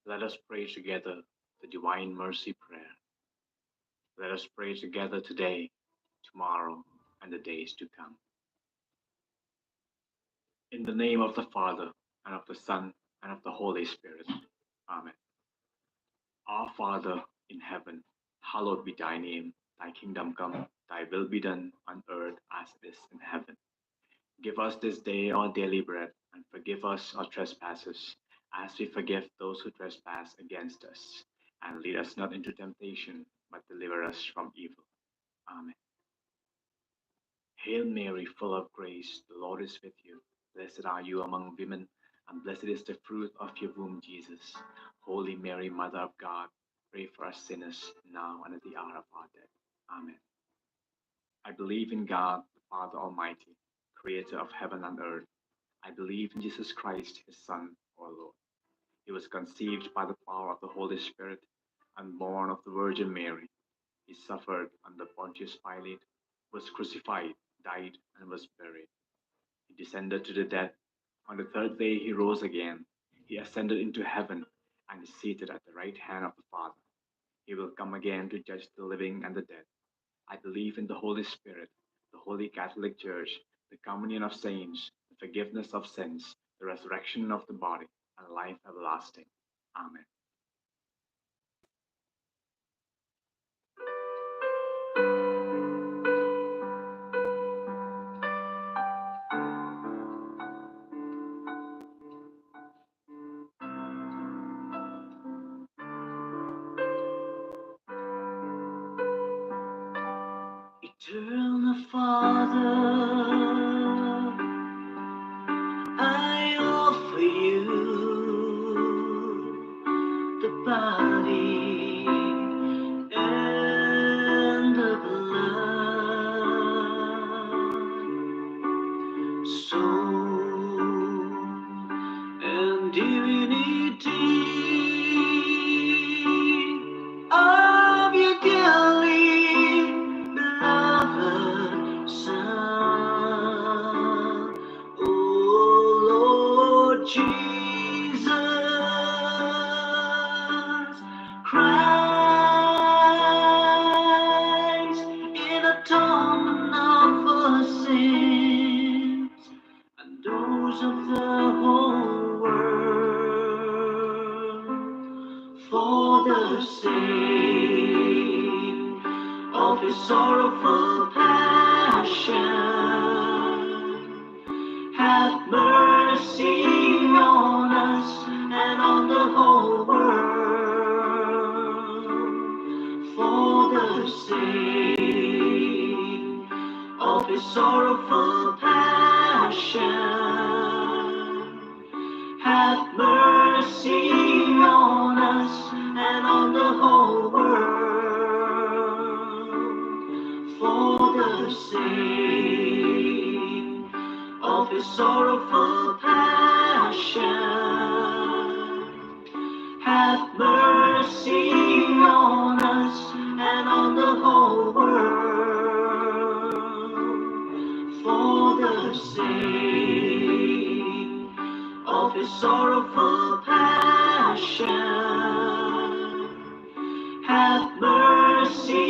Let us pray together the Divine Mercy Prayer. Let us pray together today, tomorrow, and the days to come. In the name of the Father, and of the Son, and of the Holy Spirit. Amen. Our Father in heaven, hallowed be thy name. Thy kingdom come, thy will be done on earth as it is in heaven. Give us this day our daily bread, and forgive us our trespasses, as we forgive those who trespass against us. And lead us not into temptation, but deliver us from evil. Amen. Hail Mary, full of grace, the Lord is with you. Blessed are you among women, and blessed is the fruit of your womb, Jesus. Holy Mary, Mother of God, pray for us sinners, now and at the hour of our death. Amen. I believe in God, the Father Almighty, creator of heaven and earth. I believe in Jesus Christ, his Son, our Lord. He was conceived by the power of the Holy Spirit and born of the Virgin Mary. He suffered under Pontius Pilate, was crucified, died, and was buried. He descended to the dead. On the third day he rose again. He ascended into heaven and is seated at the right hand of the Father. He will come again to judge the living and the dead. I believe in the Holy Spirit, the Holy Catholic Church, the communion of saints, the forgiveness of sins, the resurrection of the body, and life everlasting. Amen. Eternal Father, I offer you the body and the blood, soul and divinity of your dearly beloved Son, O Lord Jesus Christ, in atonement of our sins and those of the whole world, for the sake of his sorrowful passion, have mercy on us and on the whole world, for the sake of his sorrowful passion, have mercy on us and on the whole world, for the sake of his sorrowful passion, have mercy on us and on the whole world, for the sake of his sorrowful passion, have mercy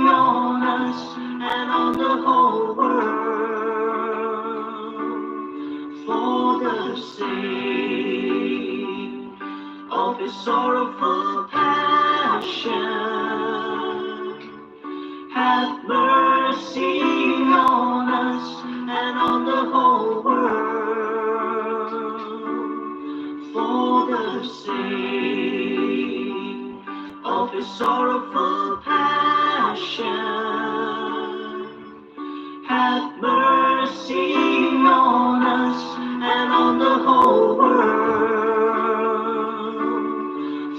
on us and on the whole world, for the sake of his sorrowful passion, have mercy on us and on the whole world, for the sake of his sorrowful passion, have mercy on us and on the whole world,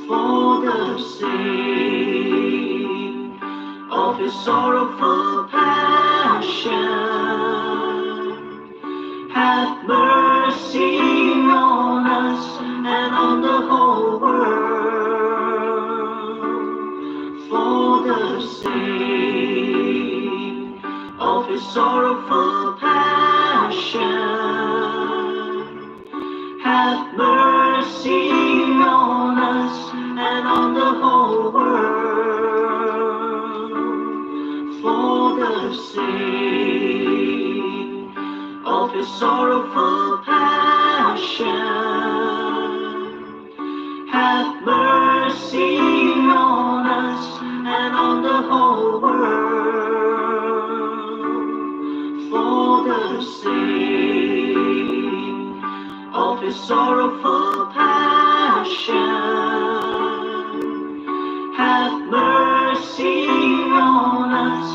for the sake of his sorrowful passion, have mercy on us and on the whole world, for the sake of his sorrowful passion, have mercy on us have mercy on us and on the whole world, for the sake of his sorrowful passion. Have mercy on us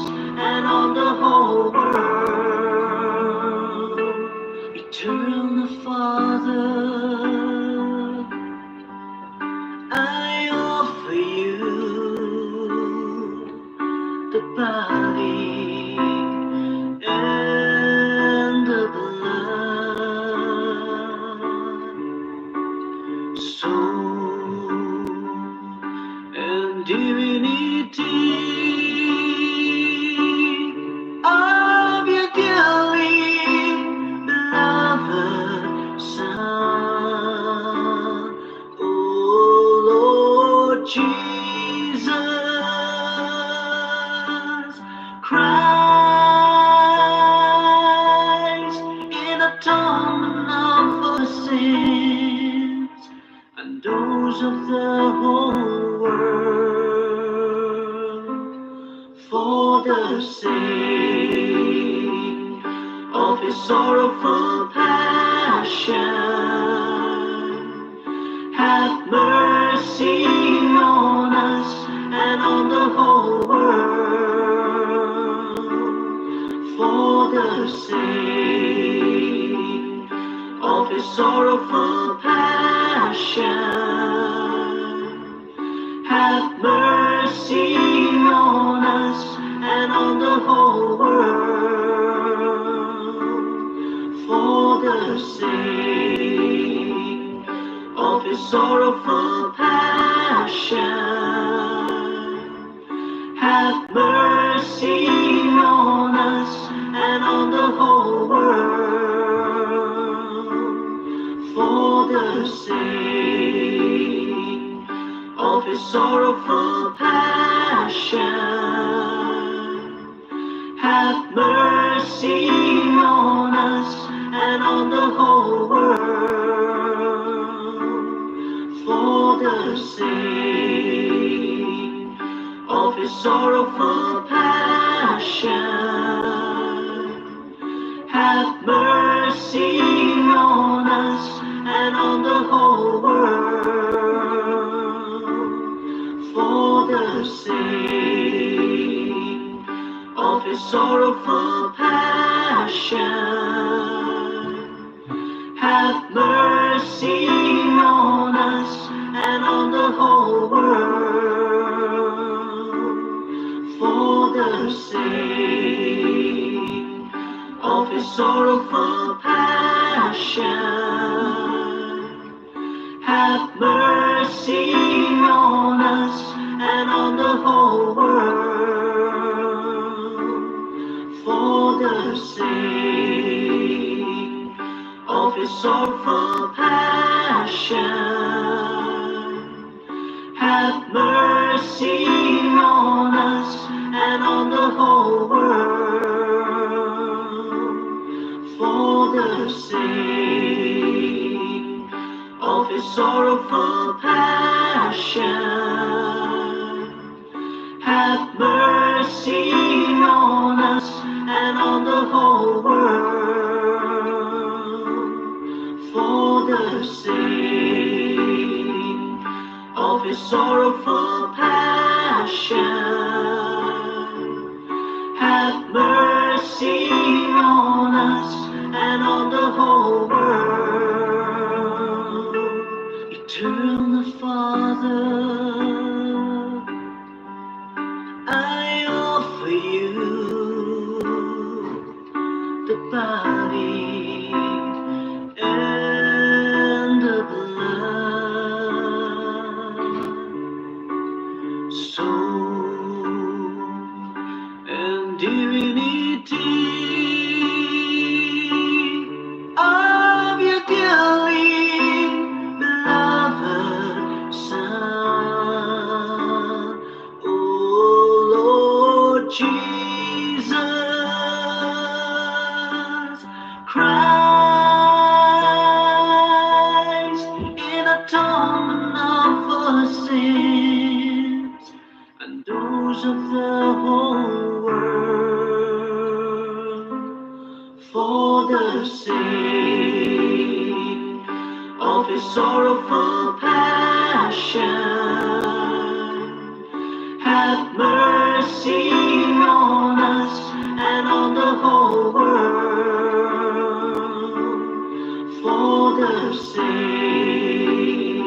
and on the whole world. Eternal Father, I offer you the body and the blood, soul and divinity of your dearly beloved Son, O Lord Jesus Christ, in atonement of our sins and those of the whole world, for the sake of his sorrowful passion. Have mercy on us and on the whole world, for the sake of his sorrowful passion. Have mercy on us and on the whole world, for the sake of his sorrowful passion. Have mercy on us and on the whole world, for the sake of his sorrowful passion. Have mercy on us and on the whole world, for the sake of his sorrowful passion. Have mercy on us and on the whole world, for the sake of his sorrowful passion. Have mercy on us and on the whole world, for the sake of his sorrowful passion. Have mercy on us and on the whole world, for the sake of his sorrowful passion. Have mercy on us and on the whole world, for the sake of his sorrowful passion. Have mercy on us and on the whole world, for the sake of his sorrowful passion. Have mercy on us and on the whole world. Eternal Father, I offer you the body and the blood, soul and divinity of your dearly beloved Son. sins and those of the whole world, for the sake of his sorrowful passion. Have mercy on us and on the whole world, for the sake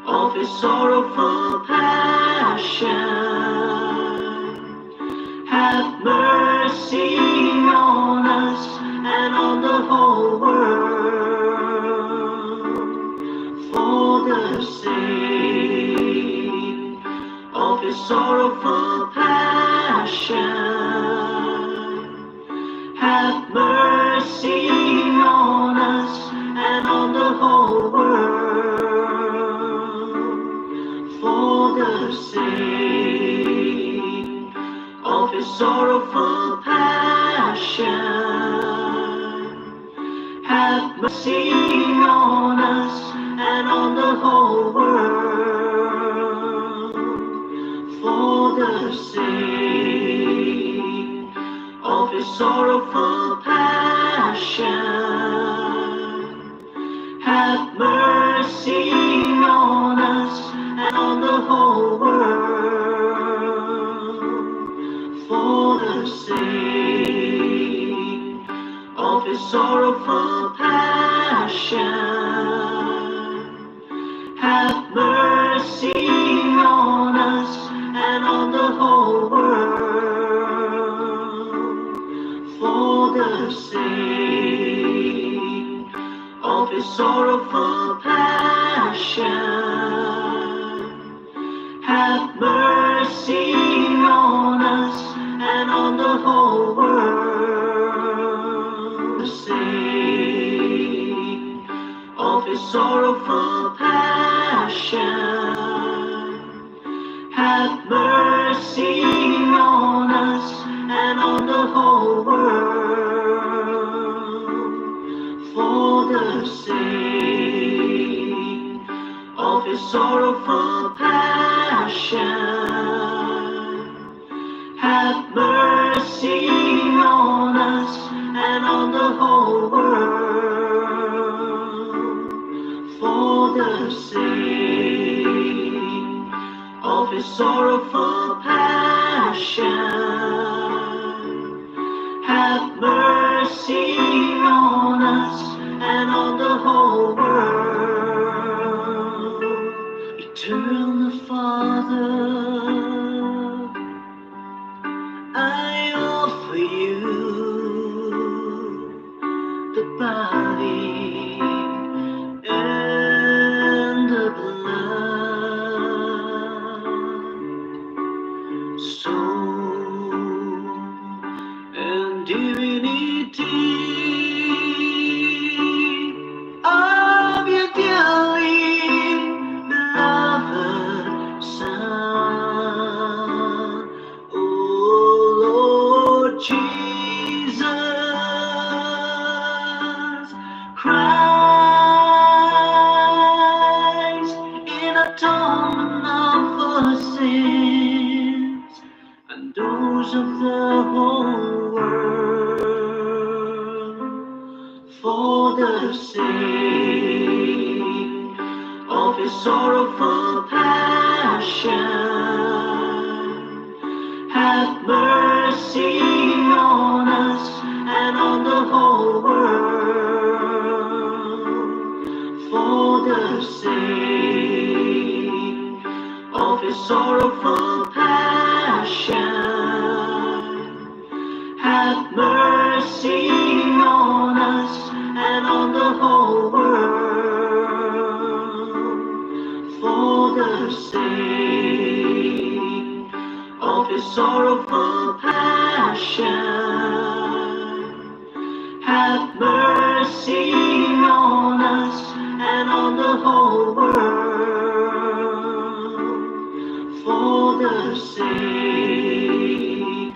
of his sorrowful passion. Have mercy on us and on the whole world, for the sake of his sorrowful passion. Have mercy on us and on the whole world, for the sake of his sorrowful passion. Have mercy on us and on the whole world, for the sake of his sorrowful passion. Have mercy on us and on the whole world, for the sake of his sorrowful passion. Have mercy on us and on the whole world, for the sake of his sorrowful passion. Have mercy on us and on the whole world, the sake of his sorrowful passion. Have mercy on us and on the whole world, for the sake of his sorrowful passion. Have mercy on us and on the whole world, for the sake of his sorrowful passion. Have mercy on us and on the whole world. Eternal Father, I offer you the body and the blood, soul and divinity of your dearly beloved Son, O Lord Jesus Christ, in atonement for sins and those of the whole world, for the sake of his sorrowful passion. Have mercy on us and on the whole world, for the sake of his sorrowful passion. Have mercy on us and on the whole world, for the sake of his sorrowful passion. Have mercy on us and on the whole world, for the sake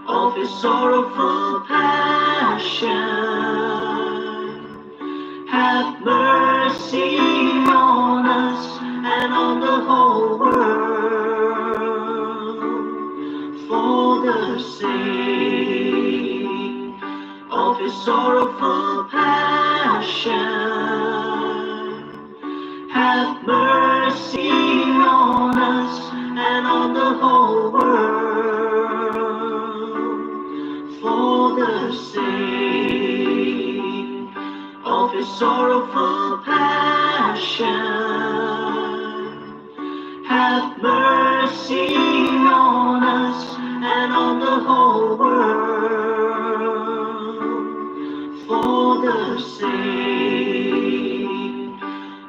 of his sorrowful passion. Have mercy on us and on the whole mercy on us and on the whole world, for the sake of his sorrowful passion. Have mercy on us and on the whole world, for the sake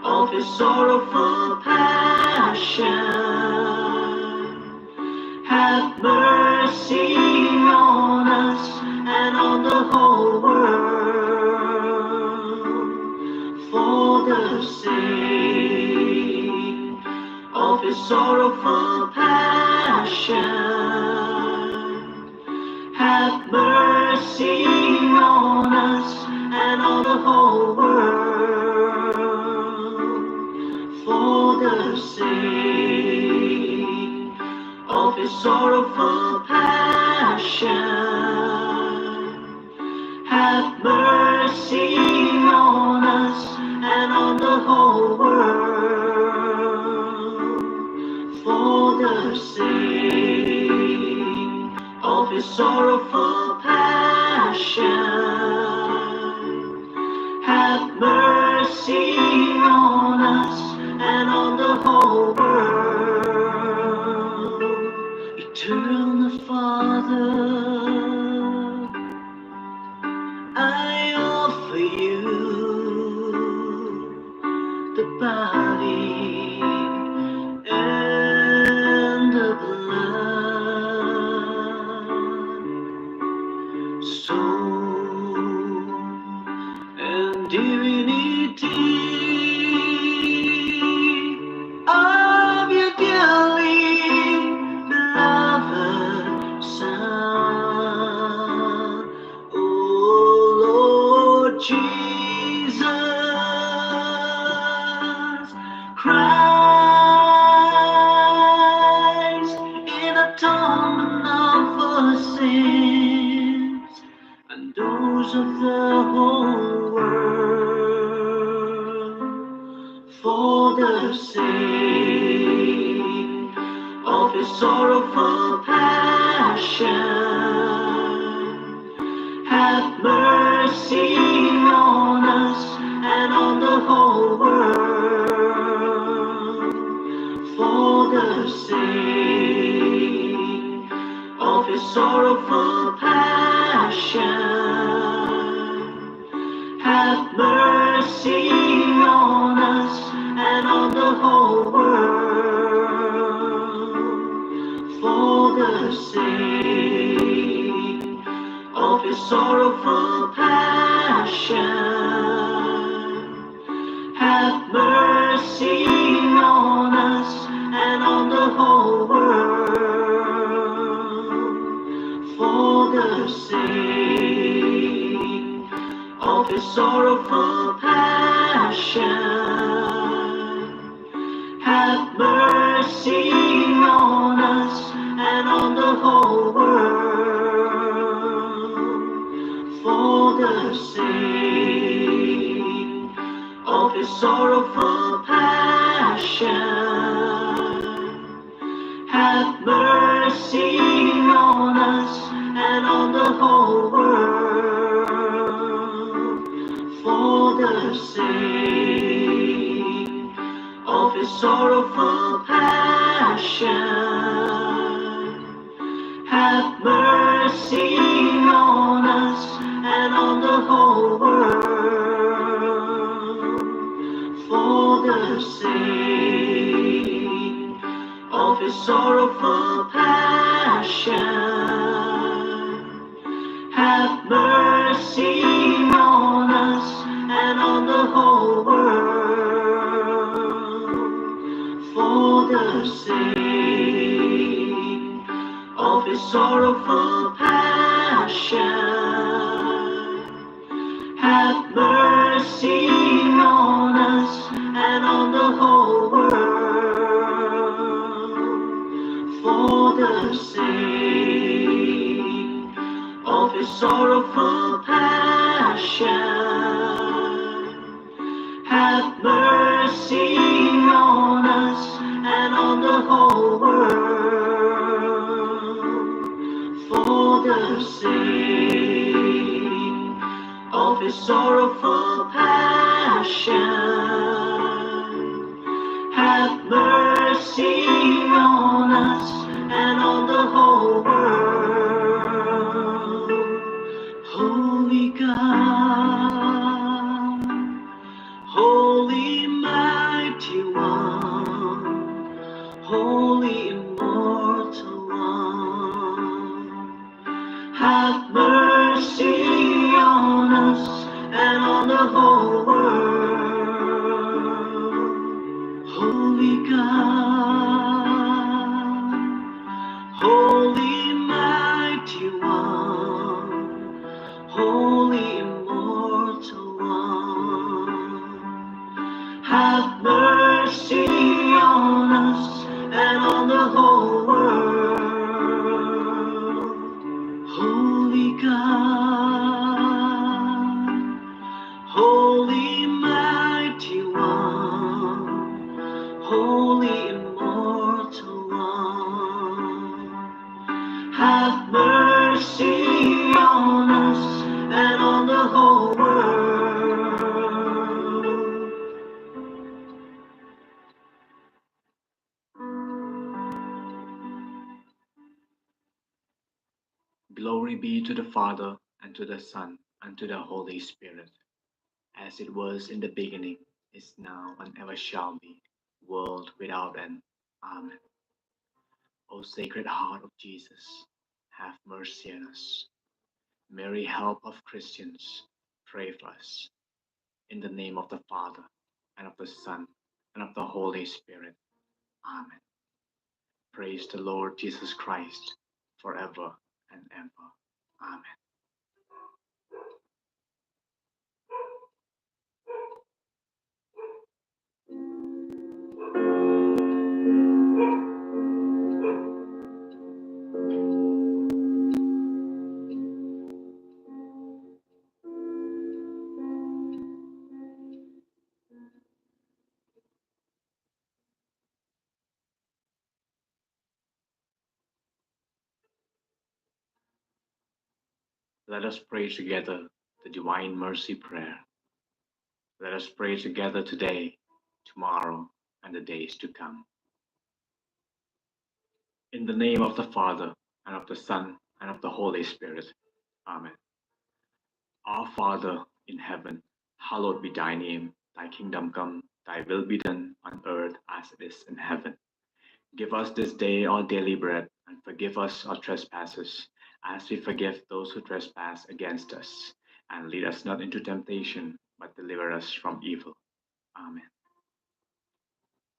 of his sorrowful passion. Have mercy on us and on the whole world, for the sake of his sorrowful passion. Have mercy on us and on the whole world, for the sake of his sorrowful passion. Have mercy on us and on the whole world, for the sake of his sorrowful passion. Have mercy on us and on the whole world. Eternal Father, I offer you the body and the blood, soul and divinity of your dearly beloved Son, O Lord Jesus Christ, in atonement of our sins and those of the whole world, for the sake of his sorrowful passion. Have mercy on us and on the whole world, for the sake of his sorrowful passion. Have mercy on us and on the whole world, for the sake of his sorrowful passion. Have mercy on us and on the whole world, for the sake of his sorrowful passion. Have mercy on us and on the whole world, for the sake of his sorrowful passion. Have mercy on us and on the whole world, for the sake of his sorrowful passion. Have mercy on us and on the whole world, for the sake of his sorrowful passion. Have mercy on us and on the whole world, for the sake of his sorrowful passion. Have mercy on us and on the whole world, for the sake of his sorrowful passion. Have mercy on to sing of his sorrowful passion. Have mercy on us and on the whole world. Holy God, Holy Mighty One, Holy Immortal One, have mercy on us and on the whole world. Holy God, Holy Mighty One, Holy Immortal One, have mercy on us and on the whole world. Holy God, Holy Mighty One, Holy Immortal One, have mercy on us and on the whole world. Glory be to the Father, and to the Son, and to the Holy Spirit, as it was in the beginning, is now, and ever shall be, world without end. Amen. O Sacred Heart of Jesus, have mercy on us. Mary, help of Christians, pray for us. In the name of the Father, and of the Son, and of the Holy Spirit. Amen. Praise the Lord Jesus Christ, forever and ever. Amen. Let us pray together the Divine Mercy Prayer. Let us pray together today, tomorrow, and the days to come. In the name of the Father, and of the Son, and of the Holy Spirit. Amen. Our Father in heaven, hallowed be thy name. Thy kingdom come, thy will be done on earth as it is in heaven. Give us this day our daily bread, and forgive us our trespasses, as we forgive those who trespass against us. And lead us not into temptation, but deliver us from evil. Amen.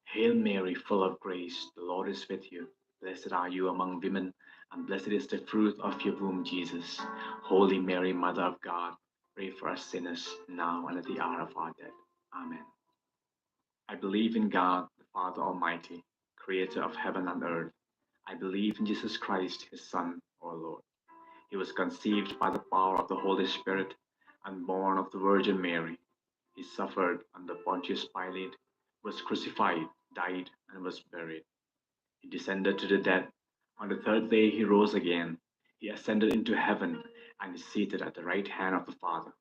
Hail Mary, full of grace, the Lord is with you. Blessed are you among women, and blessed is the fruit of your womb, Jesus. Holy Mary, Mother of God, pray for us sinners, now and at the hour of our death. Amen. I believe in God, the Father Almighty, creator of heaven and earth. I believe in Jesus Christ, his Son, our Lord. He was conceived by the power of the Holy Spirit and born of the Virgin Mary. He suffered under Pontius Pilate, was crucified, died, and was buried. He descended to the dead. On the third day he rose again. He ascended into heaven and is seated at the right hand of the Father.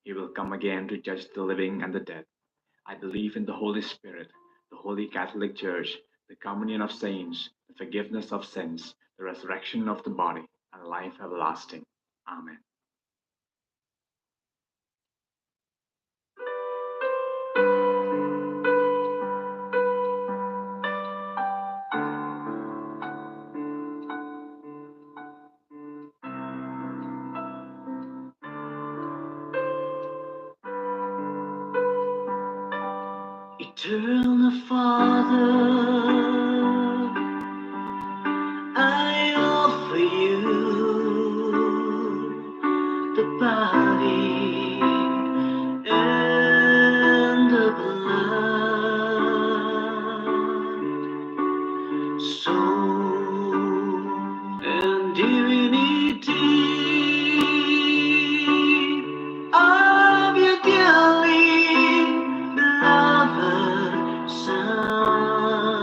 He will come again to judge the living and the dead. I believe in the Holy Spirit, the Holy Catholic Church, the communion of saints, the forgiveness of sins, the resurrection of the body, and life everlasting. Amen. Eternal Father, I offer you the body and the blood, soul and divinity of your dearly beloved Son.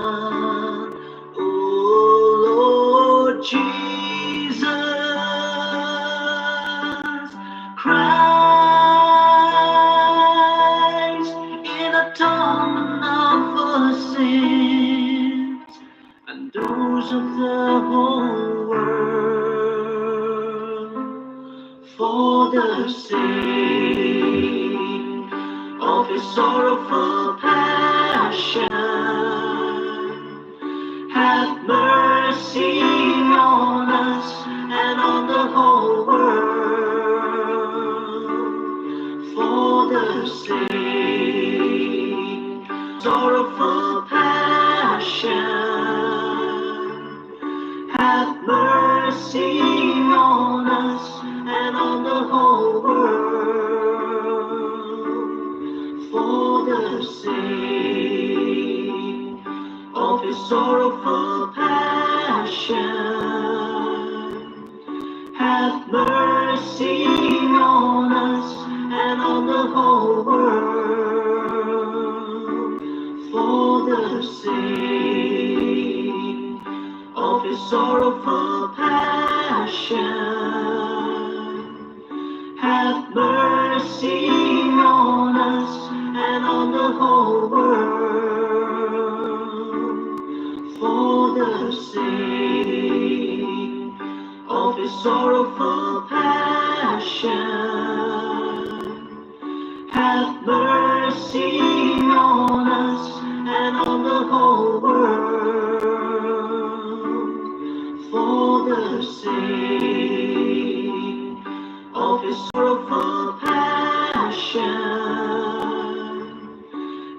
those of the whole world, for the sake of his sorrowful passion. Have mercy on us and on the whole world, for the sake of sorrowful passion. Have mercy on us and on the whole world, for the sake of his sorrowful passion. Have mercy on us and on the whole world, for the sake of his sorrowful passion. Have mercy on us and on the whole world, for the sake of his sorrowful passion. Have mercy on us and on the whole world, for the sake of his sorrowful passion.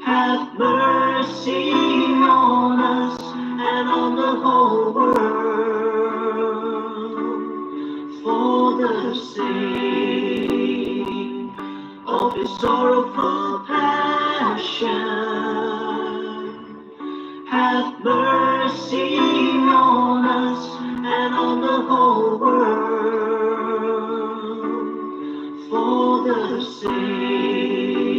Have mercy on us and on the whole world, for the sake of his sorrowful passion. Have mercy on us and on the whole world, for the sake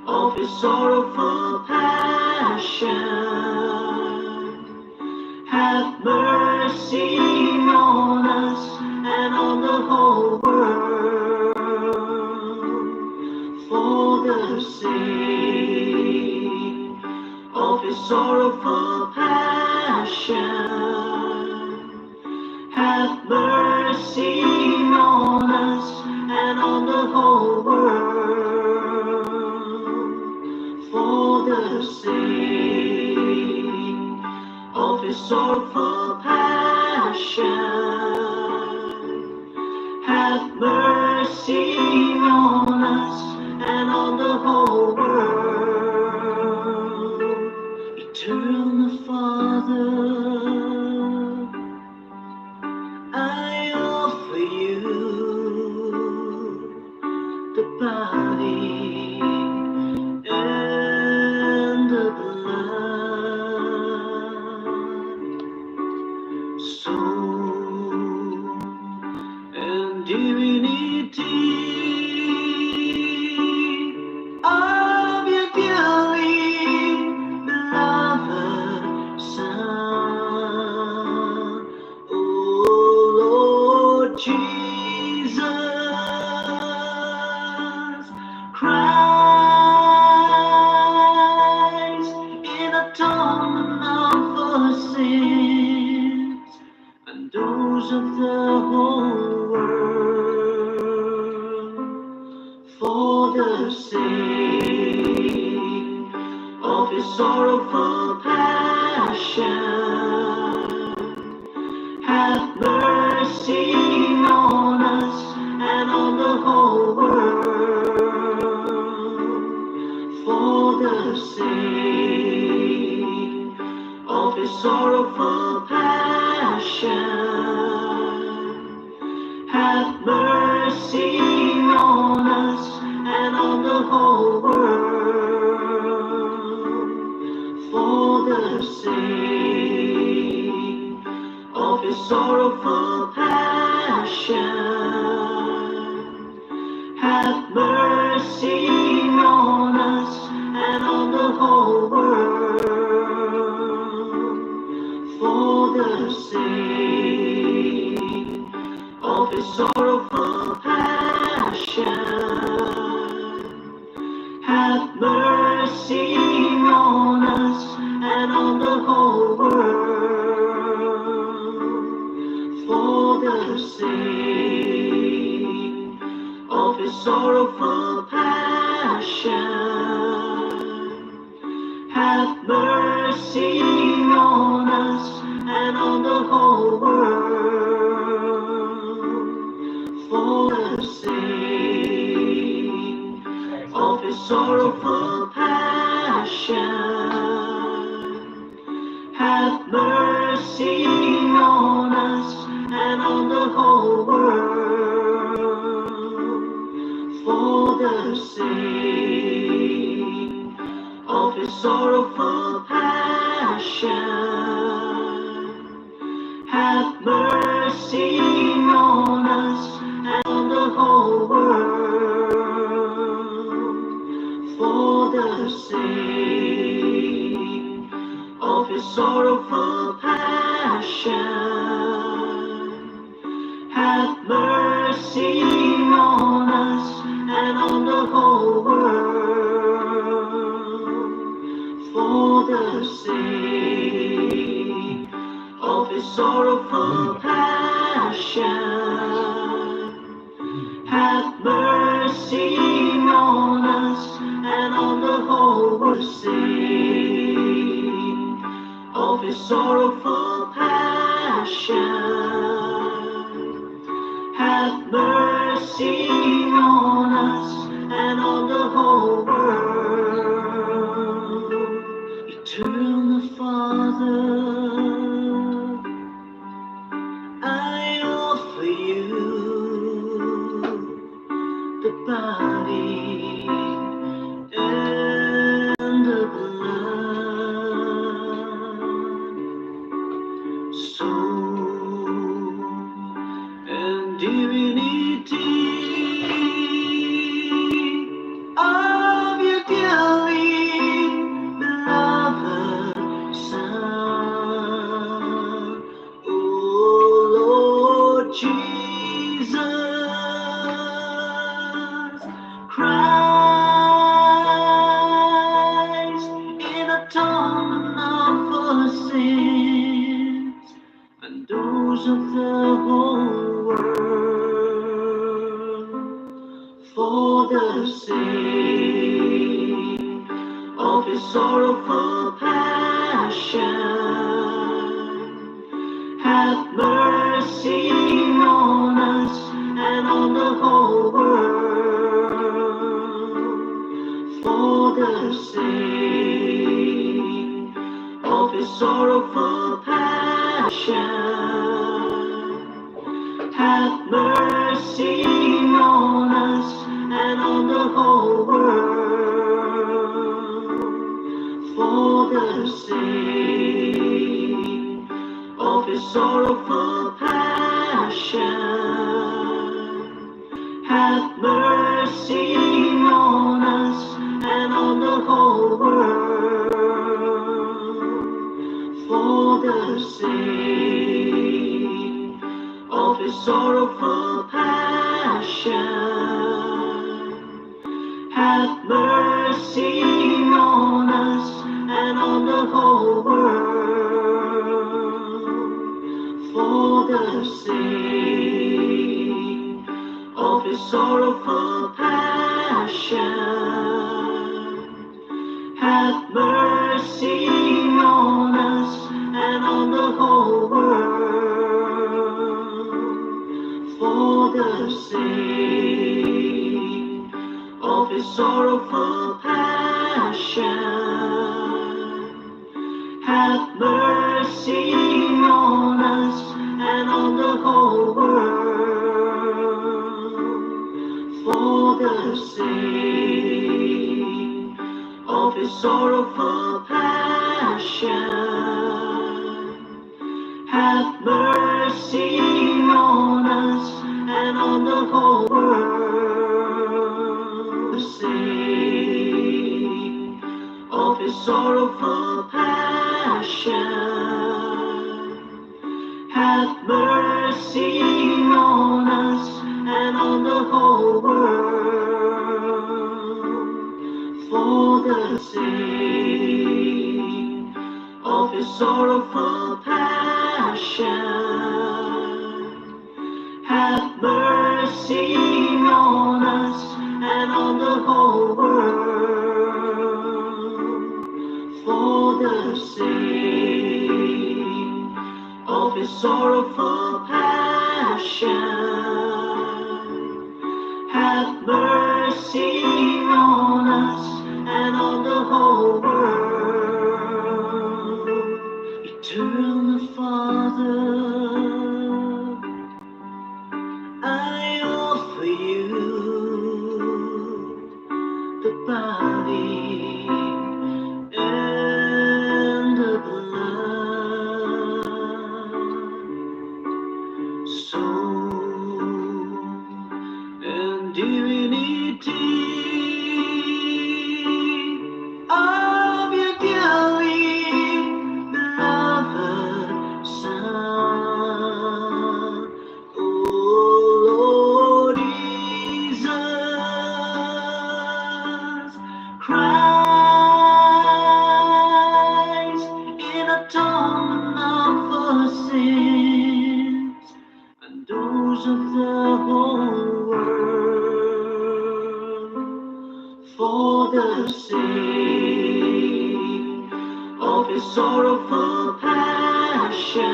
of his sorrowful passion. Have mercy on us and on the whole world, for the sake of his sorrowful passion. Have mercy on us and on the whole world, for the sake of his sorrowful passion. Have mercy on us and on the whole world. Eternal Father, I offer you the body and the blood, soul and divinity of your dearly beloved Son, O Lord Jesus Christ, in atonement for sins and those of the whole world, for the sake of his sorrowful passion. Have mercy on us and on the whole world, for the sake of his sorrowful passion. Have mercy on us and on the whole world, for the sake of his sorrowful passion. Have mercy on us and on the whole world, for the sake of his sorrowful passion. Have mercy on us and on the whole world, sorrowful passion, have mercy on us and on the whole world, for the sake of his sorrowful passion. Have mercy on us and on the whole world, for the sake of his sorrowful passion. Have mercy on us and on the whole world, for the sake of his sorrowful passion. Have mercy on us and on the whole world, for the sake of his sorrowful passion. Have mercy on us and on the whole world, of his sorrowful passion. Have mercy on us and on the whole world. Eternal Father, I offer you the body and the blood, soul and divinity of your dearly beloved Son, O Lord Jesus Christ, in atonement for sins and those of the whole world, for the sake of his sorrowful passion. Have mercy on us and on the whole world, for the sake of his sorrowful passion. Have mercy on us and on the whole world, for the sake of his sorrowful passion. Have mercy on us and on the whole world, for the sake of his sorrowful passion. Have mercy on us and on the whole world, for the sake of his sorrowful passion. Have mercy on us and on the whole world, for the sake of his sorrowful passion. Have mercy on us and on the whole world, for the sake of his sorrowful passion. Have mercy on us and on the whole world, the sake of his sorrowful passion. Have mercy on us and on the whole world, for the sake of his sorrowful passion. Have mercy on us and on the whole world, for the sake of his sorrowful passion. Have mercy on us and on the whole world. Eternal Father, I offer you the body and the blood, soul and divinity of your dearly beloved Son, O Lord Jesus Christ, in atonement for sins and those of the whole world, for the sake of his sorrowful passion.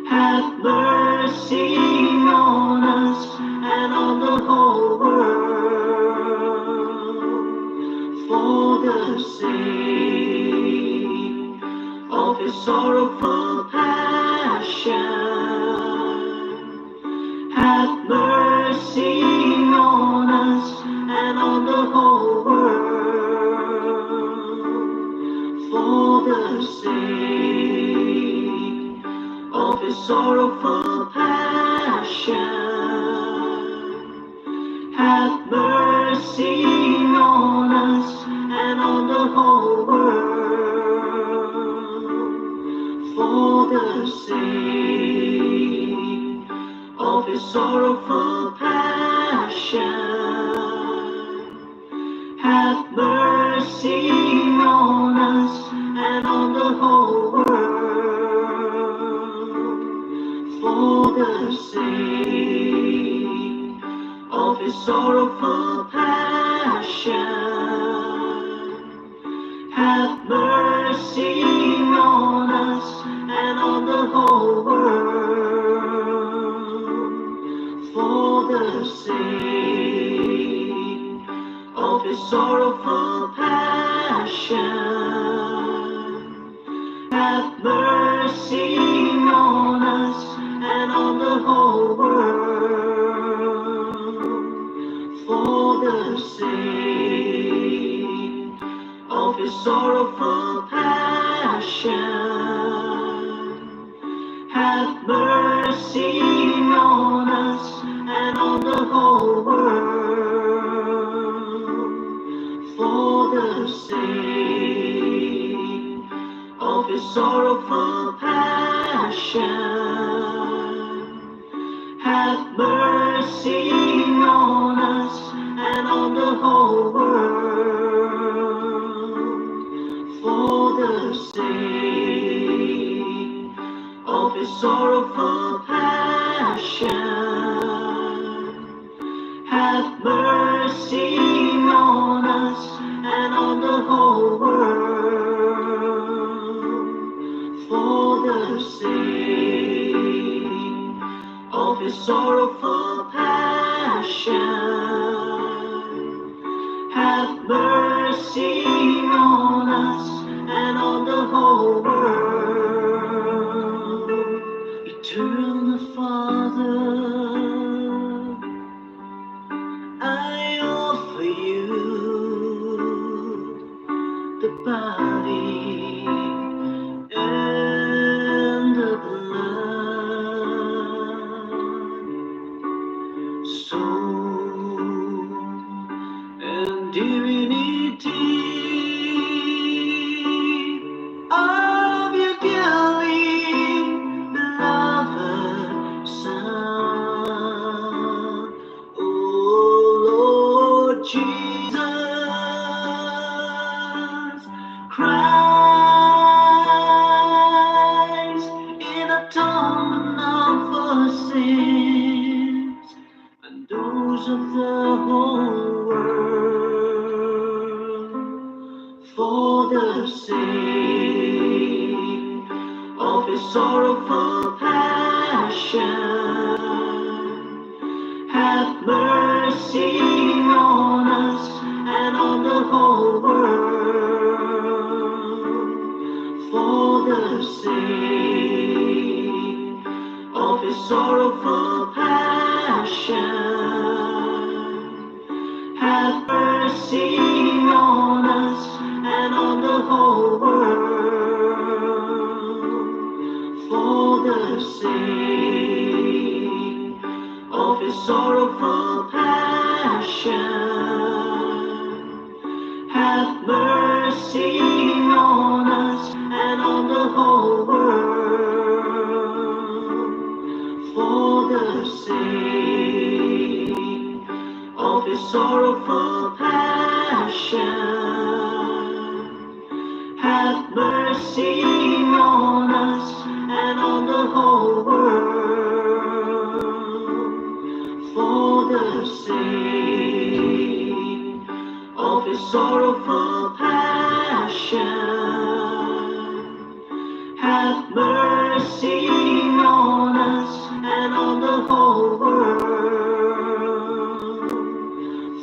Have mercy on us and on the whole world, for the sake of his sorrowful passion. Have mercy on us and on the whole world, for the sake of his sorrowful passion. Have mercy on us and on the whole world, for the sake of his sorrowful passion. Have mercy on us and on the whole world, for the sake of his sorrowful passion. Have mercy on us and on the whole world, for the sake of his sorrowful passion. Have mercy on us and on the whole world, for the sake of his sorrowful passion. Have mercy on us and on the whole world, for the sake of his sorrowful passion. Have mercy on us and on the whole world, for the sake of his sorrowful passion. Have mercy on us and on the whole world, for the sake of his sorrowful passion. Have mercy on us and on the whole world. Eternal Father, I offer you the body and the blood, soul and divinity of your dearly beloved Son, O Lord Jesus Christ. of his sorrowful passion, have mercy on us and on the whole world. For the sake of his sorrowful passion, have mercy on us and on the whole world. For the sake of his sorrowful passion, have mercy on us and on the whole world. For the sake of his sorrowful passion, have mercy on us and on the whole world. For the sake of his sorrowful passion, have mercy on us and on the whole world.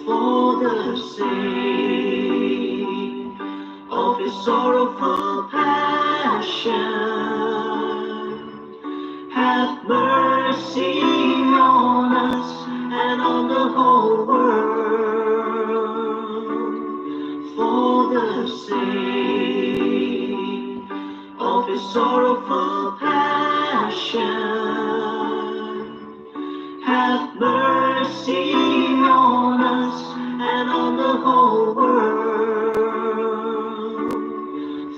For the sake of his sorrowful passion, have mercy on us and on the whole world. For the sake of his sorrowful passion, have mercy on us and on the whole world.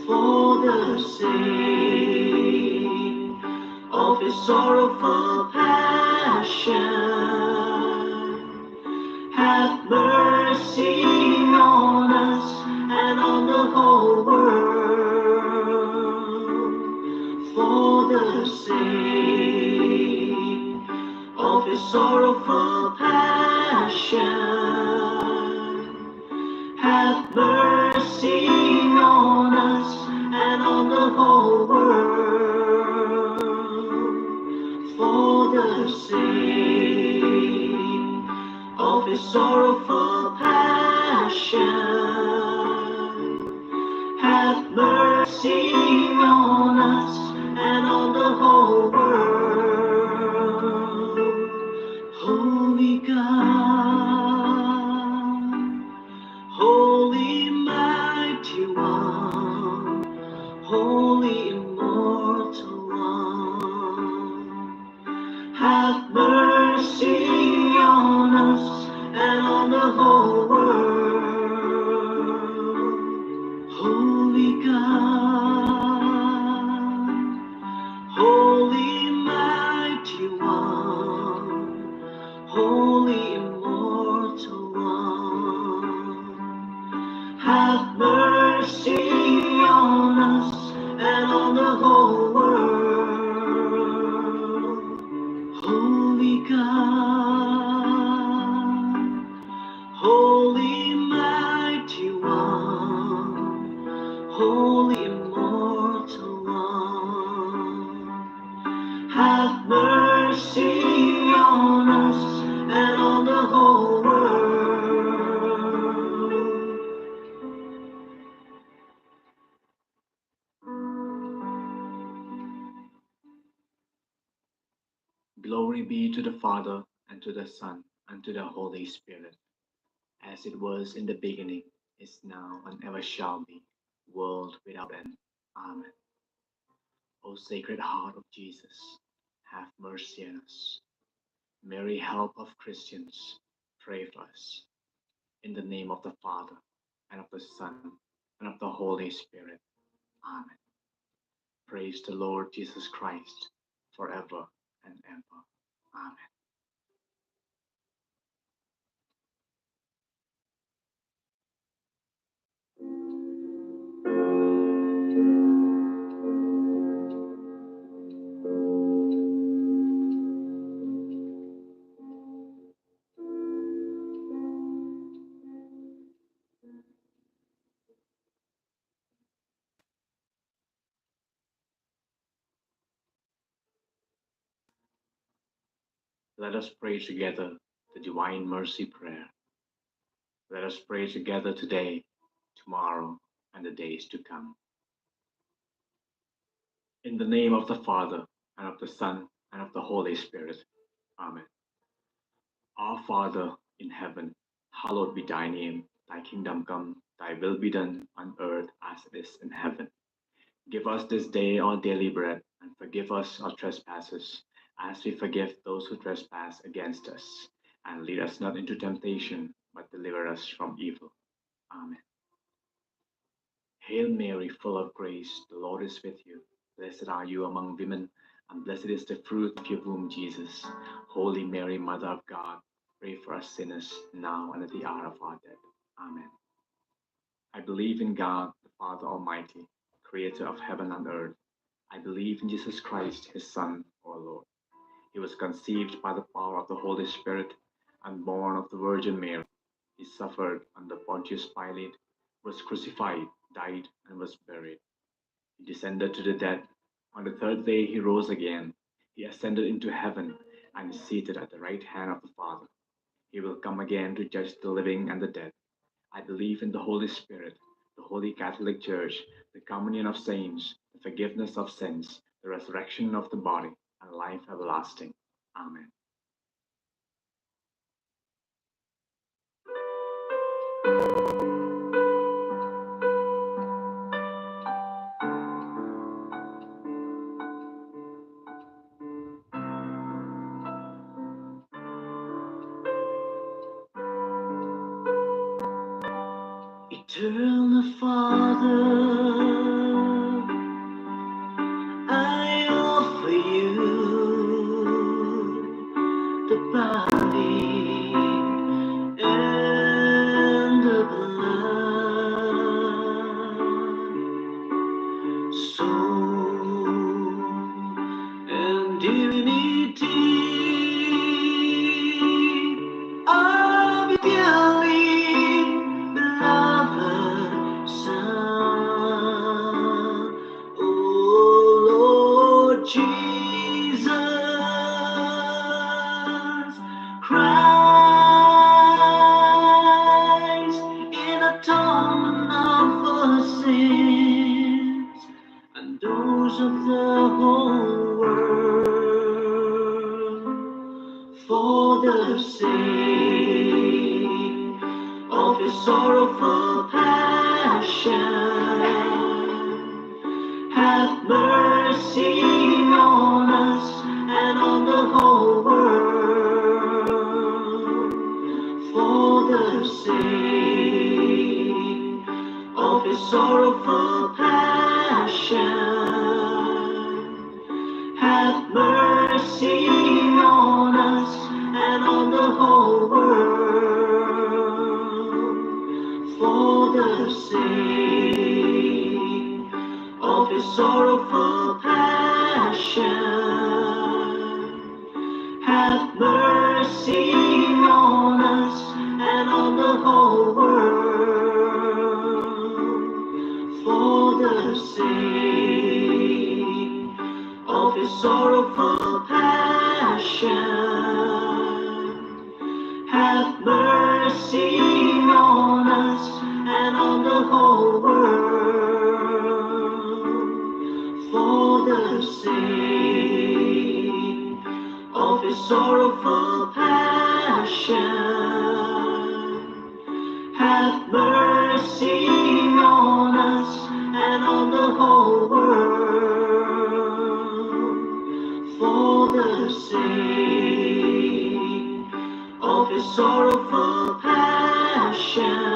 For the sake of his sorrowful passion, have mercy on us and on the whole world. For the sake of his sorrowful passion, have mercy on us and on the whole world. For the sake of his sorrowful passion, have mercy on us and on the whole world. Holy God, Holy Mighty One, Holy Immortal One, have mercy on us and on the whole world. Holy God, Holy Mighty One, Holy Immortal One, have mercy on us and on the whole world. Holy God, Holy Mighty One, Holy Immortal One, have mercy on us and on the whole world. Glory be to the Father, and to the Son, and to the Holy Spirit, as it was in the beginning, is now, and ever shall be, world without end. Amen. O Sacred Heart of Jesus, have mercy on us. Mary, help of Christians, pray for us. In the name of the Father, and of the Son, and of the Holy Spirit. Amen. Praise the Lord Jesus Christ, forever and ever. Amen. Let us pray together the Divine Mercy Prayer. Let us pray together today, tomorrow, and the days to come. In the name of the Father, and of the Son, and of the Holy Spirit. Amen. Our Father in heaven, hallowed be thy name. Thy kingdom come, thy will be done on earth as it is in heaven. Give us this day our daily bread, and forgive us our trespasses, as we forgive those who trespass against us. And lead us not into temptation, but deliver us from evil. Amen. Hail Mary, full of grace, the Lord is with you. Blessed are you among women, and blessed is the fruit of your womb, Jesus. Holy Mary, Mother of God, pray for us sinners, now and at the hour of our death. Amen. I believe in God, the Father Almighty, creator of heaven and earth. I believe in Jesus Christ, his Son, our Lord. He was conceived by the power of the Holy Spirit and born of the Virgin Mary. He suffered under Pontius Pilate, was crucified, died, and was buried. He descended to the dead. On the third day he rose again. He ascended into heaven and is seated at the right hand of the Father. He will come again to judge the living and the dead. I believe in the Holy Spirit, the Holy Catholic Church, the communion of saints, the forgiveness of sins, the resurrection of the body, and life everlasting. Amen. Eternal Father, I offer you the body and the blood, soul and divinity of your dearly beloved Son, O Lord Jesus Christ, in atonement for sins and those of the whole world, for the sake of his sorrowful passion, have mercy on us and on the whole world, for the sake of his sorrowful passion, have mercy on us and on the whole world, for the sake of his sorrowful passion, have mercy on us and on the whole world, for the sake of his sorrowful passion, have mercy on us and on the whole world, for the sake of his sorrowful passion, have mercy on us and on the whole world, for the sake of his sorrowful passion,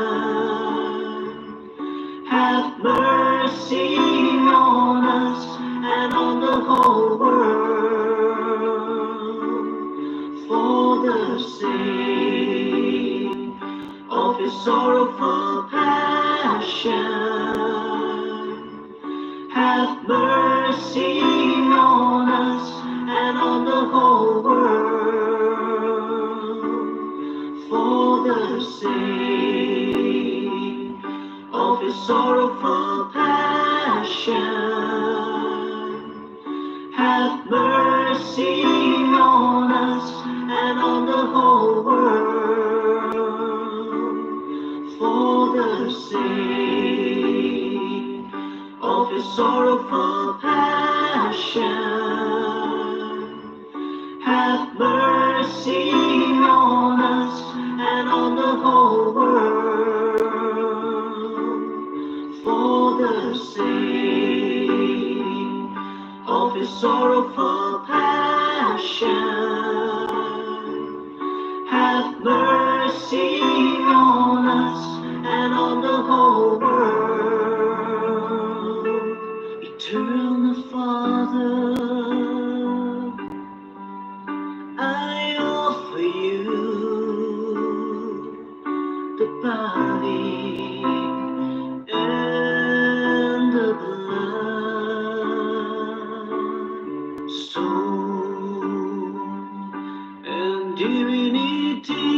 have mercy on us and on the whole world, for the sake of his sorrowful passion, have mercy on us and on the whole world, for the sake of his sorrowful passion, have mercy on us His sorrowful passion. Have mercy on us and on the whole world, for the sake of His sorrowful passion. Have mercy on us and on the whole world. Eternal Father, I offer you the body and the blood, soul and divinity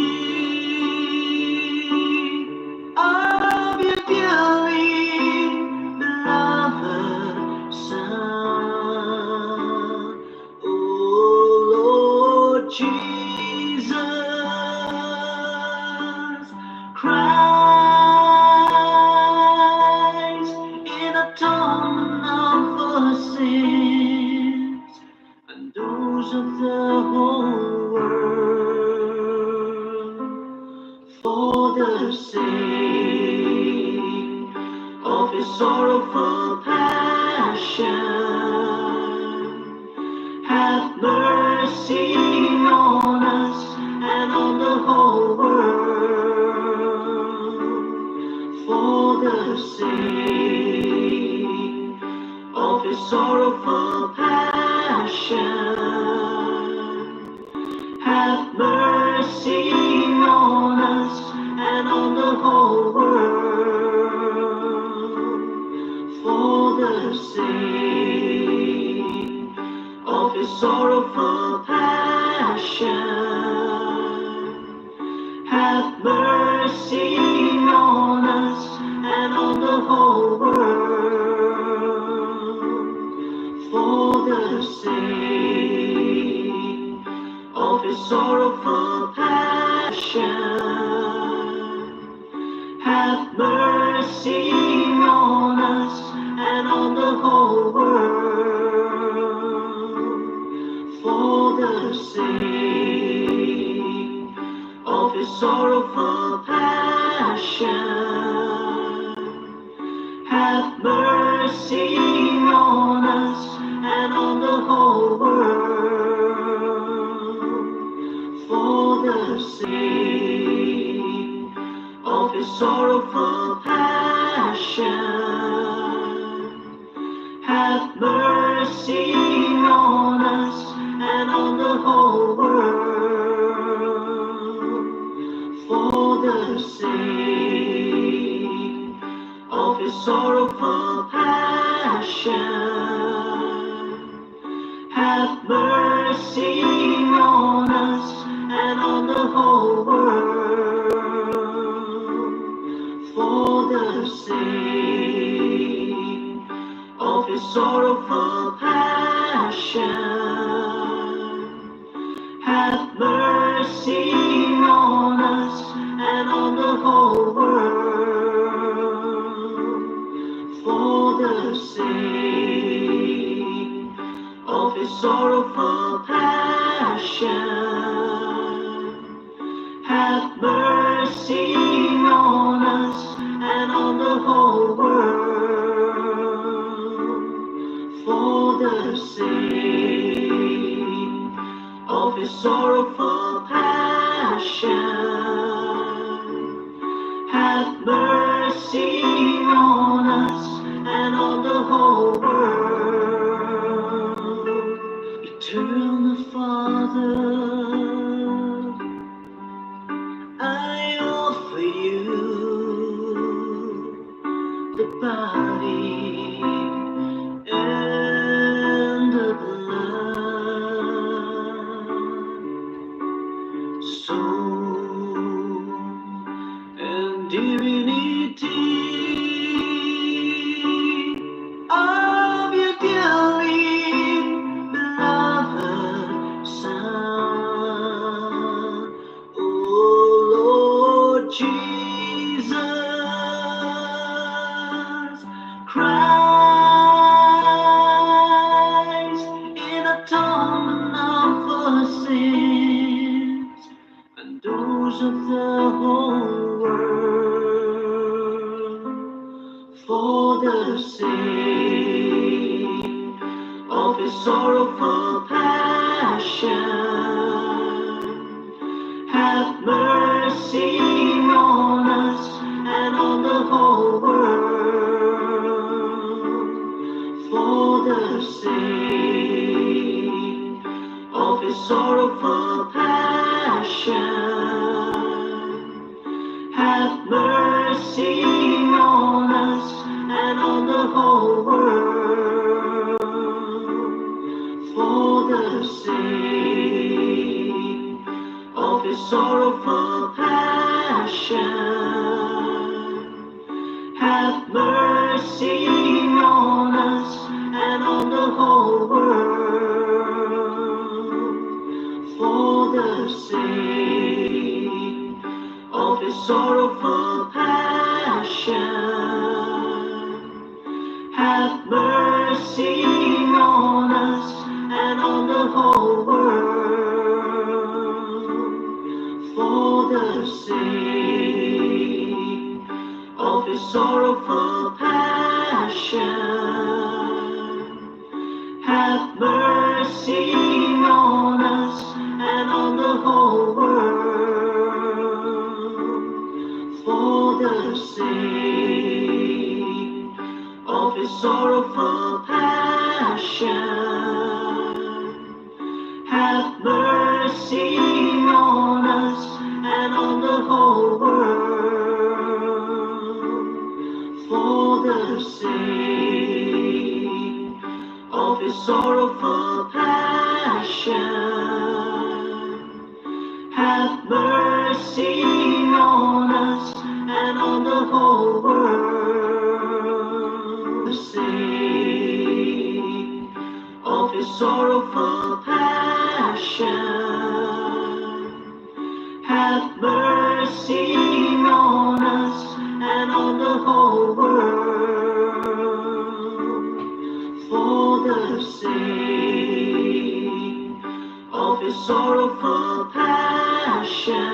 of your dearly beloved Son, O Lord Jesus Christ, in atonement for sins and those of the whole world, for the sake of His sorrowful passion. Have mercy on us and on the whole world, for the sake of His sorrowful passion. Have mercy on us and on the whole world, for the sake of His sorrowful passion. Have mercy on us and on the whole world, for the sake of His sorrowful passion. Have mercy on us and on the whole world, for the sake of His sorrowful passion. Have mercy on us and on the whole world, for the sake of His sorrowful passion. Have mercy on us and on the whole world, for the sake of His sorrowful passion. Have mercy on us and on the whole world, for the sake of His sorrowful passion. Have mercy on us and on the whole world, for the sake of His sorrowful passion. Have mercy on us and on the whole world, for the sake of His sorrowful passion. Have mercy on us and on the whole world. Eternal Father, I offer you the body and the blood, soul His sorrowful passion. Have mercy on us and on the whole world, for the sake of His sorrowful passion. Have mercy on us and on the whole world, for the sake of His sorrowful passion. Have mercy on us and on the whole world, for the sake of His sorrowful passion. Have mercy on us and on the whole world, for the sake of His sorrowful passion. Have mercy on us and on the whole world, for the sake of His sorrowful passion. Have mercy on us and on the whole world, for the sake of His sorrowful passion. Have mercy on us and on the whole world, for the sake of His sorrowful passion. Have mercy on us and on the whole world, for the sake of His sorrowful passion.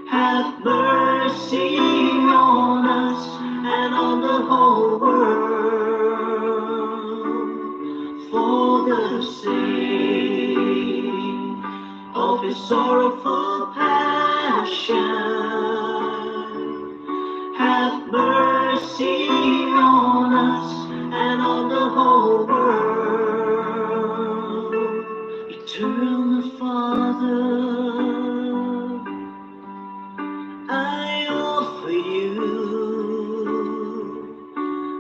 Have mercy on us and on the whole world, for the sake of His sorrowful passion. Have mercy on us and on the whole world. Eternal Father, I offer you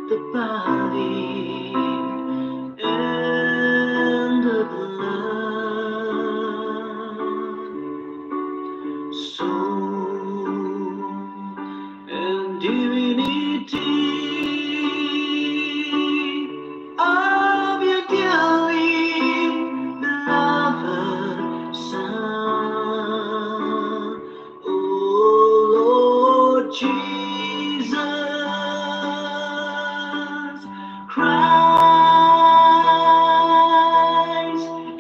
the body and the blood, soul and divinity of your dearly beloved Son, O Lord Jesus Christ,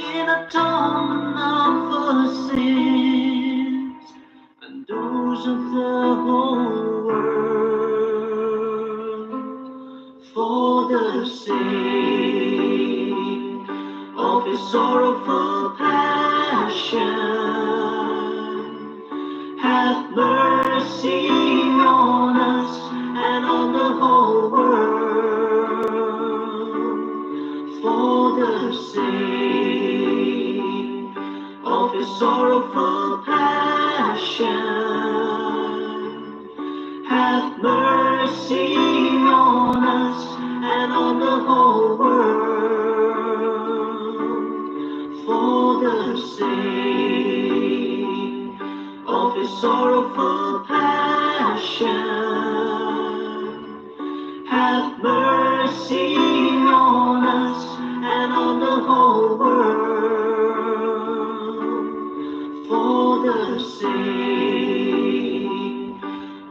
in atonement for sins and those of the whole world, for the sake of His sorrowful passion. Have mercy on us and on the whole world, for the sake of His sorrowful passion. Have mercy on us and on the whole world, for the sake of His sorrowful passion. Have mercy on us and on the whole world, for the sake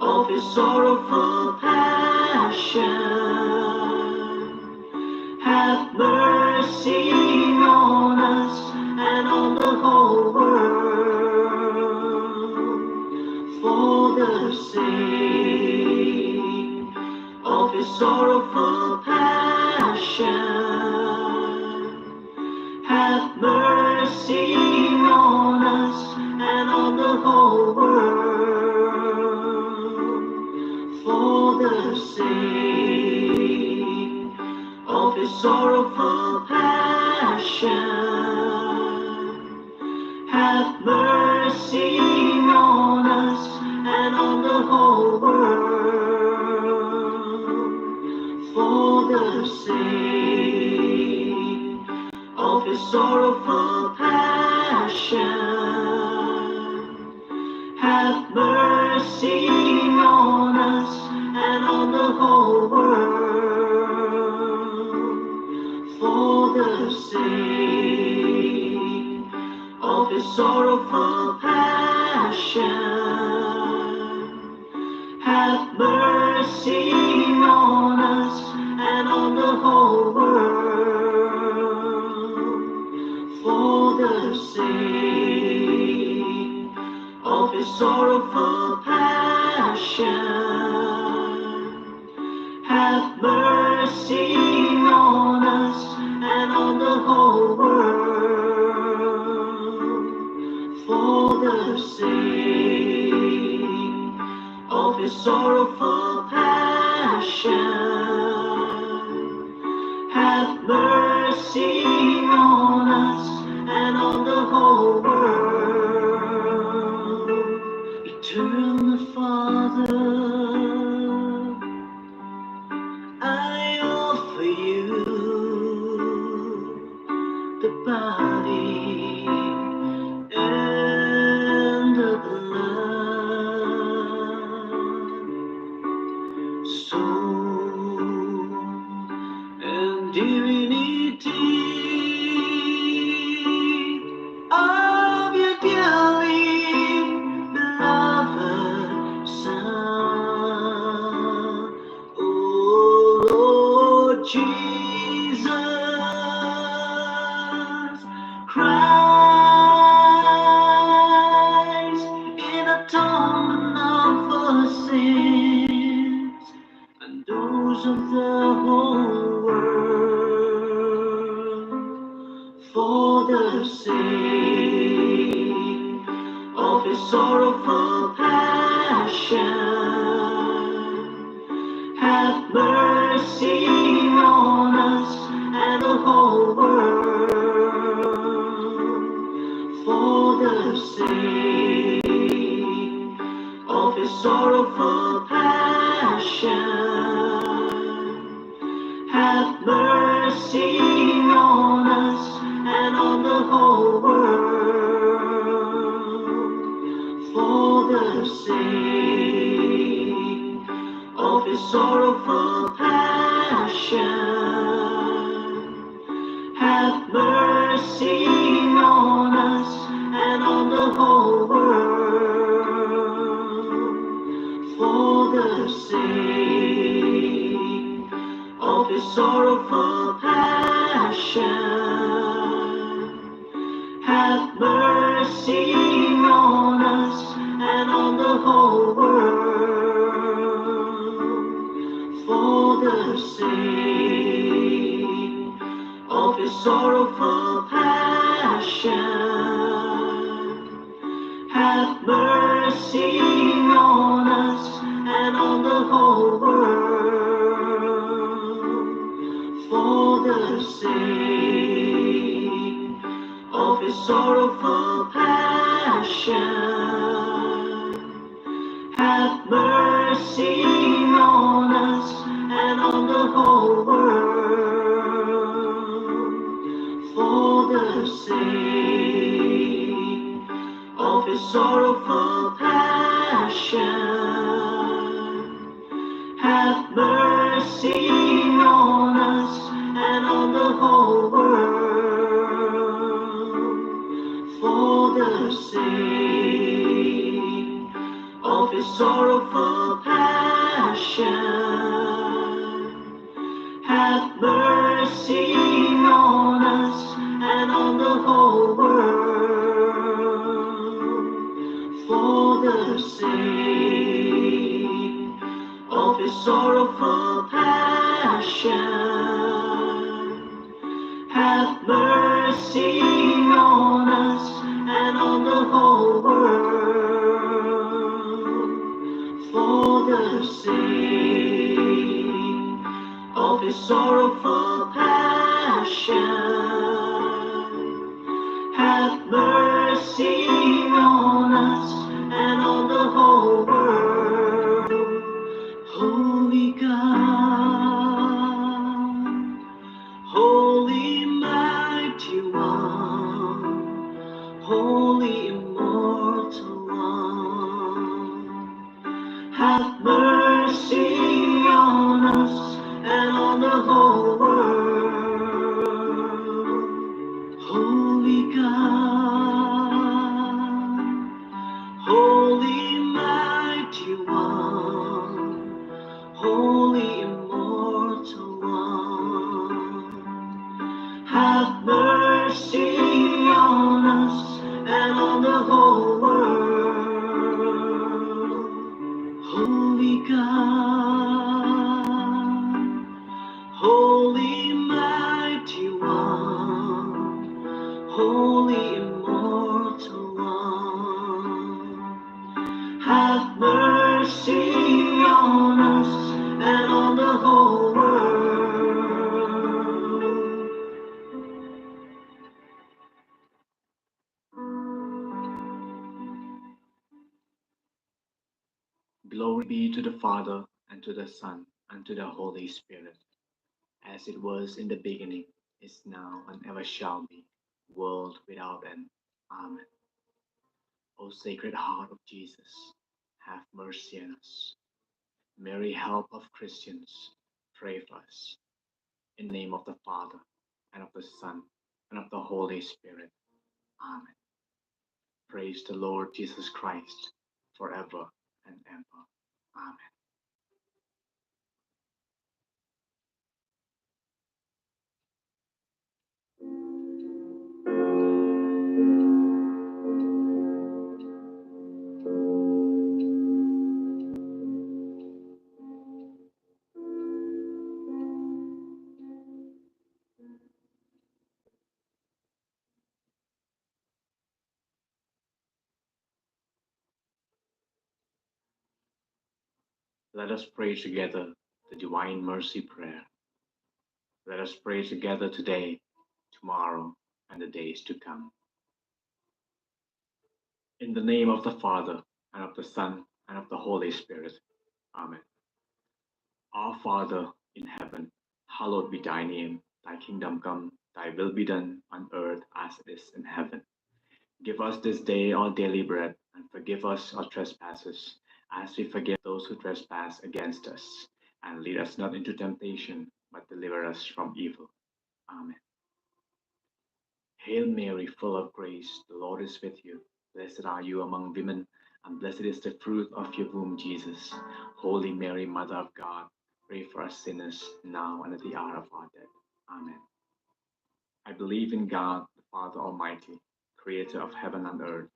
of His sorrowful passion. Have mercy on us and on the whole world, for the sake of His sorrowful passion. His sorrowful passion. Have mercy on us and on the whole world, for the sake of His sorrowful passion. Have mercy on us and on the whole world, for the sake of His sorrowful passion. Have mercy on us and on the whole world, for the sake of His sorrowful passion. Have mercy on us and on the whole world, for the sake of His sorrowful passion. Have mercy on us and on the whole world. Eternal Father, I offer you the body and the blood, soul and divinity of your dearly beloved Son, O Lord Jesus Christ, in atonement of our sins and those of the whole world, for the sake of His sorrowful passion. Have mercy on us and the whole world, for the sake of His sorrowful passion. Have mercy on us and on the whole world, for the sake of His sorrowful passion. Have mercy on us and on the whole world, for the sake of His sorrowful passion. Have mercy on us and on the whole world, for the sake of His sorrowful passion. Have mercy on us and on the whole world, for the sake of His sorrowful passion. Have mercy on us and on the whole world, for the sake of His sorrowful passion. Have mercy on us and on the whole world, for the sake of His sorrowful passion. Have mercy on us and on the whole world, for the sake of His sorrowful passion. Have mercy on us and on the whole world, for the sake of His sorrowful passion, have mercy on us and on the whole world. Holy God, Holy Mighty One, Holy Immortal One, have mercy on us and on the whole world. Holy God, Holy Mighty One, Holy Immortal One, have mercy on us and on the whole world. Holy God, Holy Mighty One, Holy Immortal One, have mercy on us and on the whole world. Glory be to the Father, and to the Son, and to the Holy Spirit, as it was in the beginning, is now, and ever shall be, world without end. Amen. O Sacred Heart of Jesus, have mercy on us. Mary, help of Christians, pray for us. In the name of the Father, and of the Son, and of the Holy Spirit. Amen. Praise the Lord Jesus Christ, forever and ever. Amen. Let us pray together the Divine Mercy Prayer. Let us pray together today, tomorrow, and the days to come. In the name of the Father, and of the Son, and of the Holy Spirit. Amen. Our Father in heaven, hallowed be thy name. Thy kingdom come, thy will be done on earth as it is in heaven. Give us this day our daily bread, and forgive us our trespasses, as we forgive those who trespass against us. And lead us not into temptation, but deliver us from evil. Amen. Hail Mary, full of grace, the Lord is with you. Blessed are you among women, and blessed is the fruit of your womb, Jesus. Holy Mary, Mother of God, pray for us sinners, now and at the hour of our death. Amen. I believe in God, the Father Almighty, creator of heaven and earth.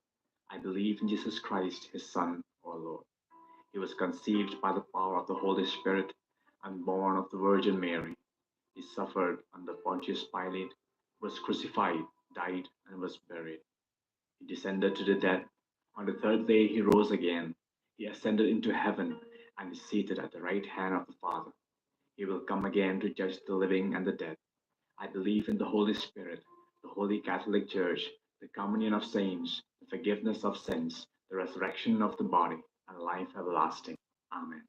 I believe in Jesus Christ, his Son, our Lord. He was conceived by the power of the Holy Spirit and born of the Virgin Mary. He suffered under Pontius Pilate, was crucified, died, and was buried. He descended to the dead. On the third day he rose again. He ascended into heaven and is seated at the right hand of the Father. He will come again to judge the living and the dead. I believe in the Holy Spirit, the Holy Catholic Church, the communion of saints, the forgiveness of sins, the resurrection of the body, and life everlasting. Amen.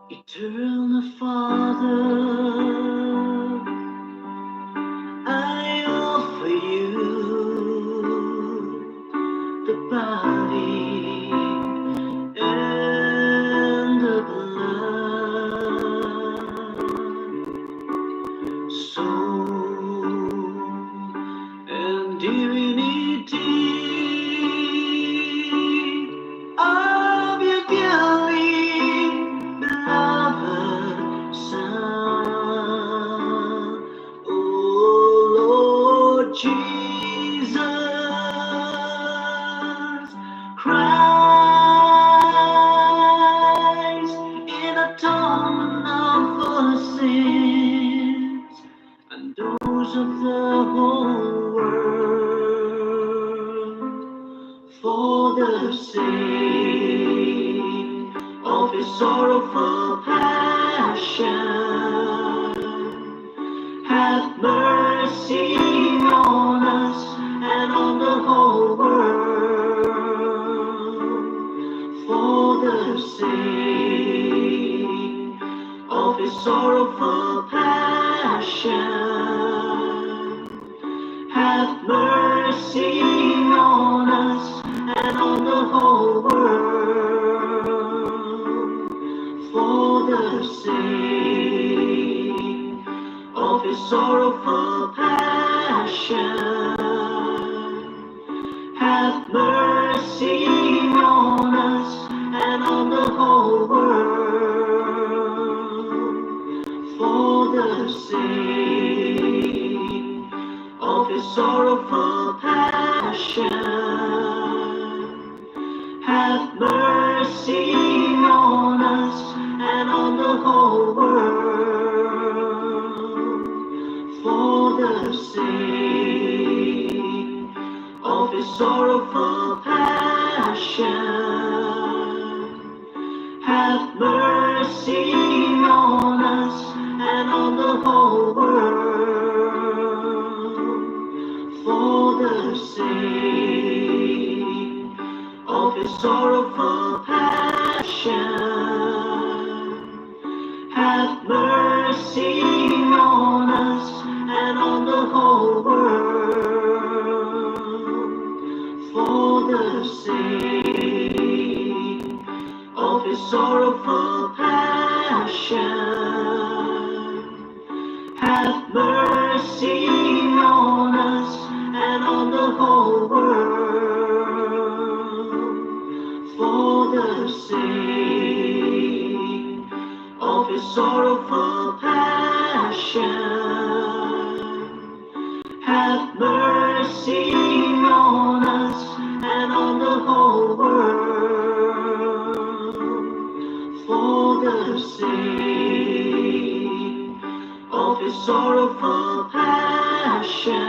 Eternal Father, I offer you the body and the blood, soul and divinity of your dearly beloved Son. His sorrowful passion. Have mercy on us and on the whole world, for the sake of His sorrowful passion. Have mercy on us and on the whole world, for the sake of His sorrowful passion. Have mercy on us and on the whole world, for the sake of His sorrowful passion. Have mercy on us and on the whole world, for the sake of His sorrowful passion. Have mercy on us and on the whole world, for the sake of His sorrowful passion. Have mercy on us and on the whole world, for the sake of His sorrowful passion. Have mercy on us and on the whole world, for the sake of His sorrowful passion. Have mercy on us and on the whole world, for the sake of His sorrowful passion.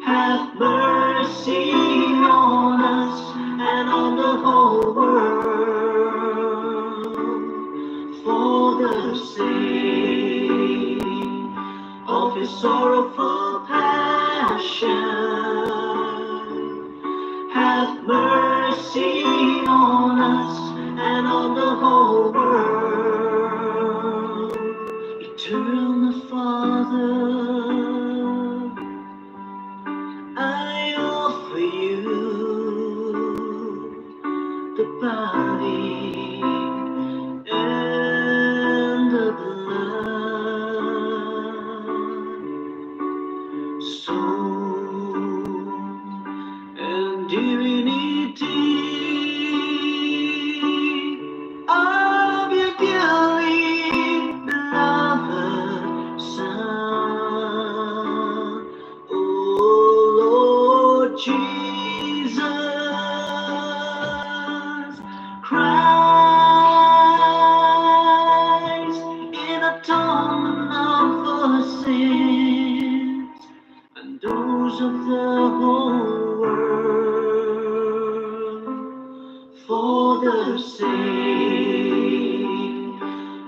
Have mercy on us and on the whole world, for the sake of His sorrowful passion. Have mercy on us and on the whole world. Eternal Father, I offer you the body and the blood, soul and divinity of your dearly beloved Son, O Lord Jesus Christ, in atonement of our sins and those of the whole world, for the sake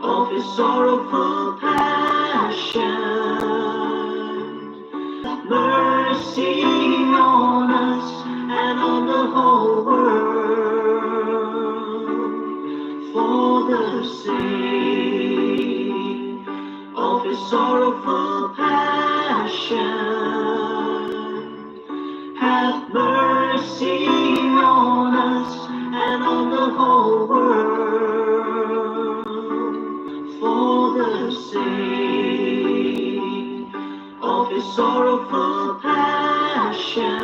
of His sorrowful passion. Have mercy on us and on the whole world, for the sake of His sorrowful passion. Have mercy on us and on the whole world, for the sake of His sorrowful passion.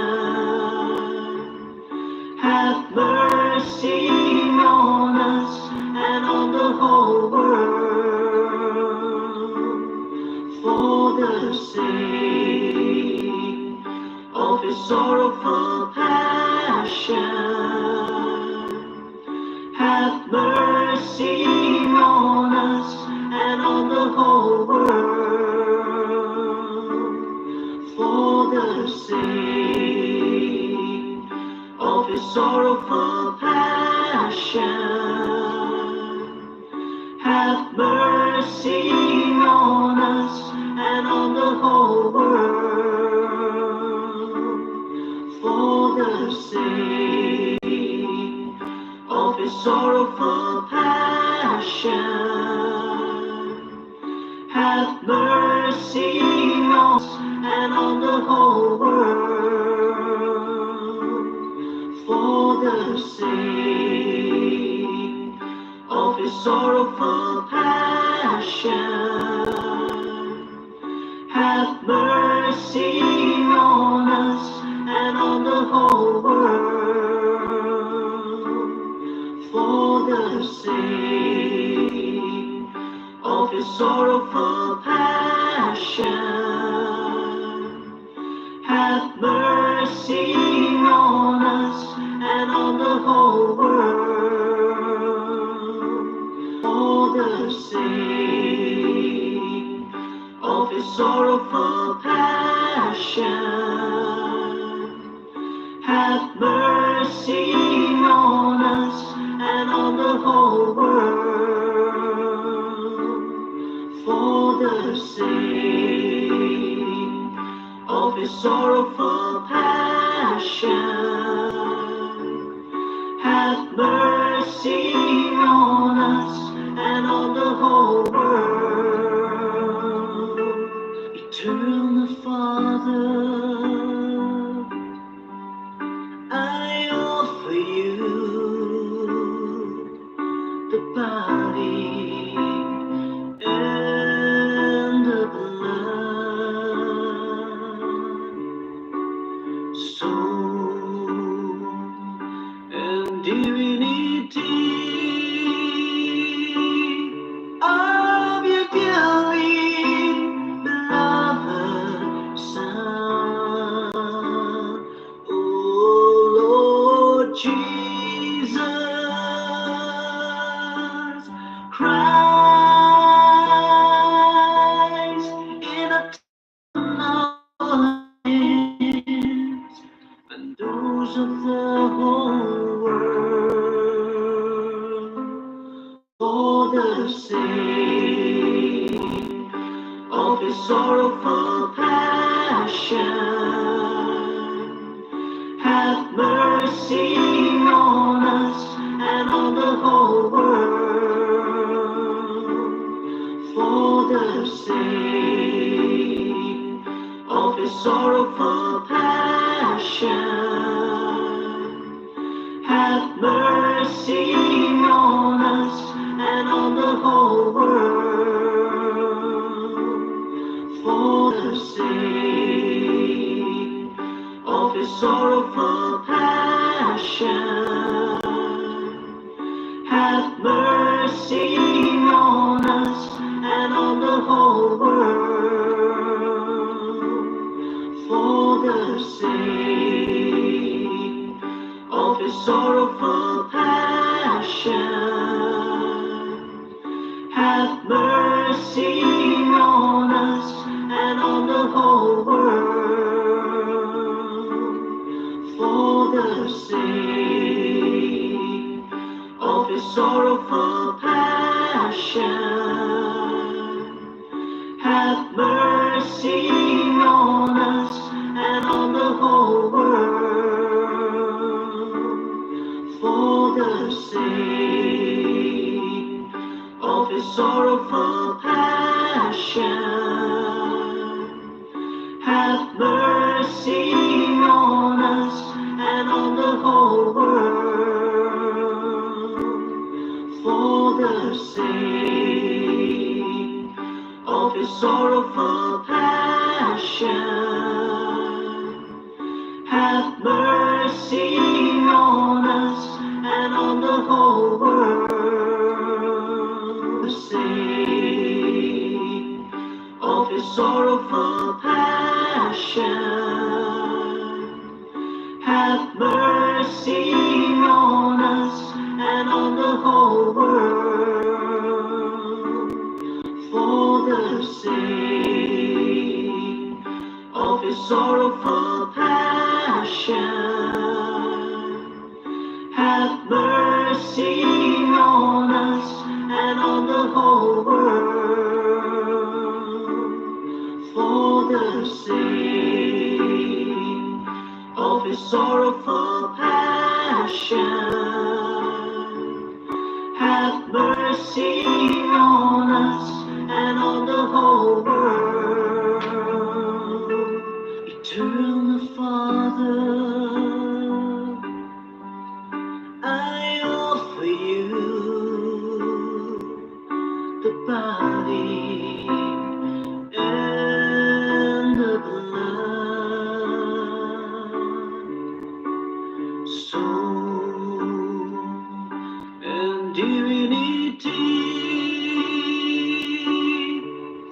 Have mercy on us and on the whole world, for the sake of His sorrowful passion. Have mercy on us and on the whole world, for the sake of His sorrowful passion. Have mercy on us and on the whole world, for the sake of his sorrowful passion. Have mercy on us and on the whole world, for the sake of his sorrowful passion. Have mercy on us and on the whole world, for the sake of his sorrowful passion. Have mercy on us and on the whole world, for the sake of his sorrowful passion. Have mercy on us and on the whole world, for the sake of his sorrowful passion. Have mercy on us and on the whole world. Eternal Father, I offer you the body and the blood, soul and divinity of your dearly beloved Son, oh Lord Jesus Christ, in a hands and those of the whole world, for the sake of his sorrowful passion. Have mercy on us and on the whole world, for the sake of his sorrowful passion. Have mercy on us and on the whole world, for the sake of his sorrowful passion. Have mercy on us and on the whole world, for the sake of his sorrowful passion. Have mercy on us and on the whole world, for the sake of his sorrowful passion. Have mercy on us and on the whole world, for the sake of his sorrowful passion. Have mercy on us and on the whole world, for the sake of his sorrowful passion. Have mercy on us and on the whole world, the sake of his sorrowful passion. Have mercy on us and on the whole world, for the sake of his sorrowful passion. Have mercy sorrowful passion, have mercy on us and on the whole world. Eternal Father, I offer you the body and the blood, soul and divinity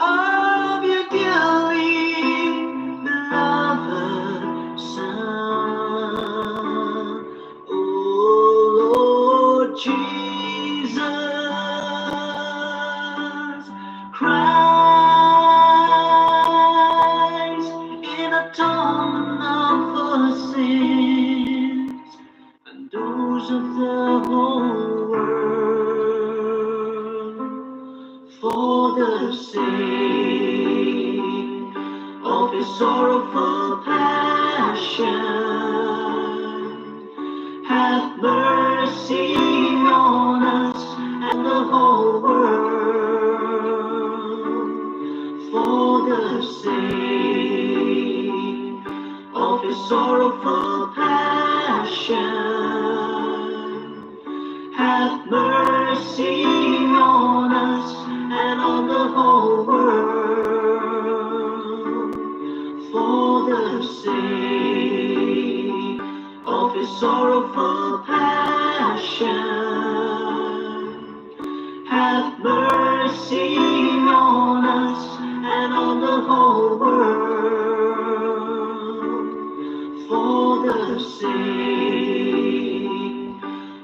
of your dearly beloved Son, O Lord Jesus Christ, in atonement for sins and those of the whole world, for the sake of his sorrowful passion, have mercy on us and the whole world, for the sake of his sorrowful passion, have mercy on us and on the whole world, for the sake of his sorrowful passion, have mercy on us and on the whole world, for the sake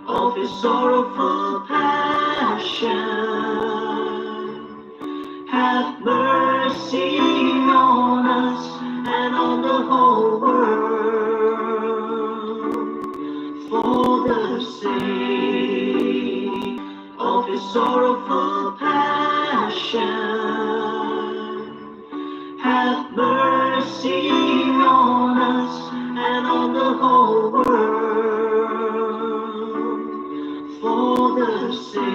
of his sorrowful passion, have mercy on us and on the whole world, for the sake of his sorrowful passion, have mercy on us and on the whole world, for the sake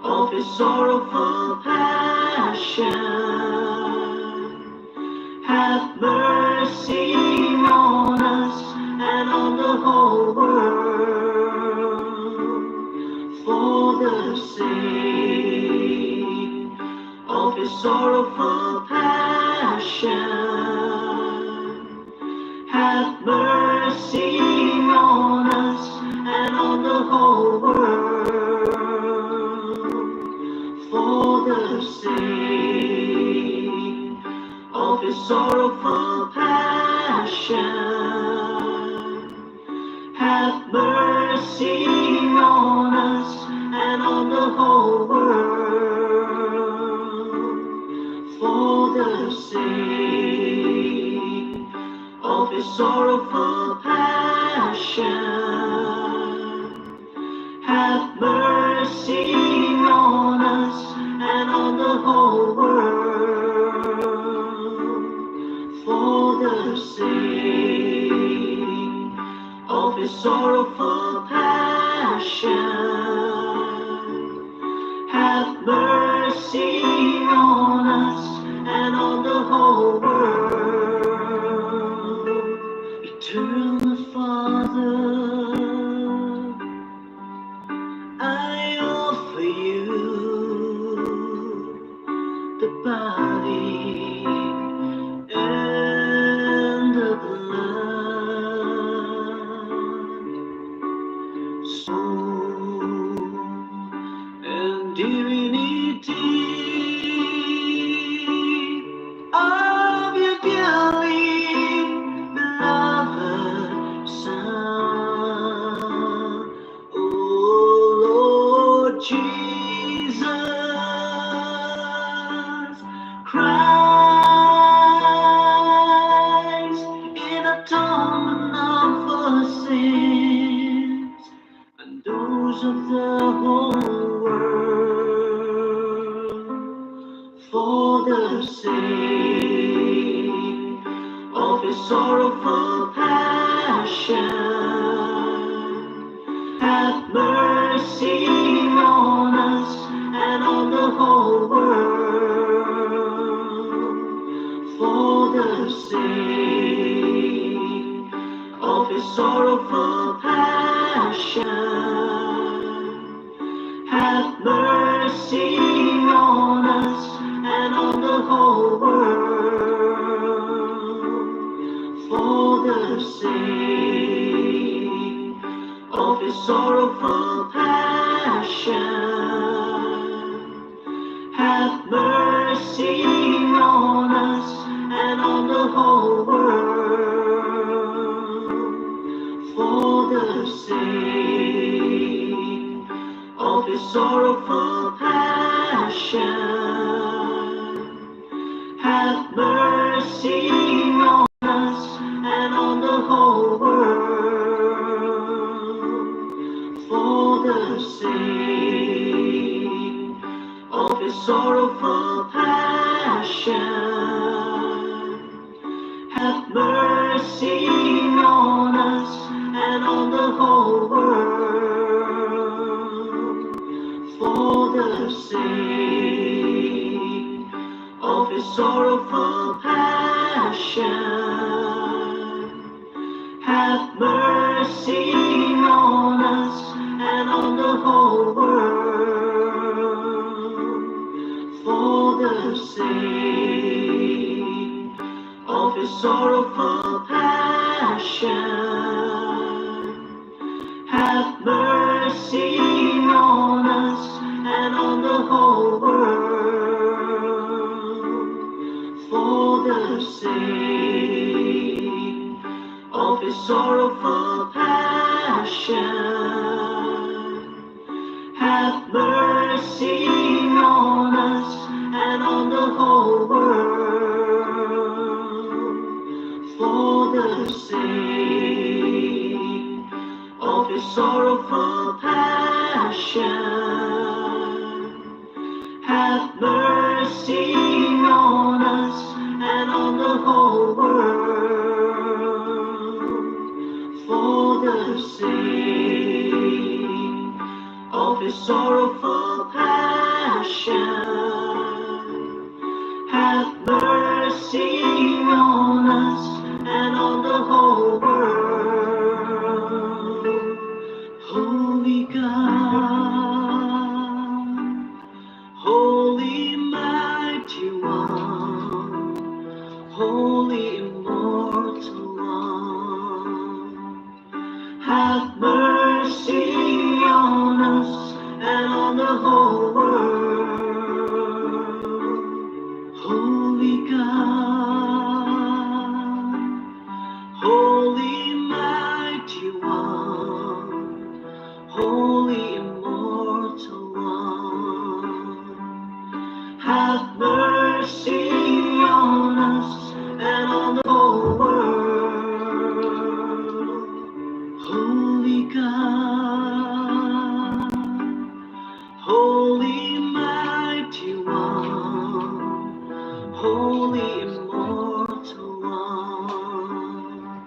of his sorrowful passion, have mercy on us and on the whole world, for the sake of his sorrowful passion, have mercy on us and on the whole world, for the sake of his sorrowful passion, have mercy on us and on the whole world, for the sake of his sorrowful passion, have mercy on us and on the whole world, for the sake of his sorrowful passion, have mercy on us and on the whole world. Eternal Father, I offer you the body and the blood, soul and divinity of your dearly beloved Son, O Lord Jesus Christ, in atonement for sins and those of the whole world, for the sake of his sorrowful passion, have mercy on us and on the whole world, for the sake of his sorrowful passion. Have mercy on us and on the whole world, for the sake of his sorrowful passion. Have mercy on us and on the whole world, for the sake of his sorrowful passion. Have mercy on us and on the whole world, for the sake of his sorrowful passion. Have mercy on us and on the whole world, for the sake of his sorrowful passion. Have mercy on us and on the whole world, for the sake of his sorrowful passion. Have mercy on us and on the whole world, for the sake of his sorrowful passion. Have mercy on us and on the whole world, for the sake of his sorrowful passion. Have mercy on us and on the whole world, for the sake of his sorrowful passion. Have mercy on us and on the whole world. Holy God, Holy Mighty One, Holy Immortal One, have mercy on us and on the whole world. Holy God, Holy Mighty One, Holy Immortal One, have mercy on us and on the whole world. Holy God, Holy Mighty One, Holy Immortal One,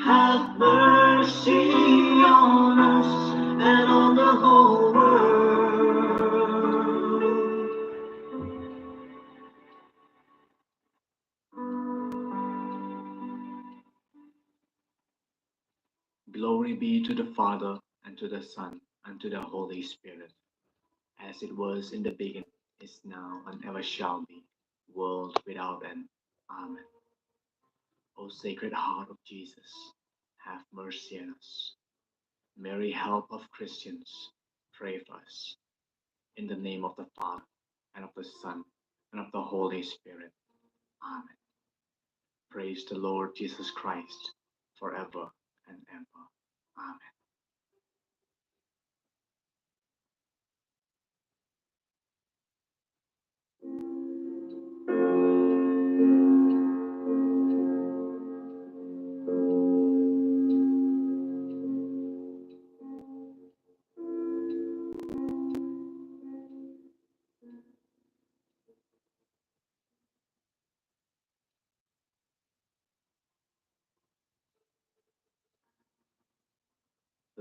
have mercy on us and on the whole world. Glory be to the Father, and to the Son, and to the Holy Spirit, as it was in the beginning, is now, and ever shall be, world without end. Amen. O Sacred Heart of Jesus, have mercy on us. Mary, help of Christians, pray for us. In the name of the Father, and of the Son, and of the Holy Spirit. Amen. Praise the Lord Jesus Christ, forever and ever. Amen.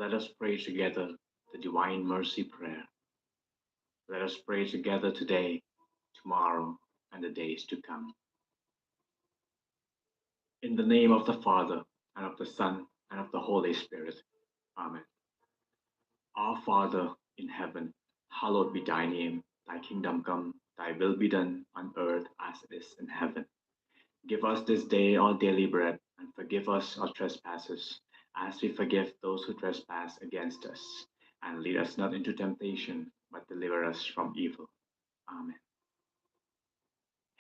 Let us pray together the Divine Mercy Prayer. Let us pray together today, tomorrow, and the days to come. In the name of the Father, and of the Son, and of the Holy Spirit. Amen. Our Father in heaven, hallowed be thy name. Thy kingdom come, thy will be done on earth as it is in heaven. Give us this day our daily bread, and forgive us our trespasses, as we forgive those who trespass against us. And lead us not into temptation, but deliver us from evil. Amen.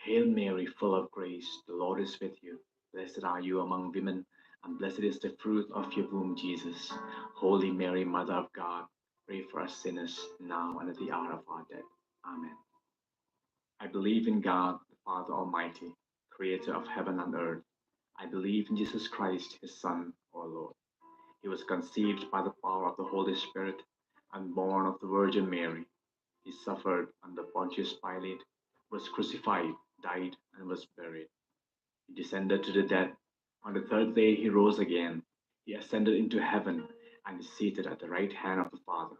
Hail Mary, full of grace, the Lord is with you. Blessed are you among women, and blessed is the fruit of your womb, Jesus. Holy Mary, Mother of God, pray for us sinners, now and at the hour of our death. Amen. I believe in God, the Father Almighty, creator of heaven and earth. I believe in Jesus Christ, his Son, our Lord. He was conceived by the power of the Holy Spirit and born of the Virgin Mary. He suffered under Pontius Pilate, was crucified, died, and was buried. He descended to the dead. On the third day he rose again. He ascended into heaven and is seated at the right hand of the Father.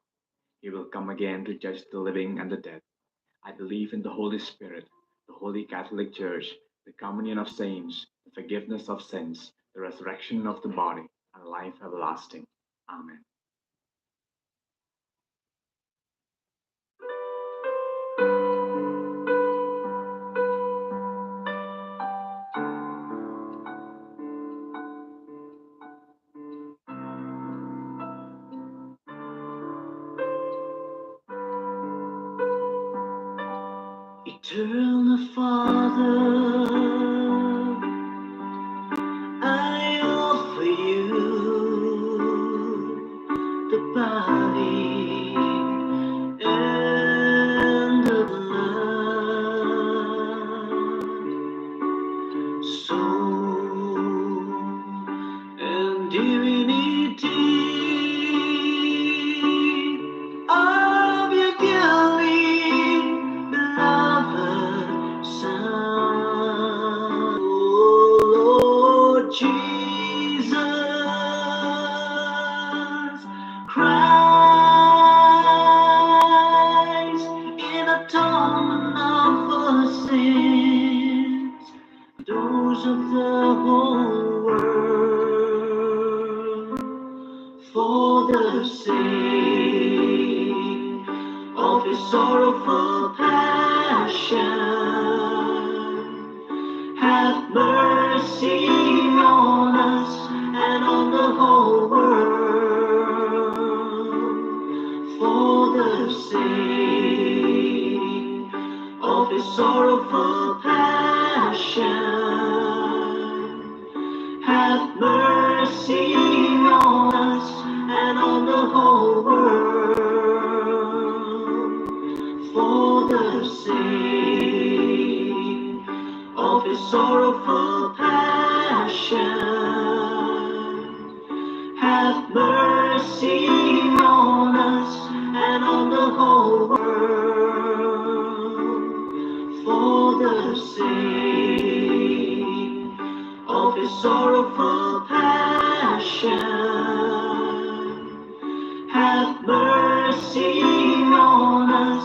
He will come again to judge the living and the dead. I believe in the Holy Spirit, the Holy Catholic Church, the communion of saints, the forgiveness of sins, the resurrection of the body, and life everlasting. Amen. Eternal Father, I offer you the body and the blood, soul and divinity of your dearly beloved Son, oh Lord Jesus Christ, in atonement for sins, those of the whole world, for the sake of his sorrowful passion, have mercy on us and on the whole world, for the sake of his sorrowful passion, have mercy on us and on the whole world, for the sake of his sorrowful passion, have mercy on us and on the whole world, for the sake of his sorrowful passion, have mercy on us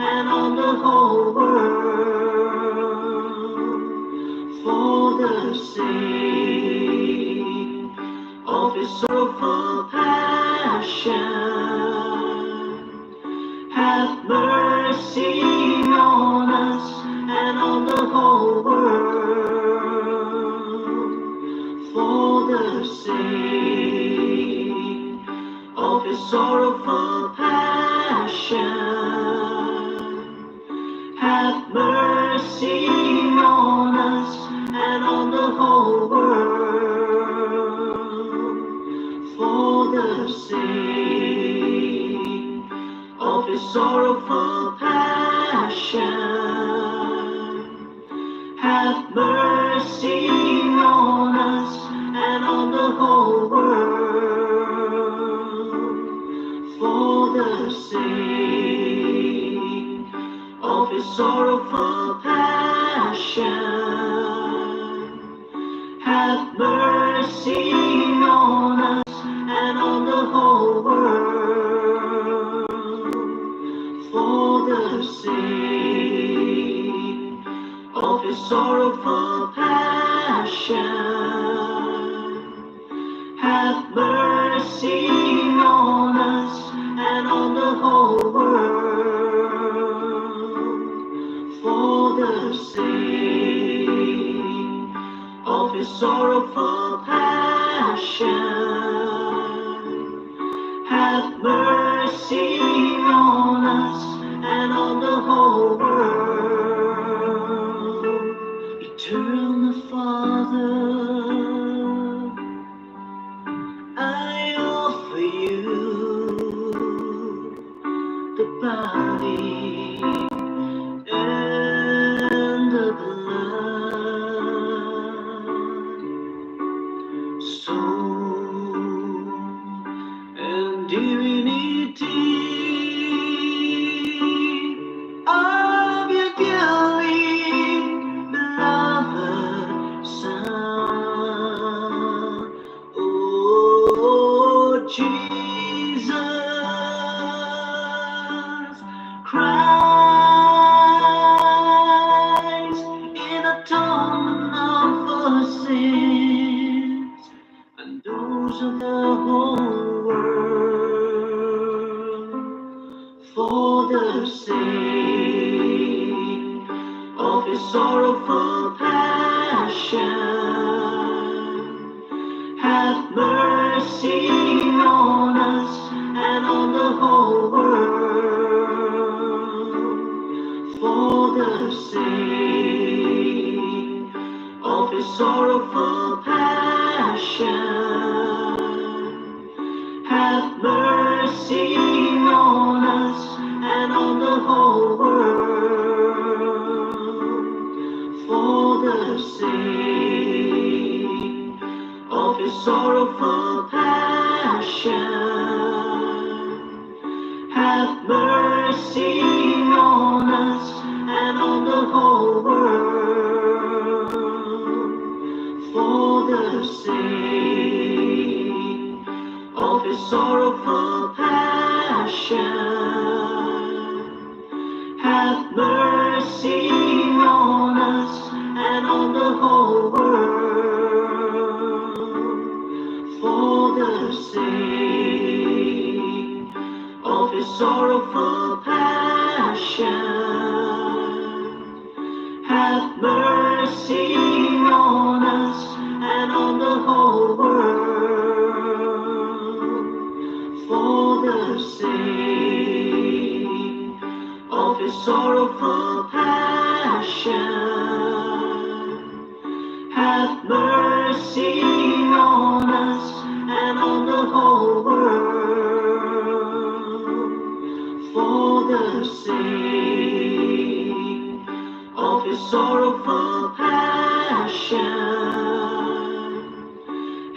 and on the whole world, for the sake of his sorrowful passion, have mercy on us and on the whole world, for the sake of his sorrowful passion, have mercy on us and on the whole world, for the sake of his sorrowful passion, have mercy on us and on the whole world, for the sake of his sorrowful passion, have mercy on us and on the whole world, sorrowful passion, have mercy on us and on the whole world, for the sake of his sorrowful passion. Have mercy on us and on the whole world. Eternal Father, I offer you the body and the blood, soul and divinity of your dearly beloved Son, oh Jesus Christ, in atonement of our sins and those of the whole world, for the sake of his sorrowful passion. Have mercy on us and on the whole world, for the sake of his sorrowful passion. Have mercy on us and on the whole world, for the sake of his sorrowful passion. Have mercy on us and on the whole world, for the sake of his sorrowful passion. Have mercy on us and on the whole world, for the sake of his sorrowful passion. Have mercy on us and on the whole world, for the sake of his sorrowful passion. Have mercy on us and on the whole world, for the sake of his sorrowful passion.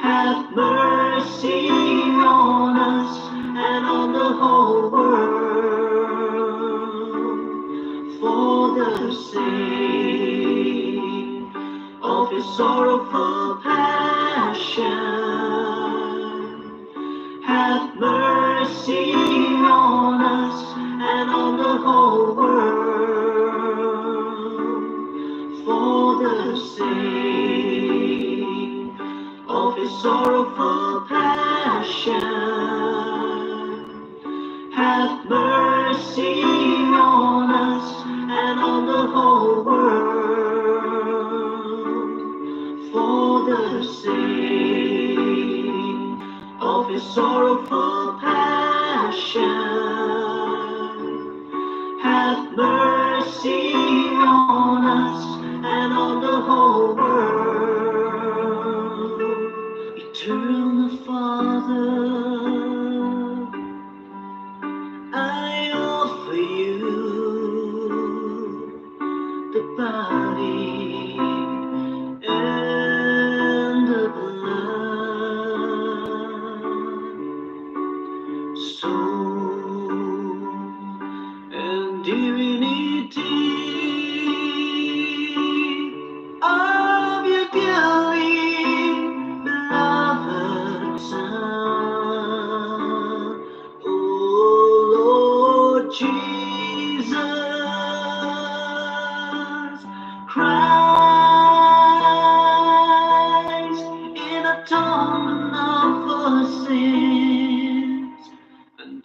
Have mercy on us and on the whole world, for the sake of his sorrowful passion. Have mercy on us and on the whole world, for the sake of his sorrowful passion. Have mercy on us and on the whole world, for the sake of his sorrowful passion. Have mercy on us and on the whole world. Eternal Father, I offer you the body and the blood, soul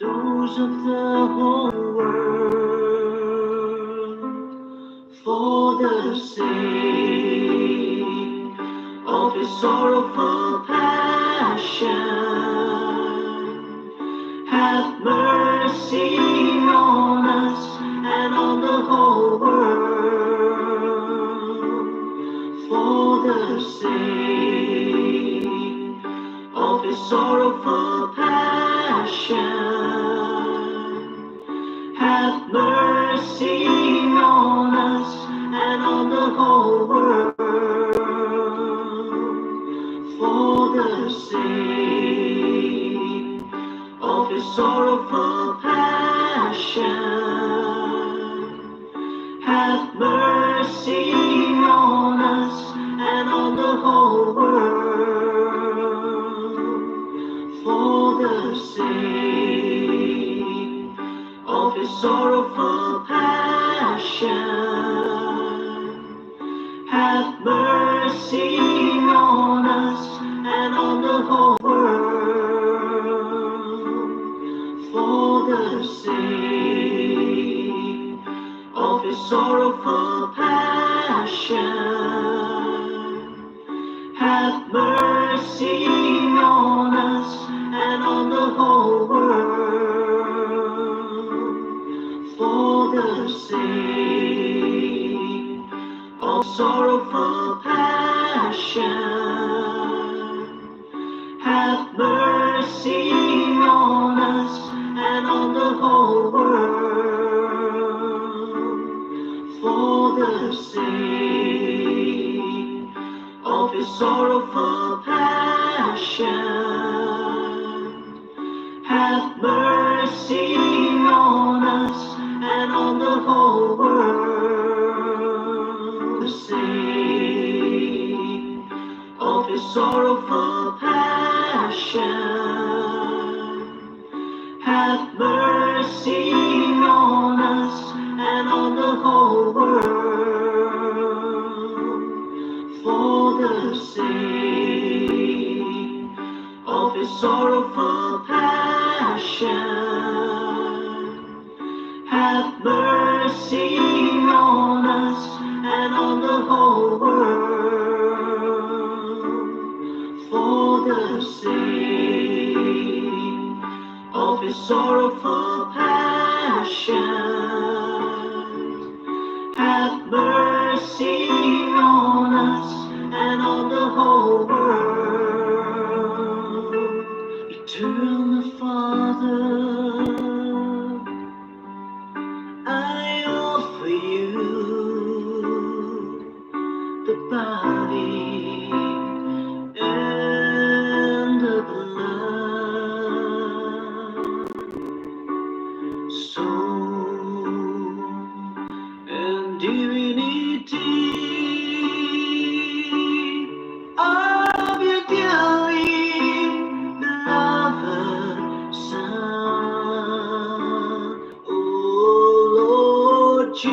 those of the whole world, for the sake of his sorrowful passion. Have mercy on us and on the whole world, for the sake of his sorrowful passion. Have mercy on us and on the whole world, for the sake of his sorrowful passion. Have mercy on us and on the whole world, for the sake of his sorrowful passion. Have mercy on us and on the whole world, for the sake of his sorrowful passion. Have mercy on us and on the whole world, for the sake of sorrowful passion. Have mercy on us and on the whole world, for the sake of his sorrowful passion. Have mercy on us and on the whole world, the sake of his sorrowful passion. Have mercy on us and on the whole world, for the sake of his sorrowful passion. Have mercy on us and on the whole world, for the sake of his sorrowful passion. Have mercy on us and on the whole world. Eternal Father, I offer you the body and the blood, soul and divinity of your dearly beloved Son, O Lord Jesus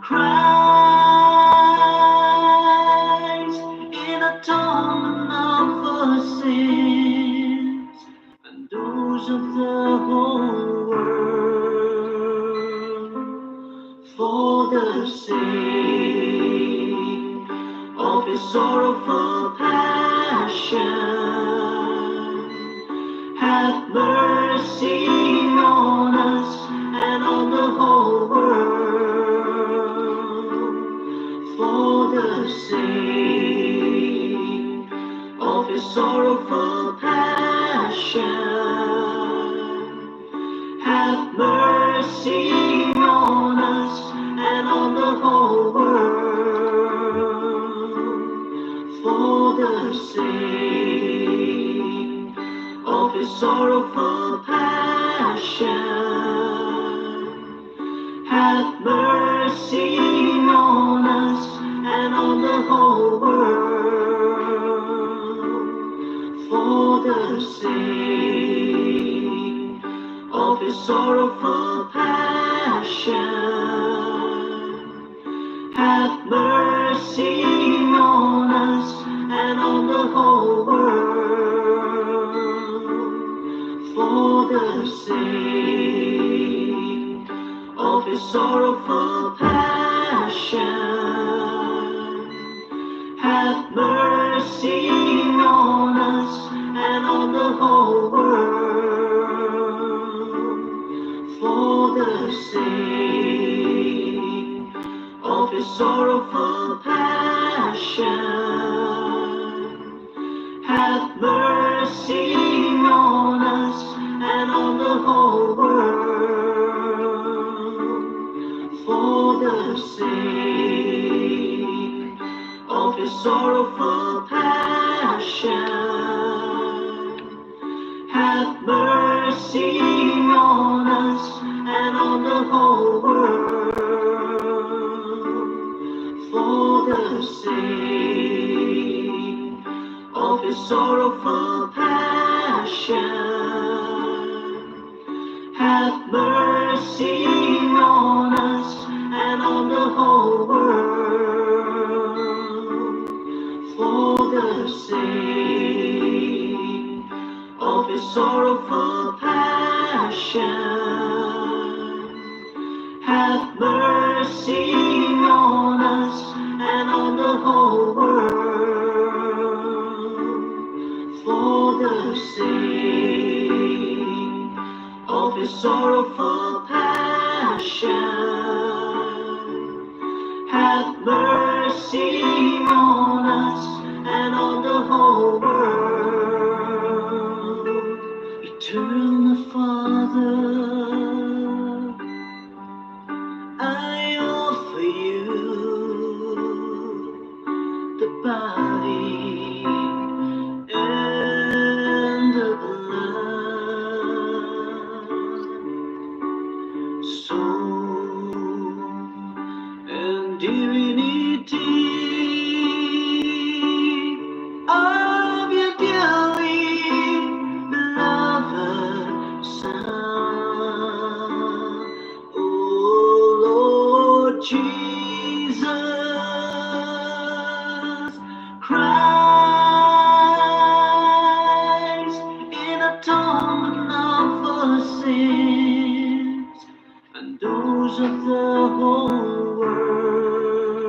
Christ, in atonement for sins and those of the whole world, for the sake of his sorrowful passion. Have mercy on us and on the whole world, for the sake of his sorrowful passion. Have mercy on us and on the whole world, for the sake of his sorrowful passion. Have mercy on us and on the whole world, for the sake of his sorrowful passion. Have mercy on us and on the whole world, sake of his sorrowful passion, have mercy on us and on the whole world. For the sake of his sorrowful passion, have mercy on us and on the whole world. For the sake of his sorrowful passion, have mercy on us and on the whole world. For the sake of his sorrowful passion, have mercy on us and on the whole world. For the sake of his sorrowful passion, have mercy on us and on the whole world. For the sake of his sorrowful passion, have mercy on us and on the whole world. Eternal Father, I offer you the body and the blood, soul and divinity of your dearly beloved Son, O Lord Jesus Christ, in atonement for sins and those of the whole world.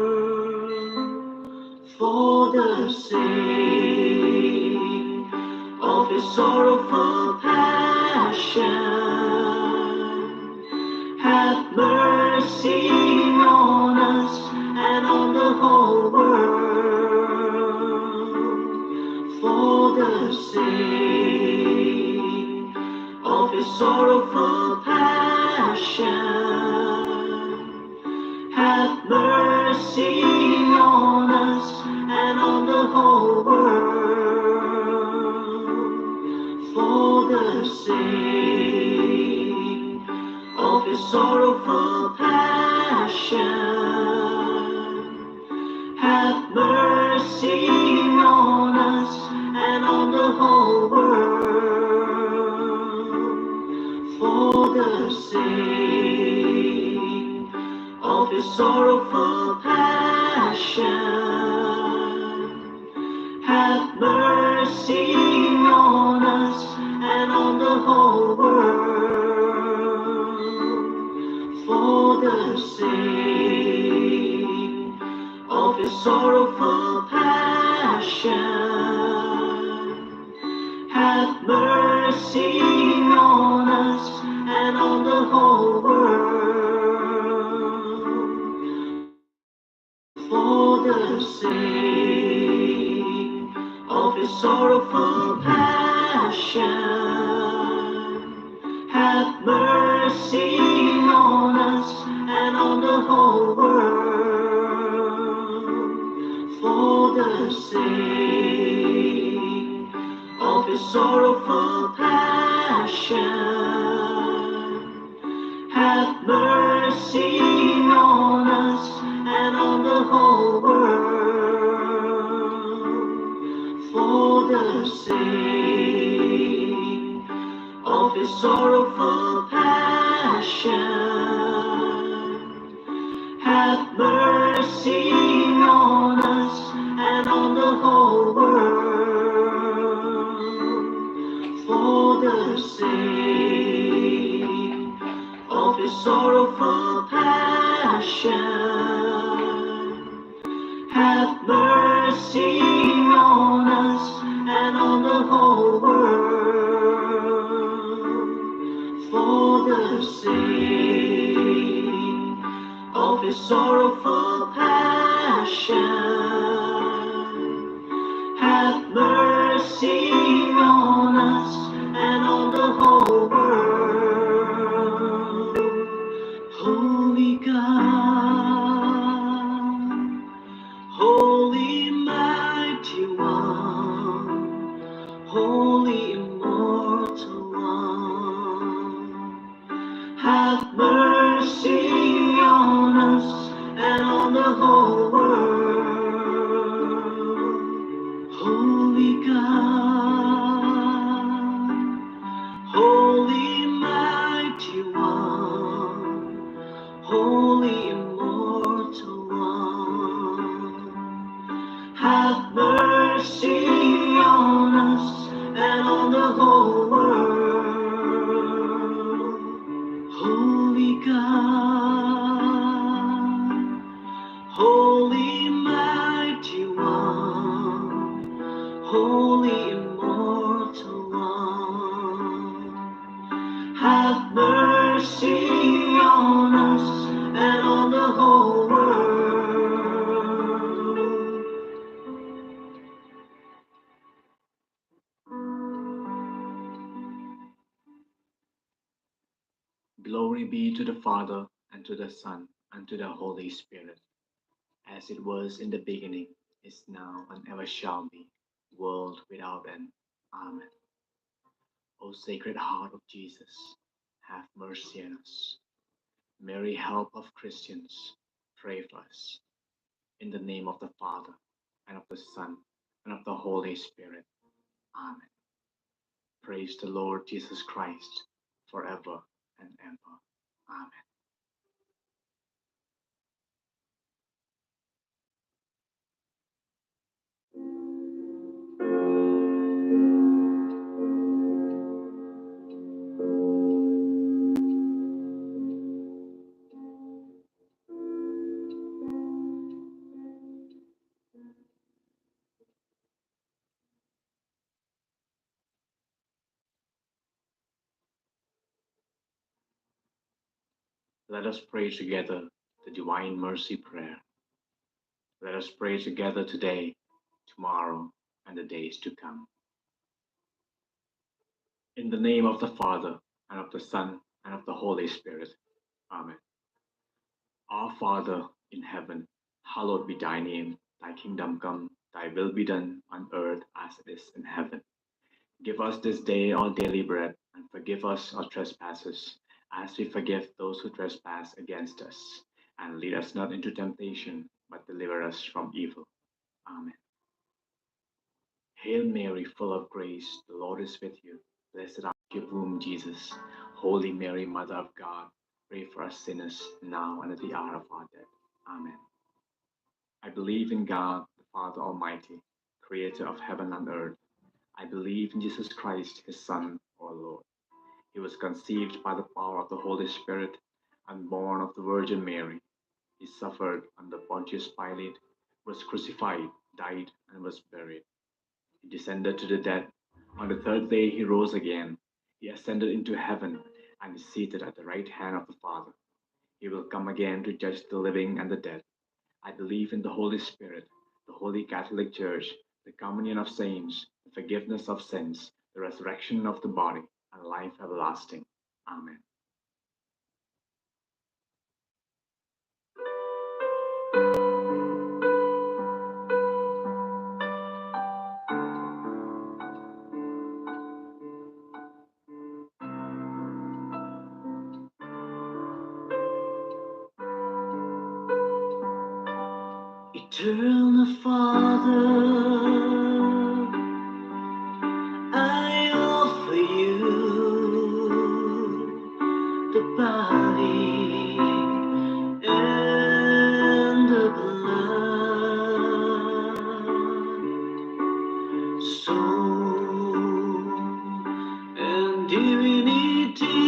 For the sake of his sorrowful passion, have mercy on us and on the whole world. For the sake of his sorrowful passion, have mercy on us and on the whole world. For the sake of his sorrowful passion, have mercy on us and on the whole world. For the sake of his sorrowful passion, have mercy on us and on the whole world. For the sake of his sorrowful passion, have mercy on us and on the whole world. For the sake of his sorrowful passion, have mercy on us and on the whole world. For the sake of his sorrowful passion, have mercy on us and on the whole world. For the sake of his sorrowful passion, have mercy on us and on the whole world. For the sake His sorrowful passion, have mercy on us and on the whole world. For the sake of His sorrowful passion, have mercy on us and on the whole world. Holy God, Holy Mighty One, Holy Immortal One, have mercy on us and on the whole world. Holy God, Holy Mighty One, Holy Immortal One, have mercy on us and on the whole world. Holy God, Holy Mighty One, Holy Immortal One, have mercy on us and on the whole world. Glory be to the Father, and to the Son, and to the Holy Spirit, as it was in the beginning, is now, and ever shall be, world without end. Amen. O Sacred Heart of Jesus, have mercy on us. Mary, help of Christians, pray for us. In the name of the Father, and of the Son, and of the Holy Spirit. Amen. Praise the Lord Jesus Christ, forever and ever. Amen. Let us pray together the Divine Mercy Prayer. Let us pray together today, tomorrow, and the days to come. In the name of the Father, and of the Son, and of the Holy Spirit. Amen. Our Father in heaven, hallowed be thy name. Thy kingdom come, thy will be done on earth as it is in heaven. Give us this day our daily bread, and forgive us our trespasses, as we forgive those who trespass against us. And lead us not into temptation, but deliver us from evil. Amen. Hail Mary, full of grace, the Lord is with you. Blessed are your womb, Jesus. Holy Mary, Mother of God, pray for us sinners, now and at the hour of our death. Amen. I believe in God, the Father Almighty, creator of heaven and earth. I believe in Jesus Christ, his Son, our Lord. He was conceived by the power of the Holy Spirit and born of the Virgin Mary. He suffered under Pontius Pilate, was crucified, died, and was buried. He descended to the dead. On the third day he rose again. He ascended into heaven and is seated at the right hand of the Father. He will come again to judge the living and the dead. I believe in the Holy Spirit, the Holy Catholic Church, the communion of saints, the forgiveness of sins, the resurrection of the body, and life everlasting. Amen. Eternal Father, I offer you the body and the blood, soul and divinity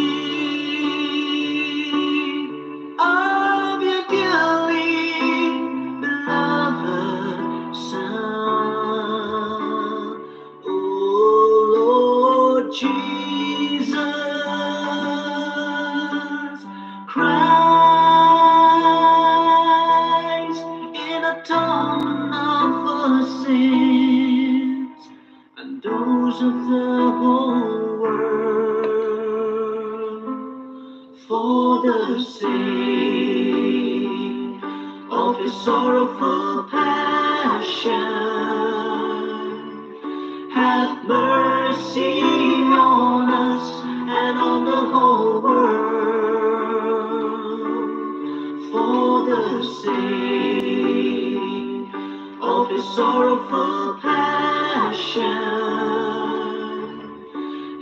His sorrowful passion, have mercy on us and on the whole world. For the sake of His sorrowful passion,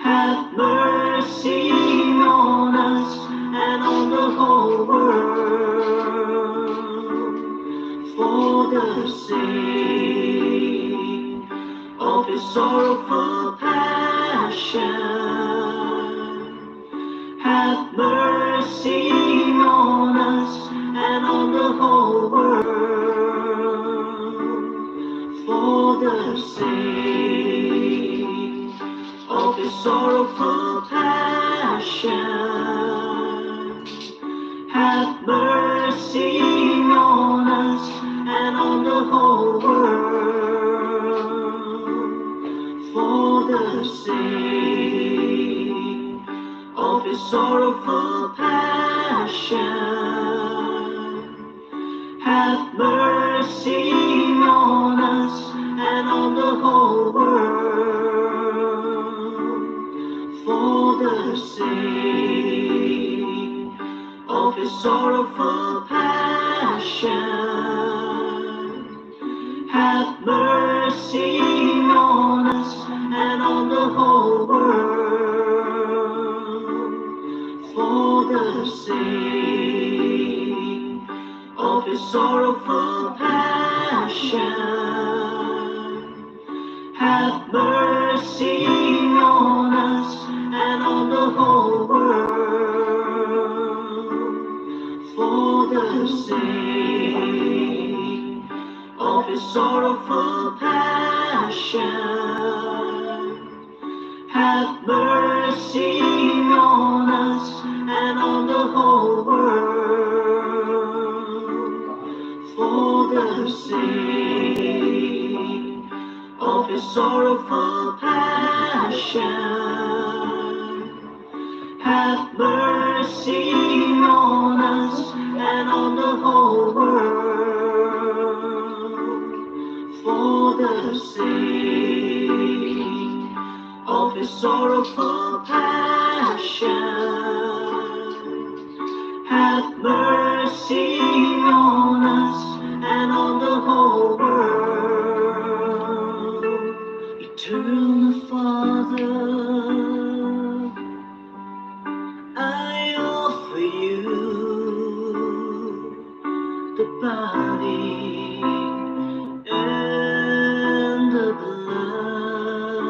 have mercy on us and on the whole world. For the sake of His sorrowful passion, have mercy on us and on the whole world. For the sake of His sorrowful passion, have mercy on us and on the whole world. For the sake of His sorrowful passion, have mercy on us and on the whole world. For the sake of His sorrowful passion, have mercy on us and on the whole world. For the sake of His sorrowful passion, have mercy on us and on the whole world. For the sake of His sorrowful passion, have mercy on us and on the whole world. For the sake of His sorrowful passion, have mercy on us and on the whole world. For the sake of His sorrowful passion, have mercy on us and on the whole world. Eternal Father, I offer you the body and the blood,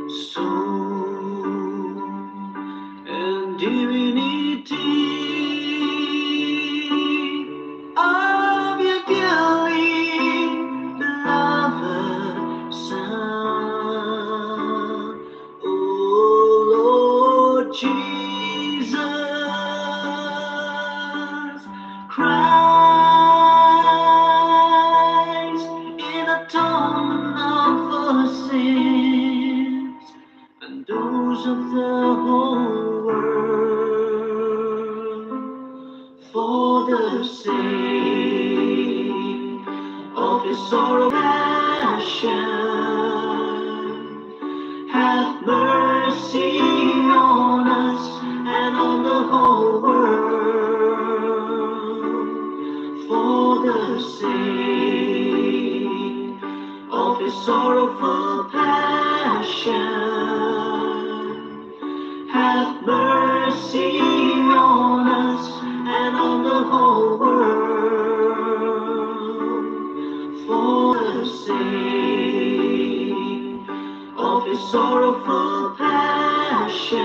soul and divinity of your dearly beloved Son, oh Lord Jesus Christ, in atonement for sins and those of the whole world. For the sake of His sorrow passion, have mercy on us and on the whole world. For the sake of His sorrowful passion, have mercy on us and on the whole world. For the sake of His sorrowful passion,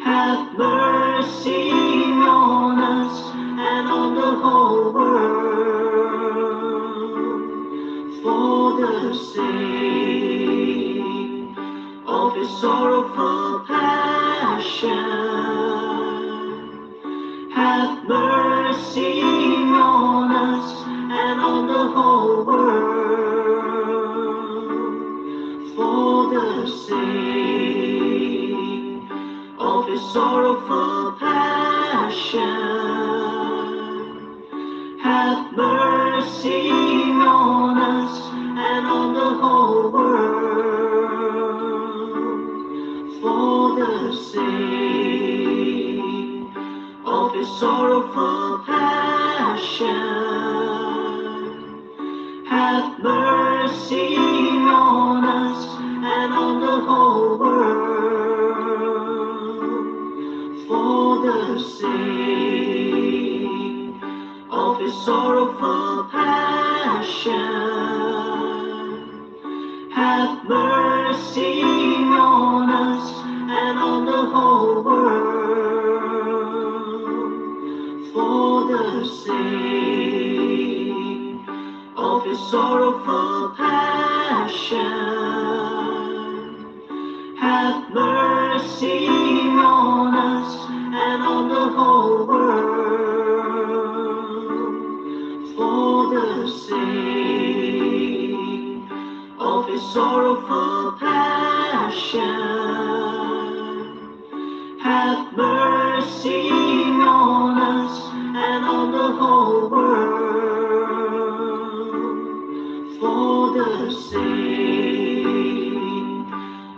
have mercy on us and on the whole world. For the sake of His sorrowful passion, have mercy on us and on the whole world. For the sake of His sorrowful passion, have mercy on us and on the whole world, for the sake of his sorrowful passion. Have mercy on us and on the whole world, for the sake of his sorrowful passion. Have mercy on us and on the whole world, for the sake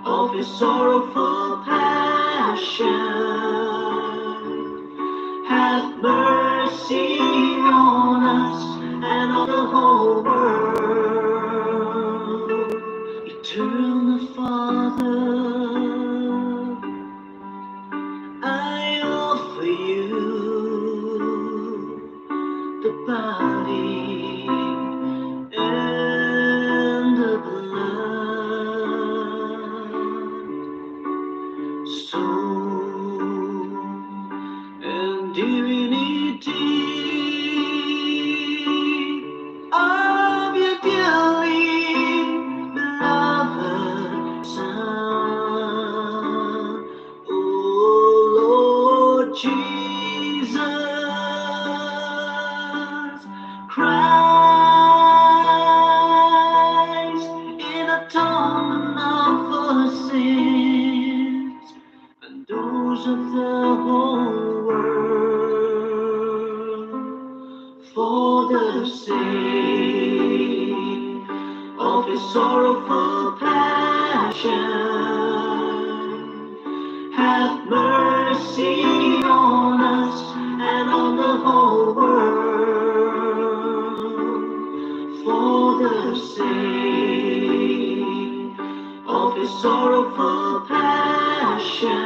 of his sorrowful passion. Have mercy on us and on the whole world. Eternal Father, I offer you the body and the blood, soul and divinity of your dearly beloved Son, O Lord Jesus Christ, in atonement for sins and those of the whole world, for the sake of his sorrowful passion. Have mercy on us and on the whole world, for the sake of his sorrowful passion.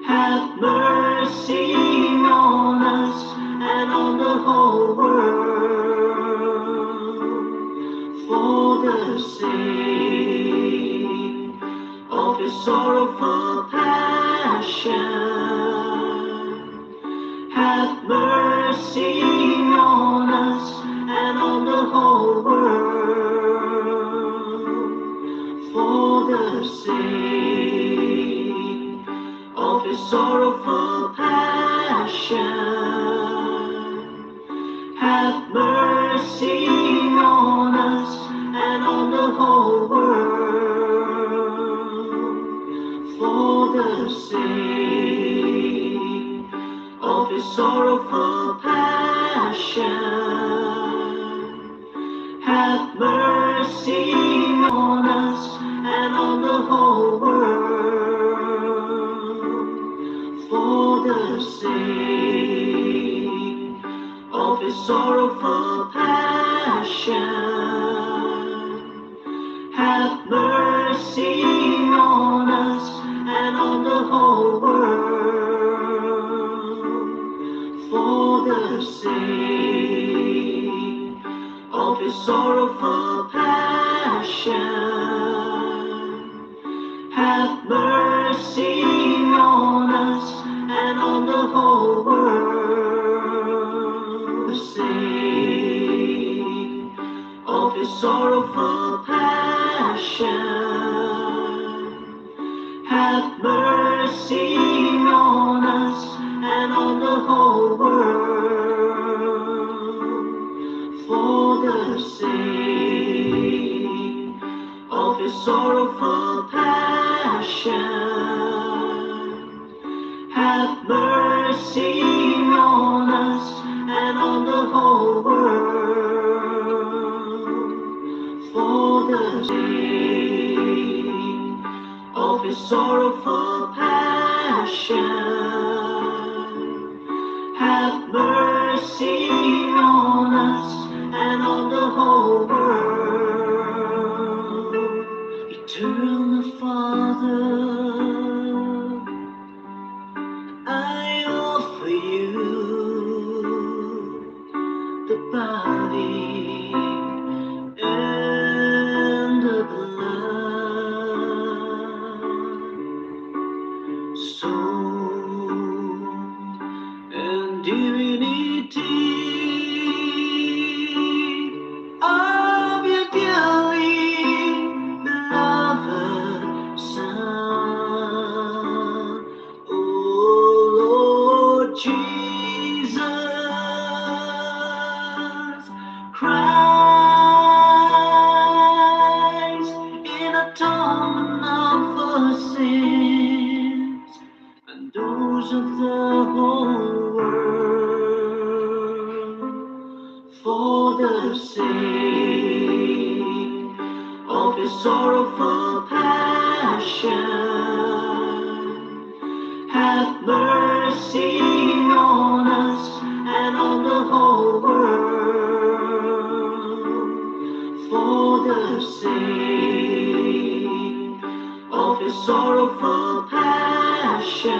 Have mercy on us and on the whole world, for the sake of his sorrowful passion. Have mercy on us and on the whole world, for the sake of his sorrowful passion. Have mercy on us and on the whole world, for the sake of his sorrowful passion. Have mercy on us and on the whole world, for the sake of his sorrowful passion. Have mercy on us and on the whole world, for the sake of his sorrowful passion. Have mercy on us and on the whole world, the sake of his sorrowful passion. Have mercy on us and on the whole world, for the sake of his sorrowful passion. Have mercy on us and on the whole world, for the sake of his sorrowful passion. Have mercy on us and on the whole world. Eternal Father, I offer you the body and His sorrowful passion. Have mercy on us and on the whole world, for the sake of His sorrowful passion.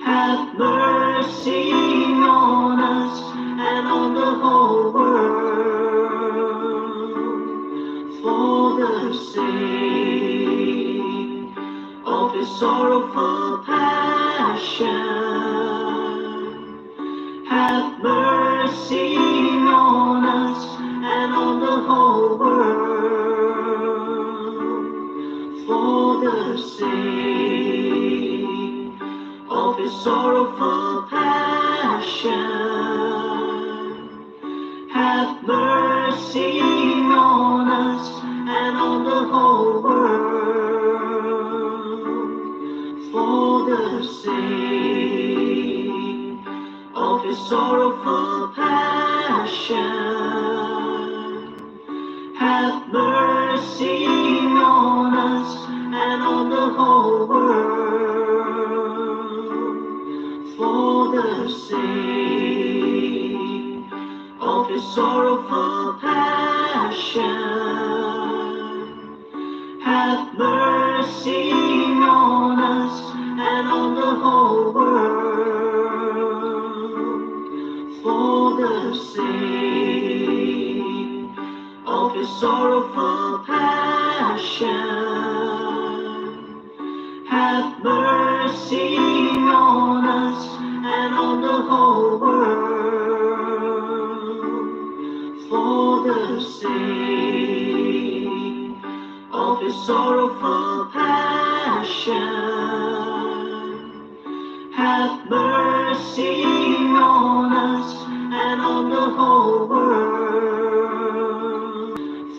Have mercy on us and on the whole world, for the sake of His sorrowful passion. Have mercy on us and on the whole world, for the sake of His sorrowful passion. Have mercy on us and on the whole world, for the sake of His sorrowful passion. Have mercy on us and on the whole world, for the sake of His sorrowful passion. Have mercy on us and on the whole world, for the sake of His sorrowful passion. Have mercy on us and on the whole world, for the sake of His sorrowful passion. Have mercy on us and on the whole world,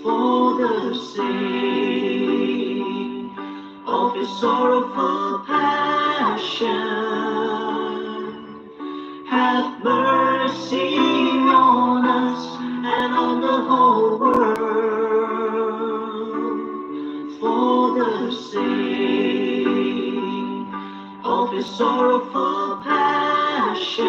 for the sake of His sorrowful passion. Have mercy on us and on the whole world, for the sake of His sorrowful passion.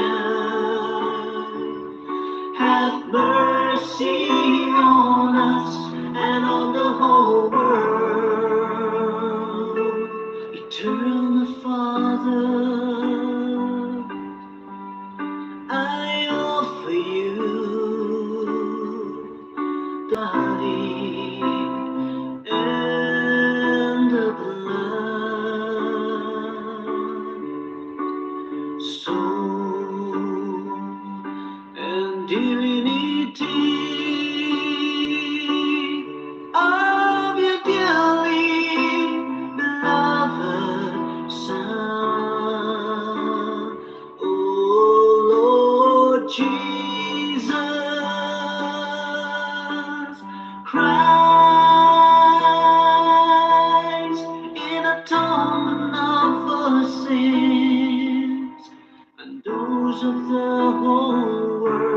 Have mercy on us and on the whole world. Eternal Father, I offer you the body and the blood, soul and divinity of your dearly beloved Son, O Lord Jesus Christ, in atonement for sins and those of the whole world,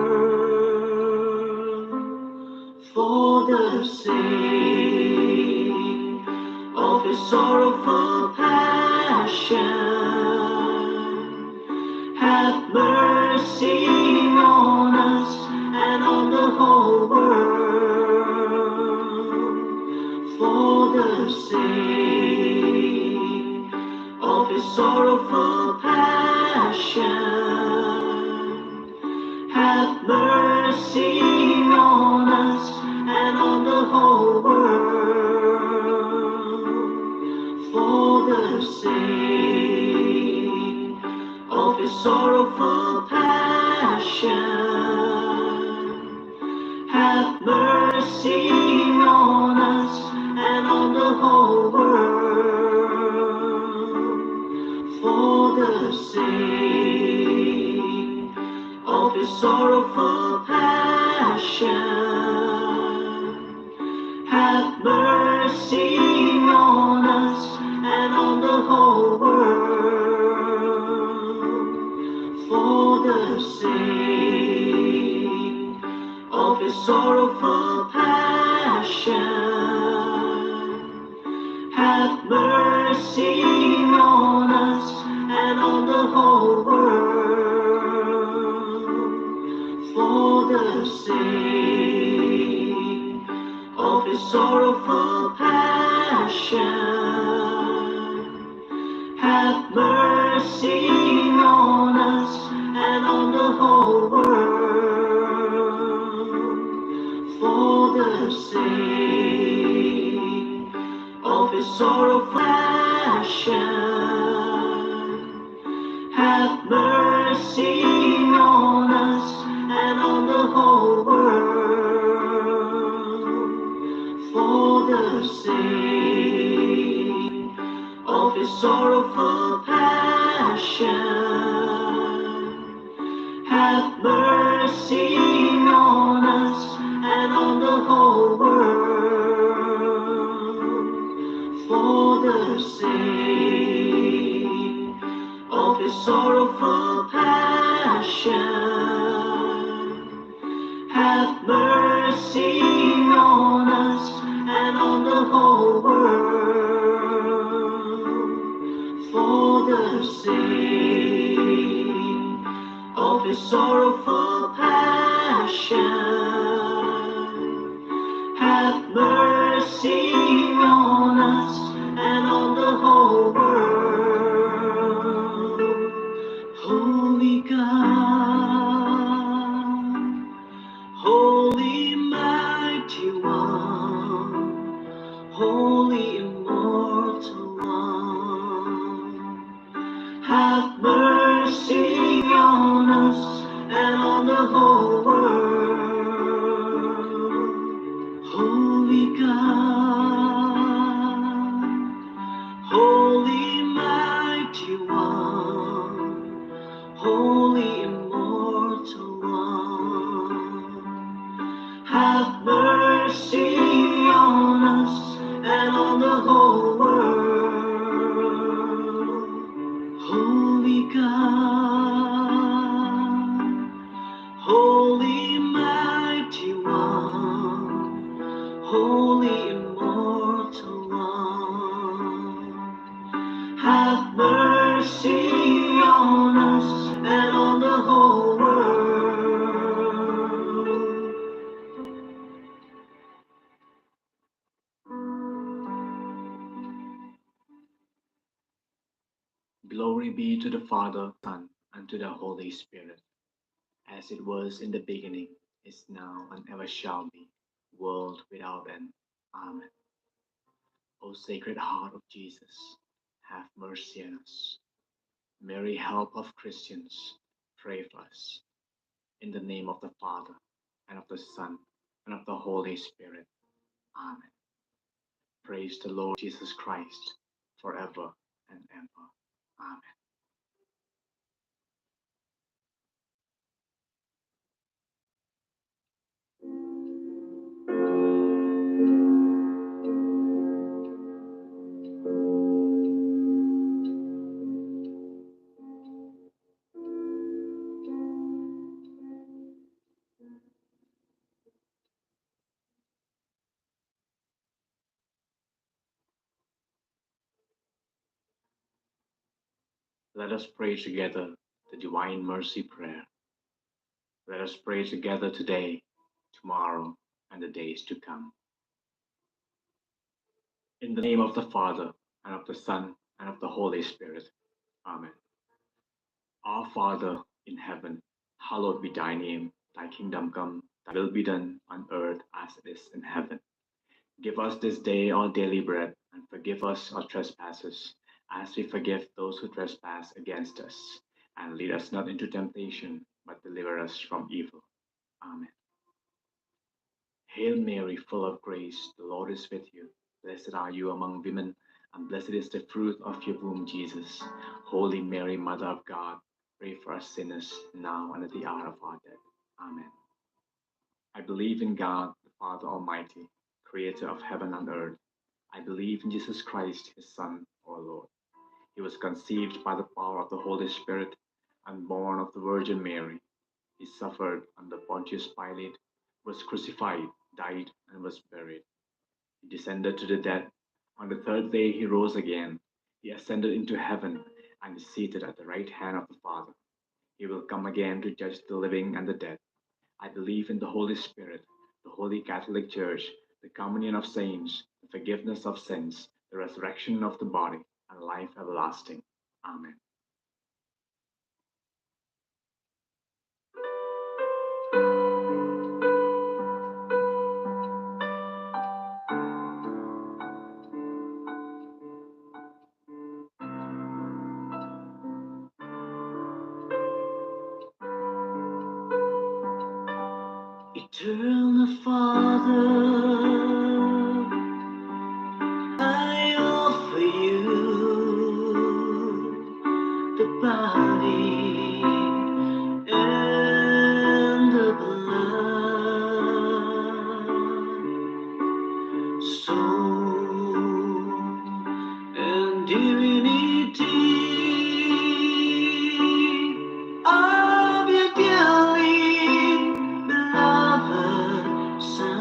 for the sake of His sorrowful passion. Have mercy on us and on the whole world, for the sake of His sorrowful passion. Have mercy on us and on the whole world, for the sake of His sorrowful passion. Have mercy on us and on the whole world, for the sake of His sorrowful passion. Have mercy on us and on the whole world, for the sake of His sorrowful passion. Have mercy on us and on the whole world, for the sake of his sorrowful passion. Have mercy on us and on the whole world, for the sake of his sorrowful passion. Have mercy on us and on the whole world, for the sake of his sorrowful passion. Have mercy on us and on the whole world, for the sake of his sorrowful passion. Have mercy on us and on the whole world, for the sake of his sorrowful passion. Have mercy on us and on the whole world. Holy God, Holy Mighty One, Holy Immortal One, have mercy on us and on the whole world. Holy God, Holy Mighty One, Holy Immortal One, have mercy on us and on the whole world. Holy God, Holy Mighty One, Holy Immortal One, have mercy on us and on the whole world. Glory be to the Father, Son, and to the Holy Spirit, as it was in the beginning, is now, and ever shall be, world without end. Amen. O Sacred Heart of Jesus, have mercy on us. Mary, help of Christians, pray for us. In the name of the Father, and of the Son, and of the Holy Spirit. Amen. Praise the Lord Jesus Christ, forever and ever. Amen. Let us pray together the Divine Mercy Prayer. Let us pray together today, tomorrow, and the days to come. In the name of the Father, and of the Son, and of the Holy Spirit. Amen. Our Father in heaven, hallowed be thy name. Thy kingdom come, thy will be done on earth as it is in heaven. Give us this day our daily bread, and forgive us our trespasses, as we forgive those who trespass against us. And lead us not into temptation, but deliver us from evil. Amen. Hail Mary, full of grace, the Lord is with you. Blessed are you among women, and blessed is the fruit of your womb, Jesus. Holy Mary, Mother of God, pray for us sinners, now and at the hour of our death. Amen. I believe in God, the Father Almighty, creator of heaven and earth. I believe in Jesus Christ, his Son, our Lord. He was conceived by the power of the Holy Spirit and born of the Virgin Mary. He suffered under Pontius Pilate, was crucified, died, and was buried. He descended to the dead. On the third day he rose again. He ascended into heaven and is seated at the right hand of the Father. He will come again to judge the living and the dead. I believe in the Holy Spirit, the Holy Catholic Church, the communion of saints, the forgiveness of sins, the resurrection of the body, and life everlasting. Amen. Eternal Father, I offer you the body and the blood, soul and divinity of your dearly beloved Son,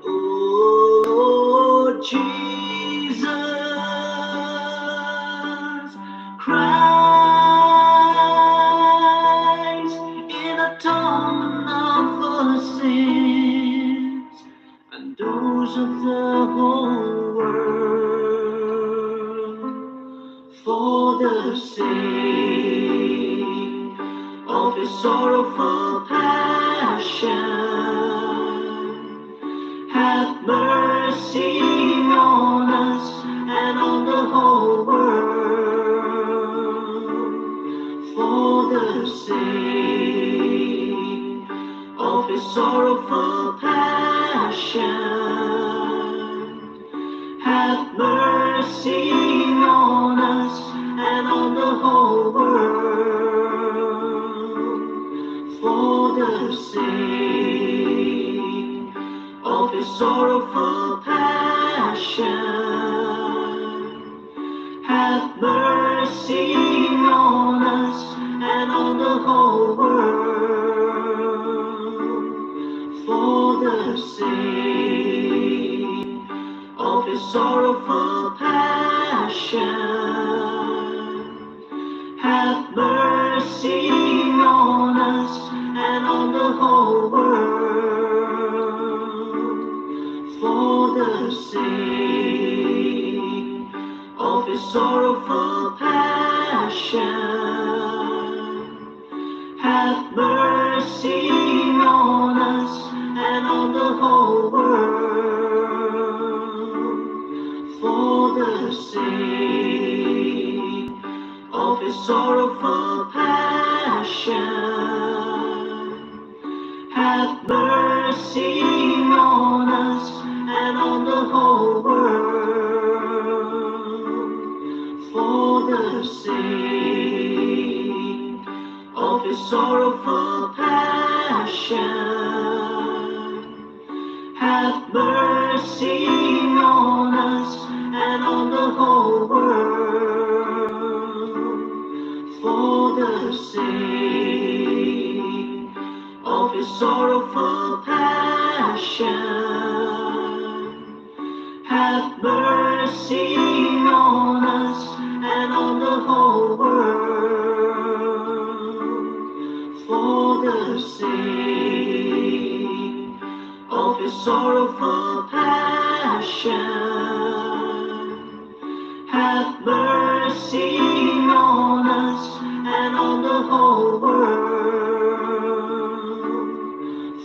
oh Jesus Christ, in atonement of our sins and those of the whole world, for the sake of his sorrowful passion, have mercy on us and on the whole world, for the sake of his sorrowful passion, have mercy on us and on the whole world, for the sake of his sorrowful passion, have mercy on us and on the whole world, for the sake of his sorrowful passion, have mercy on us and on the whole world, for the sake of his sorrowful passion, have mercy on us and on the whole world, for the sake of his sorrowful passion, have mercy on us and on the whole world, for the sake of his sorrowful passion, have mercy on us and on the whole world, for the sake of his sorrowful passion, have mercy on us and on the whole world, for the sake of his sorrowful passion, have mercy on us and on the whole world,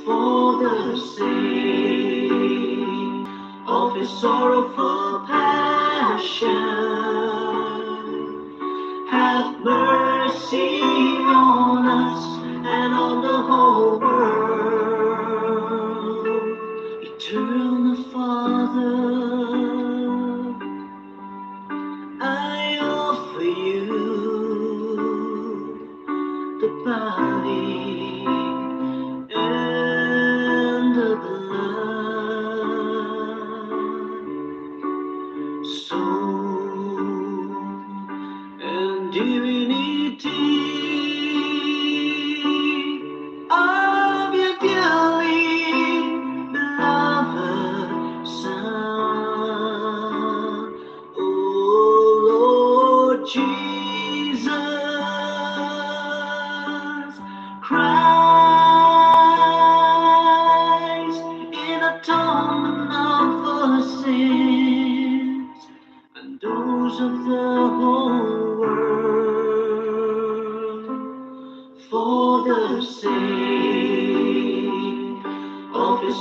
for the sake of his sorrowful passion, have mercy on us and on the whole world. Eternal Father, I offer you the body and the blood, soul and divinity of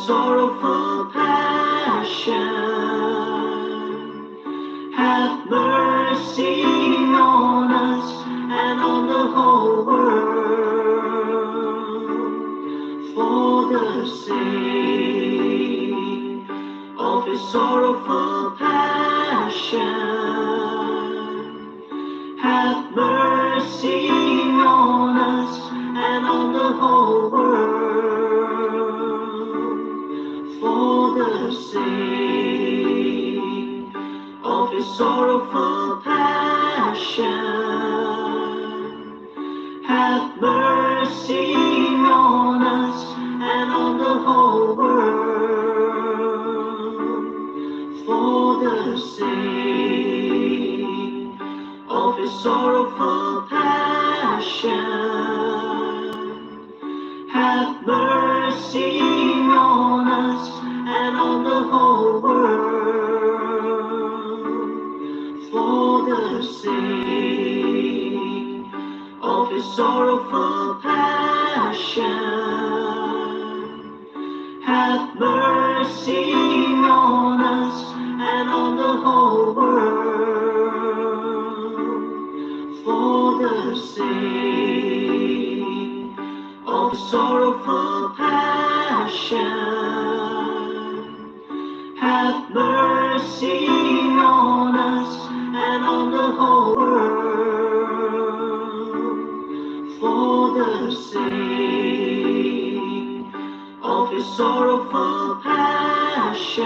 sorrowful passion, have mercy on us and on the whole world, for the sake of his sorrowful passion. Have mercy on us and on the whole world, for the sake of his sorrowful passion. Have mercy on us and on the whole world, for the sake of his sorrowful passion. Have mercy on us and on the whole world, for the sake of his sorrowful passion. Have mercy on us and on the whole world, for the sake of sorrowful passion. Have mercy on us and on the whole world, for the sake of his sorrowful passion.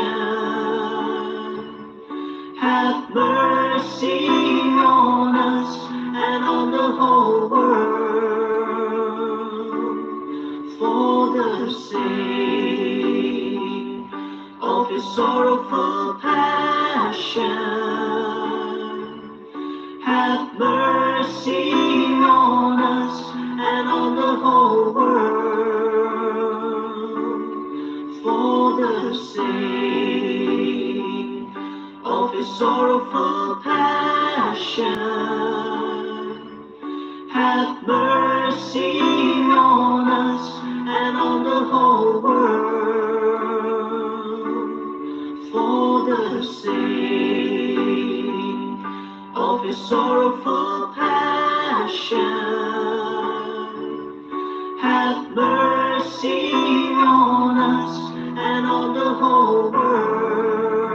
Have mercy on us and on the whole world, for the sake of his sorrowful passion. Have mercy on us and on the whole world, for the sake of his sorrowful passion. Have mercy on us and on the whole world, for the sake of his sorrowful passion. Have mercy on us and on the whole world.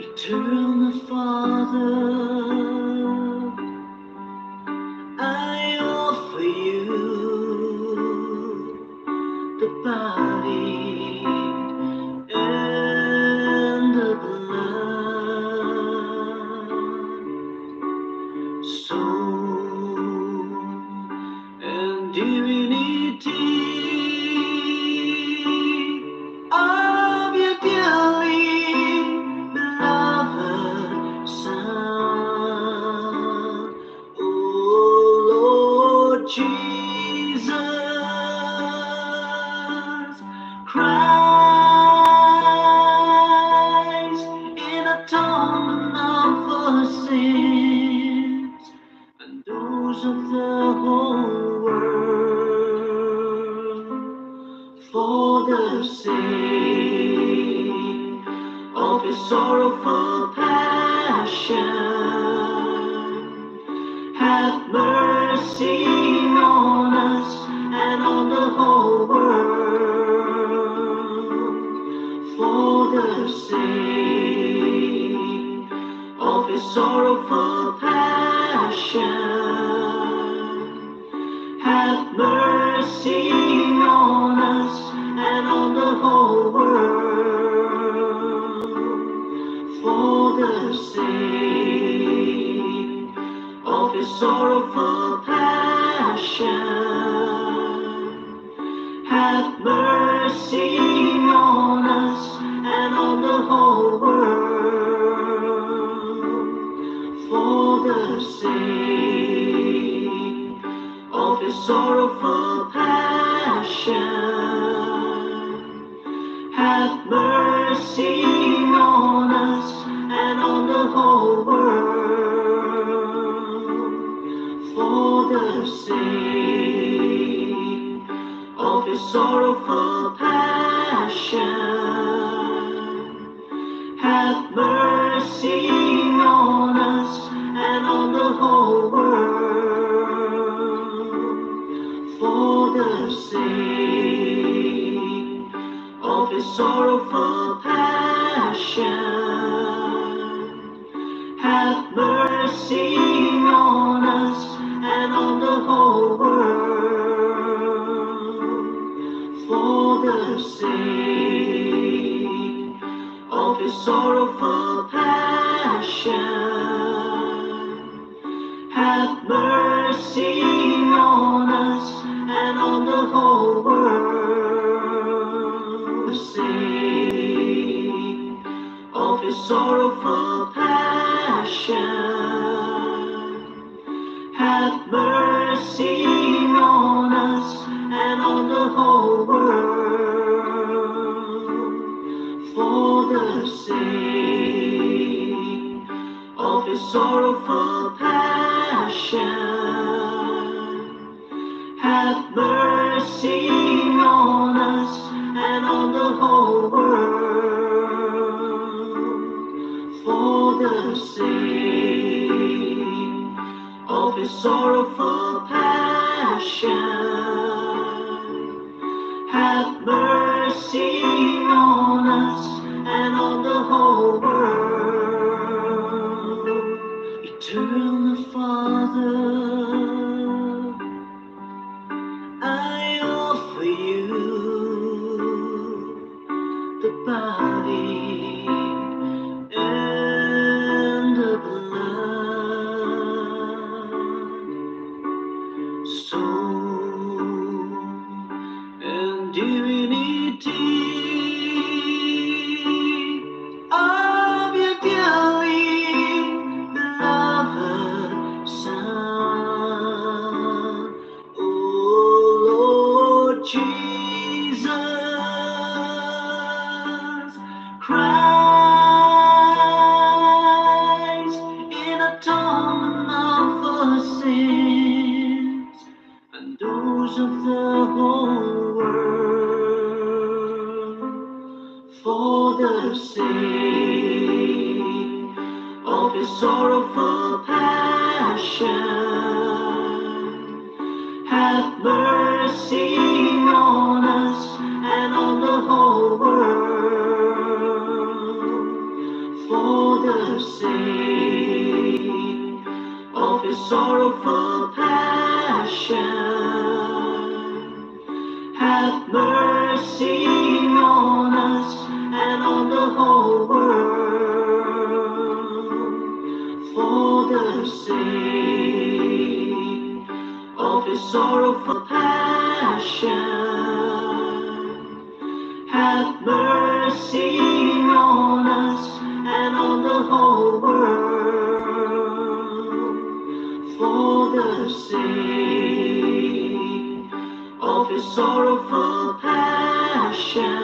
Eternal Father, I offer you the body and the blood, soul and divinity of your dearly beloved Son, O Lord Jesus Christ, in atonement for sins and those of the whole world, for the sake of his sorrowful passion. Have mercy on us and on the whole world, for the sake of his sorrowful passion. Have mercy on us and on the whole world, for the sake of his sorrowful passion. Have mercy on us and on the whole world, for the sake of his sorrowful passion. Have mercy on us and on the whole world, for the sake of his sorrowful passion. of his sorrowful passion. Have mercy on us and on the whole world, for the sake of his sorrowful passion. Have mercy on us and on the whole world, for the sake of his sorrowful passion. Have mercy on us and on the whole world, for the sake of his sorrowful passion. Have mercy on us and on the whole world, for the sake of his sorrowful passion. Have mercy on us and on the whole world. Eternal Father, I offer you the body and the blood, soul and divinity of your dearly beloved Son, O Lord Jesus Christ, in atonement for sins and those of the whole world, for the sake of his sorrowful passion. Have mercy on us and on the whole world, for the sake of his sorrowful passion. Have mercy on us and on the whole world, for the sake of his sorrowful passion. Have mercy on us and on the whole world, for the sake of his sorrowful passion.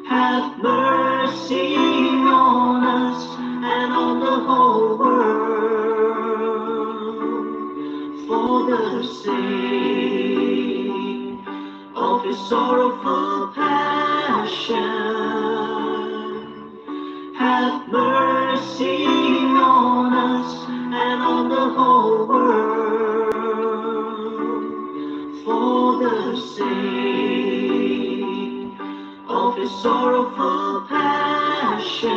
Have mercy on us and on the whole world, for the sake of his sorrowful passion. Have mercy on us and on the whole world, for the sake of his sorrowful passion.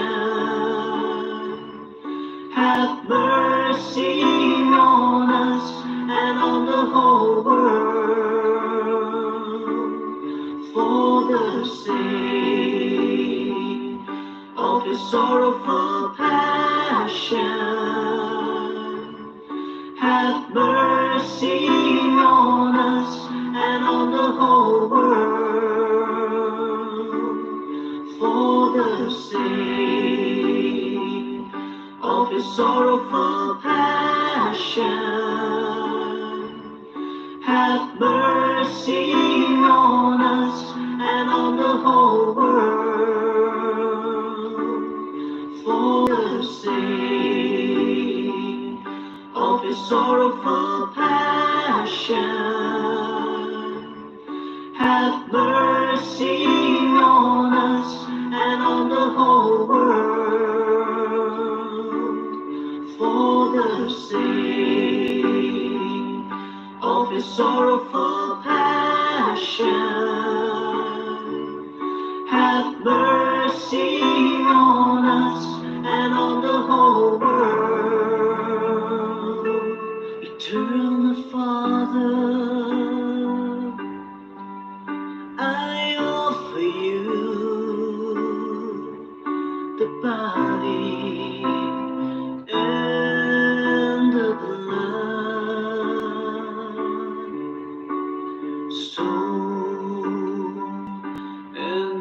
Have mercy on us and on the whole world, for the sake of his sorrowful passion. Have mercy on us and on the whole world, for the sake of his sorrowful passion. Have mercy on us and on the whole world, for the sake of his sorrowful passion. Have mercy on us and on the whole world, for the sake of his sorrowful passion.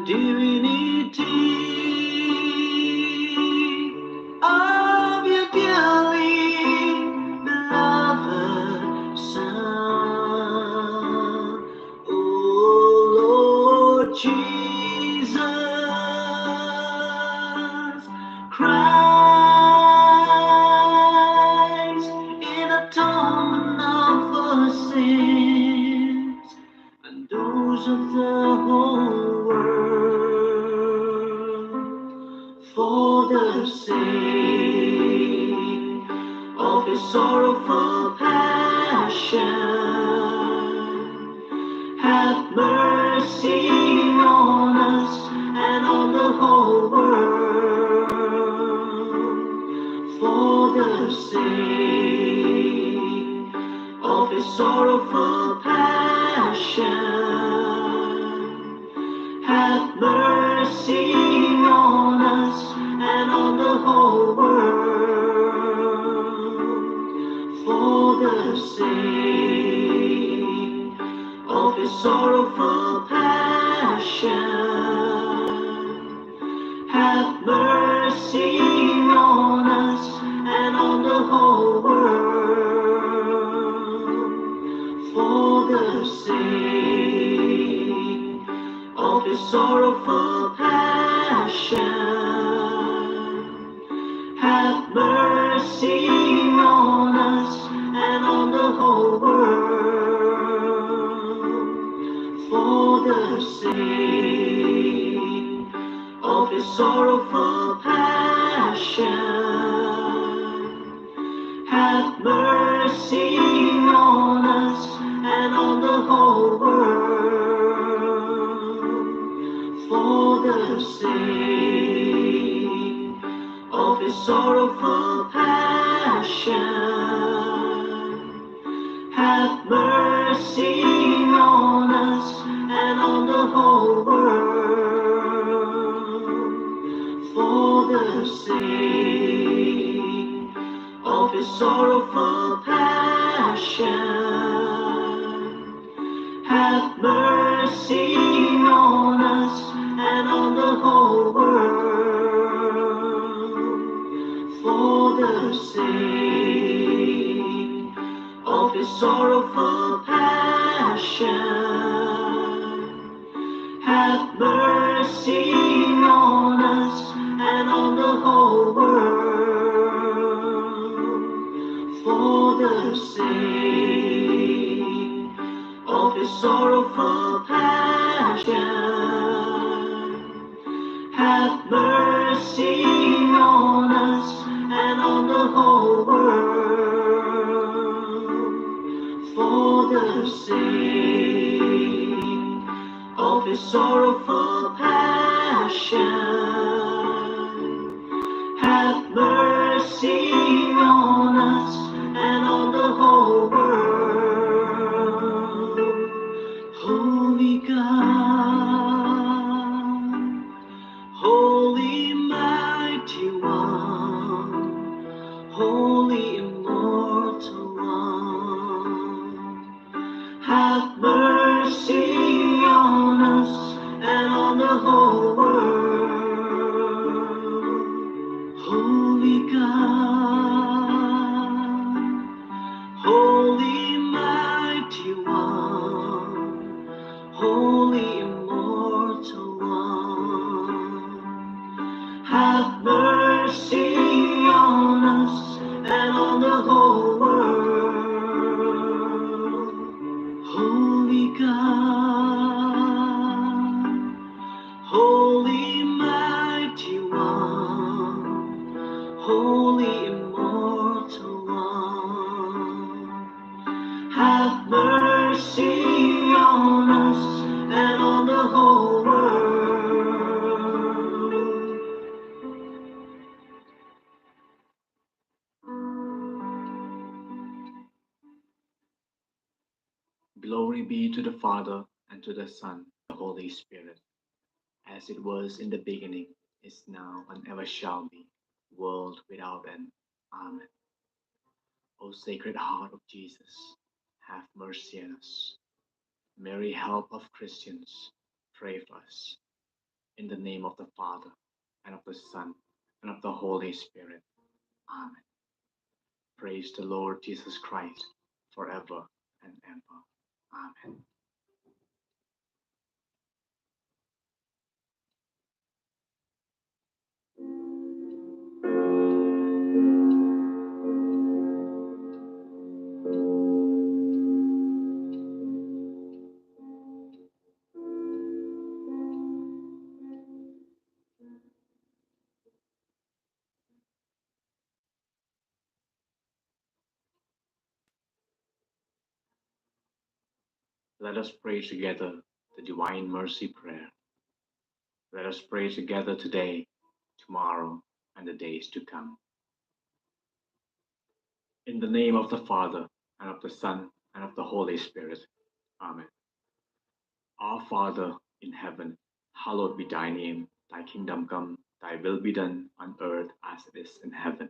divinity of your dearly beloved Son, O Lord Jesus Christ, in atonement of our sins and those of the whole world, for the sake of his sorrowful passion, have mercy on us and on the whole world, for the sake of his sorrowful passion, have mercy on us and on the whole world, for the sake of his sorrowful passion, have mercy on us and on the whole world, for the sake of his sorrowful passion, have mercy on us and on the whole world, for the sake of his sorrowful passion, have mercy on us and on the whole world, for the sake of his sorrowful passion, have mercy on us and on the whole world, for the sake of his sorrowful passion, have mercy on us and on the whole world, for the sake of his sorrowful passion, have mercy on us and on the whole world, for the sake of his sorrowful passion, have mercy on us and on the whole world, for the sake of his sorrowful passion, have mercy on us and on the whole world. Holy God, Holy Mighty One, Holy Immortal One, have mercy on us and on the whole world. Holy God, Holy Mighty One, Holy Immortal One, have mercy on us and on the whole world. Holy God, Holy Mighty One, Holy Immortal One, have mercy on us and on the whole world. Glory be to the Father, and to the Son, and the Holy Spirit, as it was in the beginning, is now, and ever shall be, world without end. Amen. O Sacred Heart of Jesus, have mercy on us. Mary, help of Christians, pray for us. In the name of the Father, and of the Son, and of the Holy Spirit. Amen. Praise the Lord Jesus Christ, forever and ever. Amen. Let us pray together the Divine Mercy Prayer. Let us pray together today, tomorrow, and the days to come. In the name of the Father, and of the Son, and of the Holy Spirit. Amen. Our Father in heaven, hallowed be thy name. Thy kingdom come, thy will be done on earth as it is in heaven.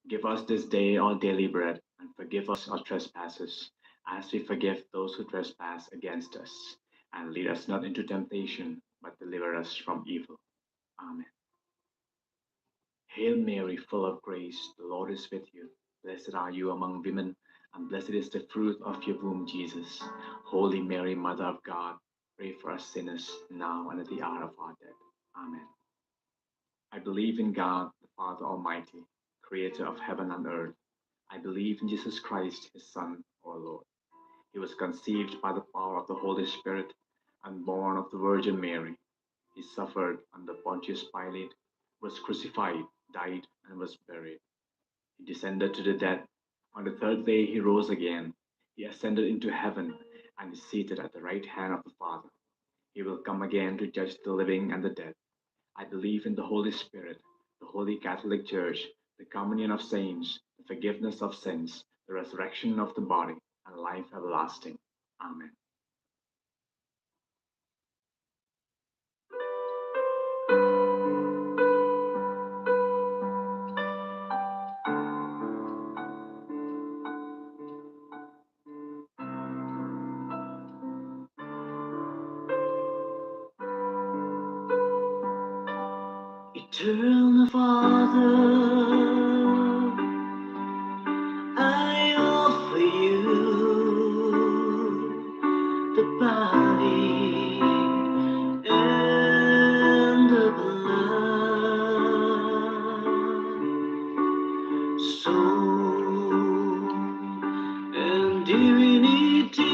Give us this day our daily bread, and forgive us our trespasses, as we forgive those who trespass against us. And lead us not into temptation, but deliver us from evil. Amen. Hail Mary, full of grace, the Lord is with you. Blessed are you among women, and blessed is the fruit of your womb, Jesus. Holy Mary, Mother of God, pray for us sinners, now and at the hour of our death. Amen. I believe in God, the Father Almighty, creator of heaven and earth. I believe in Jesus Christ, his Son, our Lord. He was conceived by the power of the Holy Spirit and born of the Virgin Mary. He suffered under Pontius Pilate, was crucified, died, and was buried. He descended to the dead. On the third day he rose again. He ascended into heaven and is seated at the right hand of the Father. He will come again to judge the living and the dead. I believe in the Holy Spirit, the Holy Catholic Church, the communion of saints, the forgiveness of sins, the resurrection of the body, and life everlasting. Amen. Eternal Father, I offer you the body and the blood, soul and divinity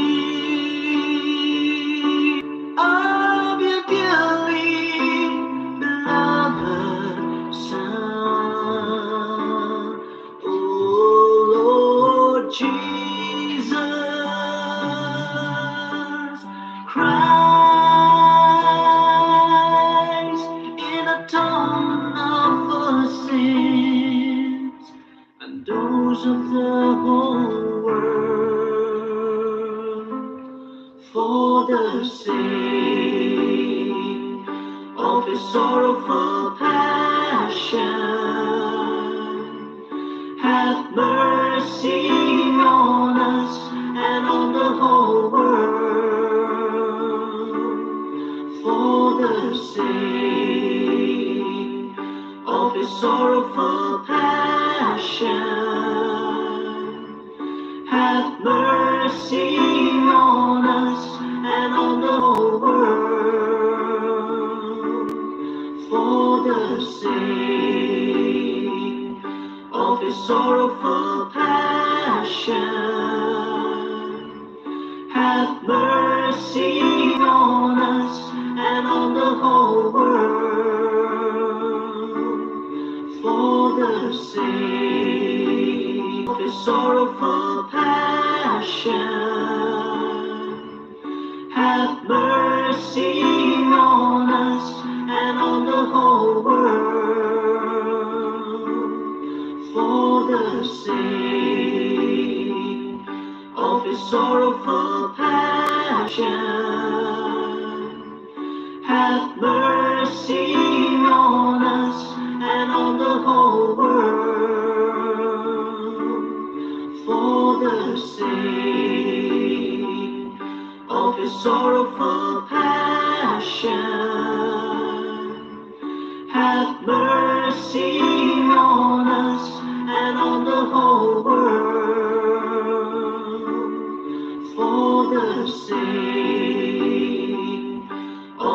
of your dearly beloved Son, O Lord Jesus Christ, in atonement of our sins and those of the whole world, for the sake of his sorrowful passion, have mercy on us and on the whole world, for the sake of his sorrowful passion, have mercy on us and on the whole world, for the sake of his sorrowful passion, have mercy on us and on the whole world, for the sake of his sorrowful passion, have mercy on us and on the whole world, for the sake of his sorrowful passion, have mercy on us and on the whole world, for the sake of his sorrowful passion,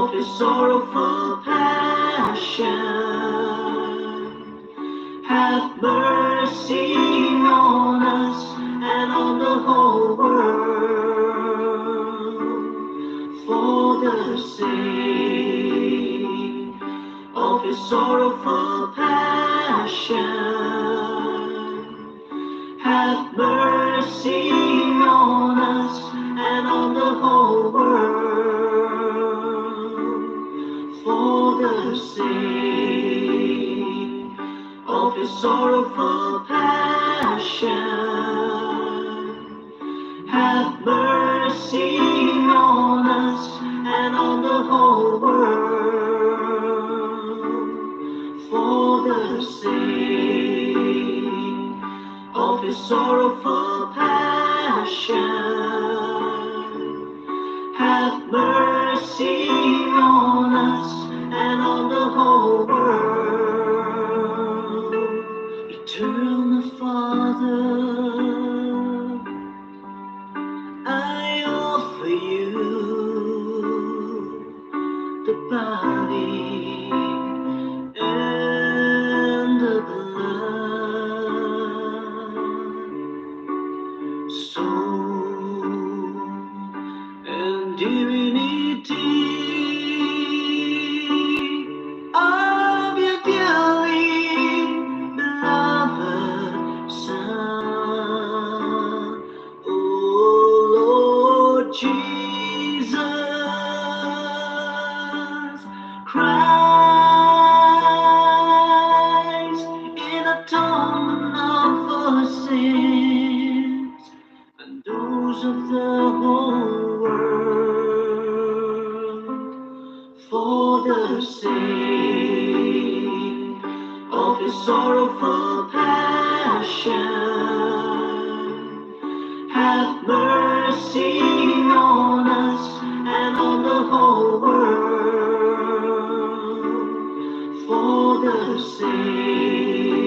of his sorrowful passion. Have mercy on us and on the whole world, for the sake of his sorrowful passion. Have mercy on us and on the whole world, for the sake of his sorrowful passion. Have mercy on us and on the whole world, for the sake of his sorrowful passion. Have mercy on us and on the whole world. Eternal Father, I offer you the body and the blood, soul and divinity of your dearly beloved Son, O Lord Jesus Christ, in atonement for sins and those of the whole world, for the sake of his sorrowful passion. Have mercy on us and on the whole world, for the sake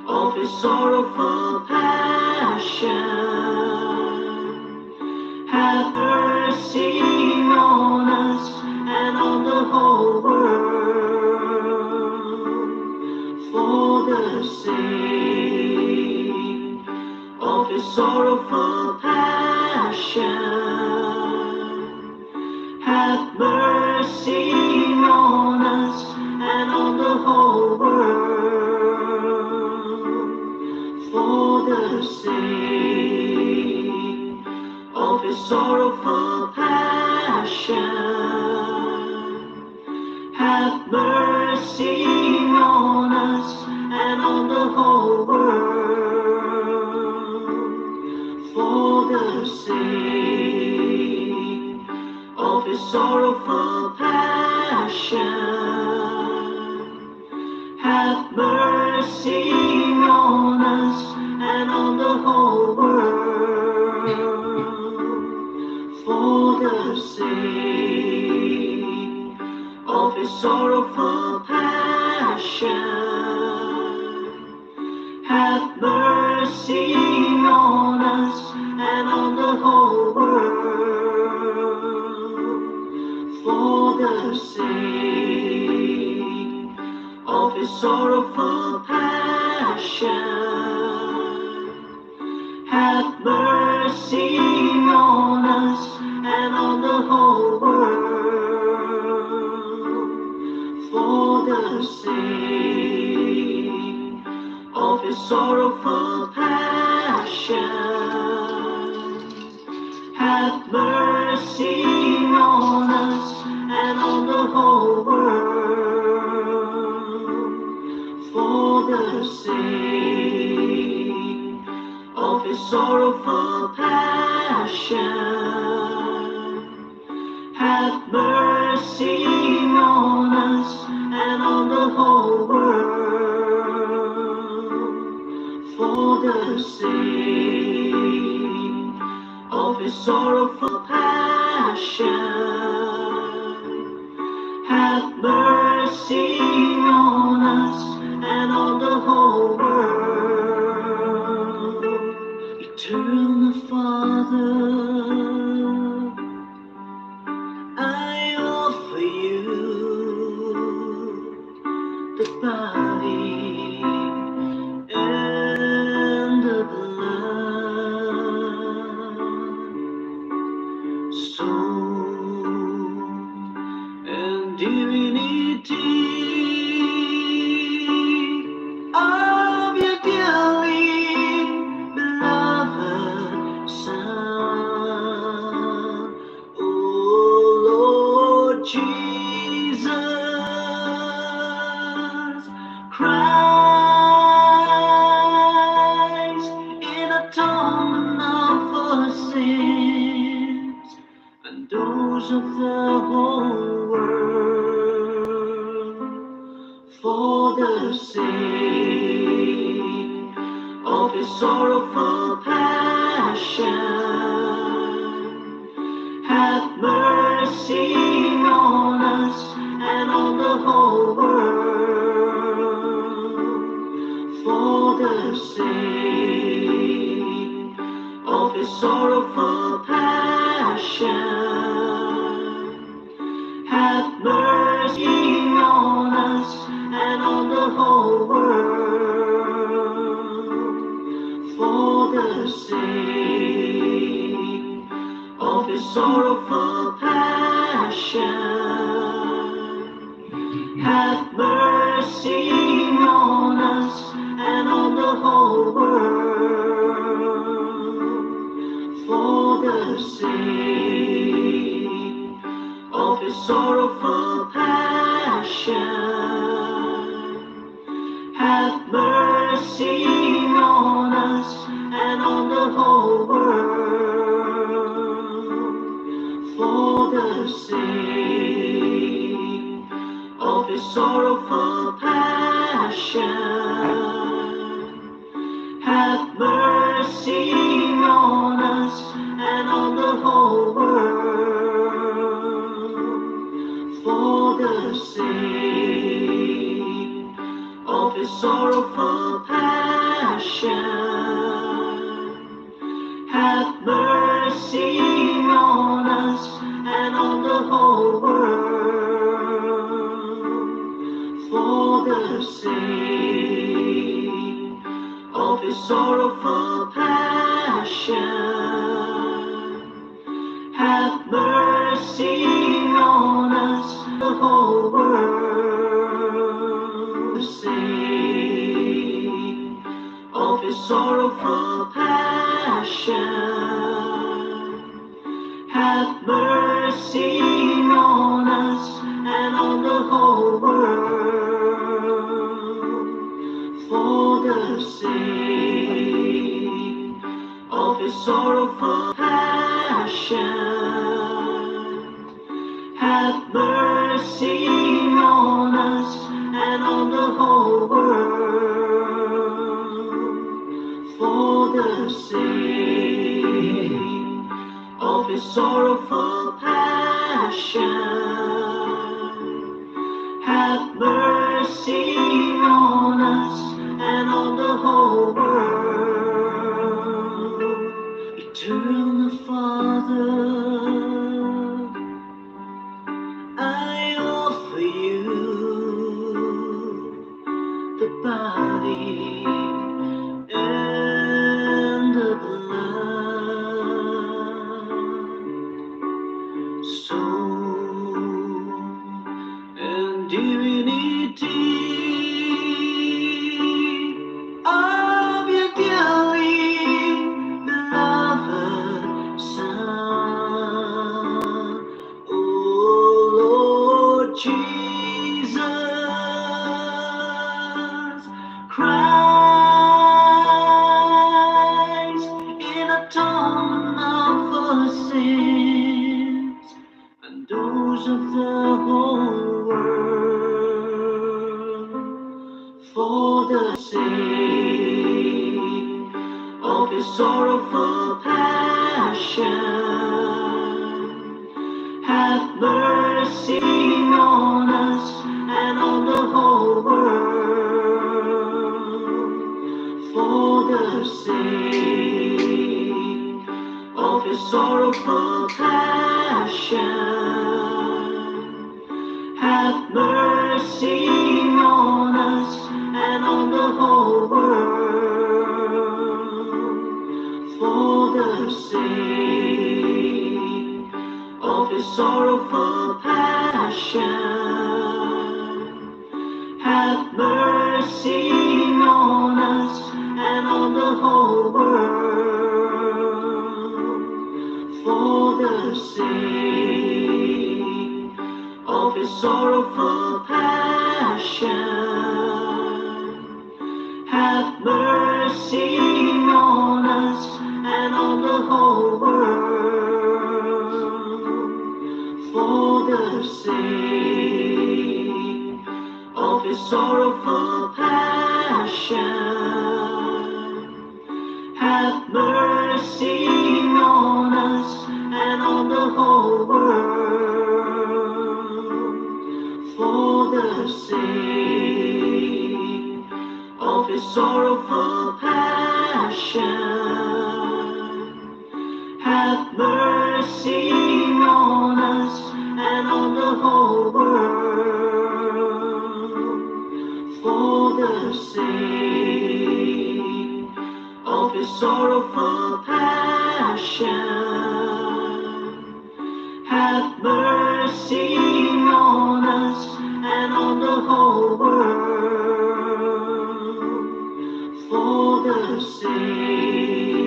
of his sorrowful passion. Have mercy on us and on the whole world, for the sake of his sorrowful passion. Have mercy on us and on the whole world, for the sake of his sorrowful passion. Have mercy on us and on the whole world, for the sake of his sorrowful passion. Have mercy on us and on the whole world, for the sake of his sorrowful passion. Have mercy on us and on the whole world, for the sake of his sorrowful passion. Have mercy on us and on the whole world, for the sake of his sorrowful passion. Have mercy on us and on the whole world, for the sake of his sorrowful passion. Have mercy on us and on the whole world, for the sake of his sorrowful passion. Have mercy on us and on the whole world. Eternal Father, I divinity of your dearly beloved Son, O Lord Jesus Christ, in atonement for sins and those of the whole world, for the sake of his sorrowful passion, have mercy on us and on the whole world, for the sake of his sorrowful passion, have mercy on us and on the whole world, for the sake of his sorrowful passion, have mercy on us and on the whole world, for the sake of his sorrowful passion, have mercy on us and on the whole world, for the sake of his sorrowful passion, have mercy on us and on the whole world, for the sake of his sorrowful passion, have mercy on us and on the whole world, for the sake of his sorrowful passion, have mercy on us, the whole world, the sake of his sorrowful passion, have mercy on us and on the whole world, for the sake of his sorrowful passion, have mercy on us and on the whole world, for the sake of his sorrowful passion, have mercy on us and on the whole world. Eternal Father, I offer you the body and the blood, soul and divinity of your dearly beloved Son, O Lord Jesus Christ, in atonement for sins and those of the whole world, for the sake of his sorrowful passion, have mercy on us and on the whole world, for the sake of his sorrowful passion, have mercy on us and on the whole world, for the sake of his sorrowful passion, have mercy on us and on the whole world, for the sake of his sorrowful passion. Have mercy on us and on the whole world, for the sake of his sorrowful passion. Have mercy on us and on the whole world, for the sake of his sorrowful passion. Have mercy on us and on the whole world, for the sake of his sorrowful passion. Have mercy on us and on the whole world, for the sake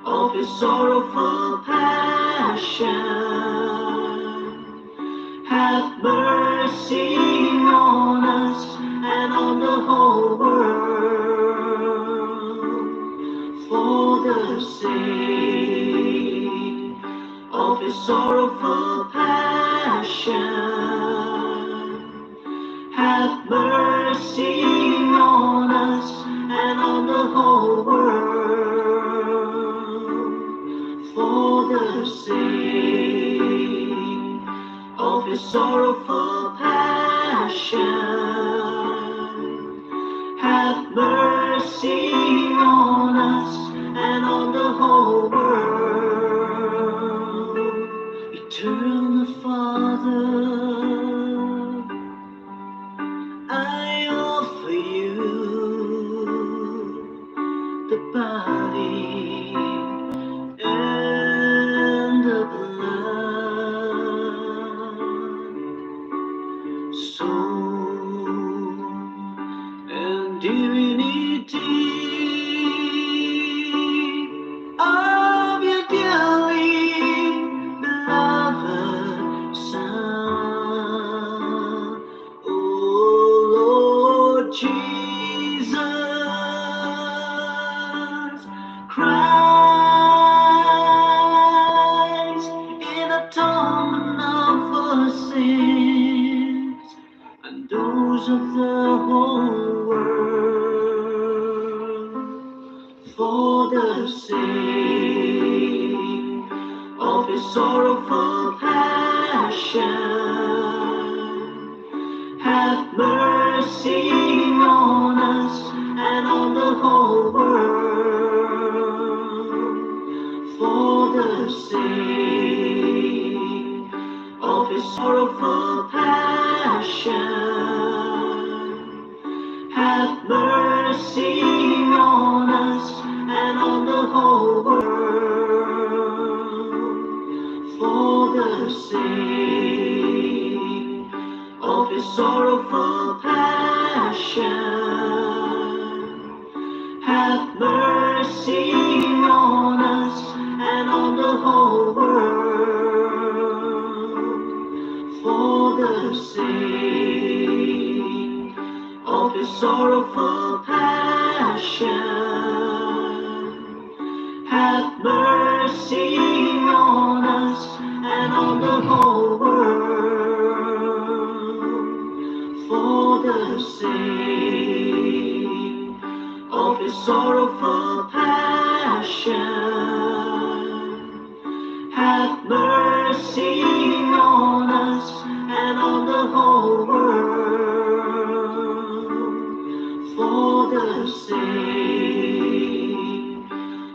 of his sorrowful passion. Have mercy on us and on the whole world, for the sake of his sorrowful passion. Have mercy on us and on the whole world, for the sake of his sorrowful passion. Have mercy on us and on the whole world. Eternal Father, I offer you the body and the blood, soul and divinity of your dearly beloved Son, O Lord Jesus Christ, in atonement of our sins and those of the whole world, for the sake of his sorrowful passion. Have mercy on us and on the whole world, for the sake of his sorrowful passion. Have mercy on us and on the whole world, for the sake of his sorrowful passion. Have mercy on us and on the whole world, for the sake of his sorrowful passion. Have mercy on us and on the whole world, for the sake of his sorrowful passion. Have mercy on us and on the whole world, for the sake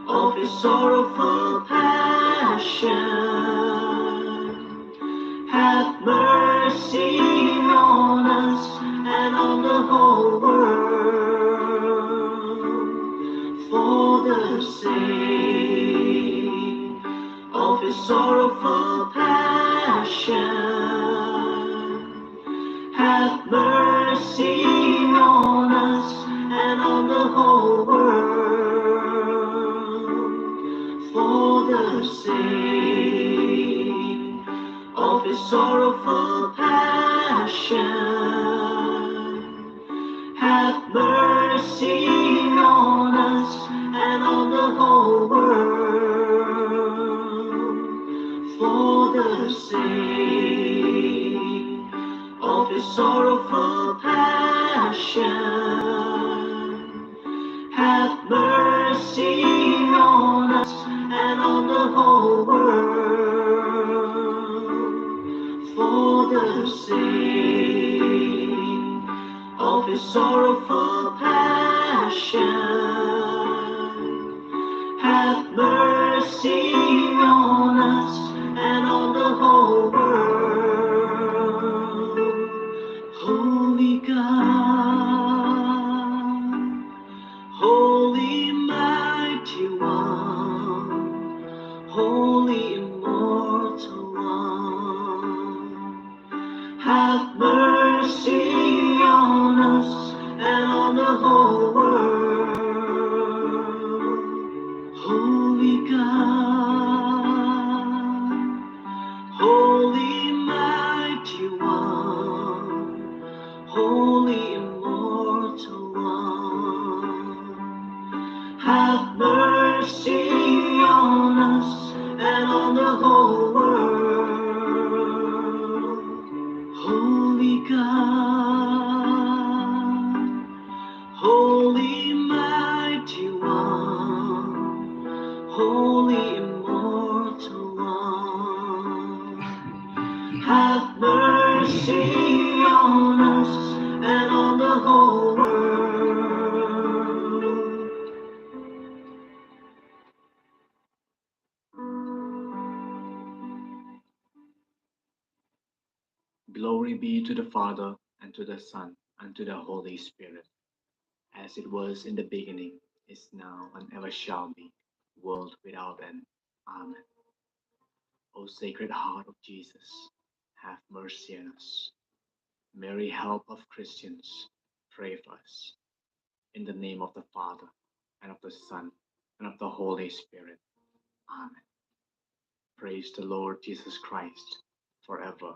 of his sorrowful passion. Have mercy on us and on the whole world, for the sake of his sorrowful passion. Have mercy sorrowful passion, have mercy on us and on the whole world, for the sake of his sorrowful passion. Have mercy on us and on the whole world, for the sake of his sorrowful passion. Have mercy on us and on the whole world. Holy God, Holy Mighty One, Holy Immortal One, have mercy on us and on the whole world. Holy God, Holy Mighty One, Holy Immortal One, have mercy on us and on the whole world. Holy God, Holy Mighty One, Holy Immortal One, have mercy on us and on the whole world. Glory be to the Father, and to the Son, and to the Holy Spirit, as it was in the beginning, is now, and ever shall be, world without end. Amen. O Sacred Heart of Jesus, have mercy on us. Mary, help of Christians, pray for us. In the name of the Father, and of the Son, and of the Holy Spirit. Amen. Praise the Lord Jesus Christ, forever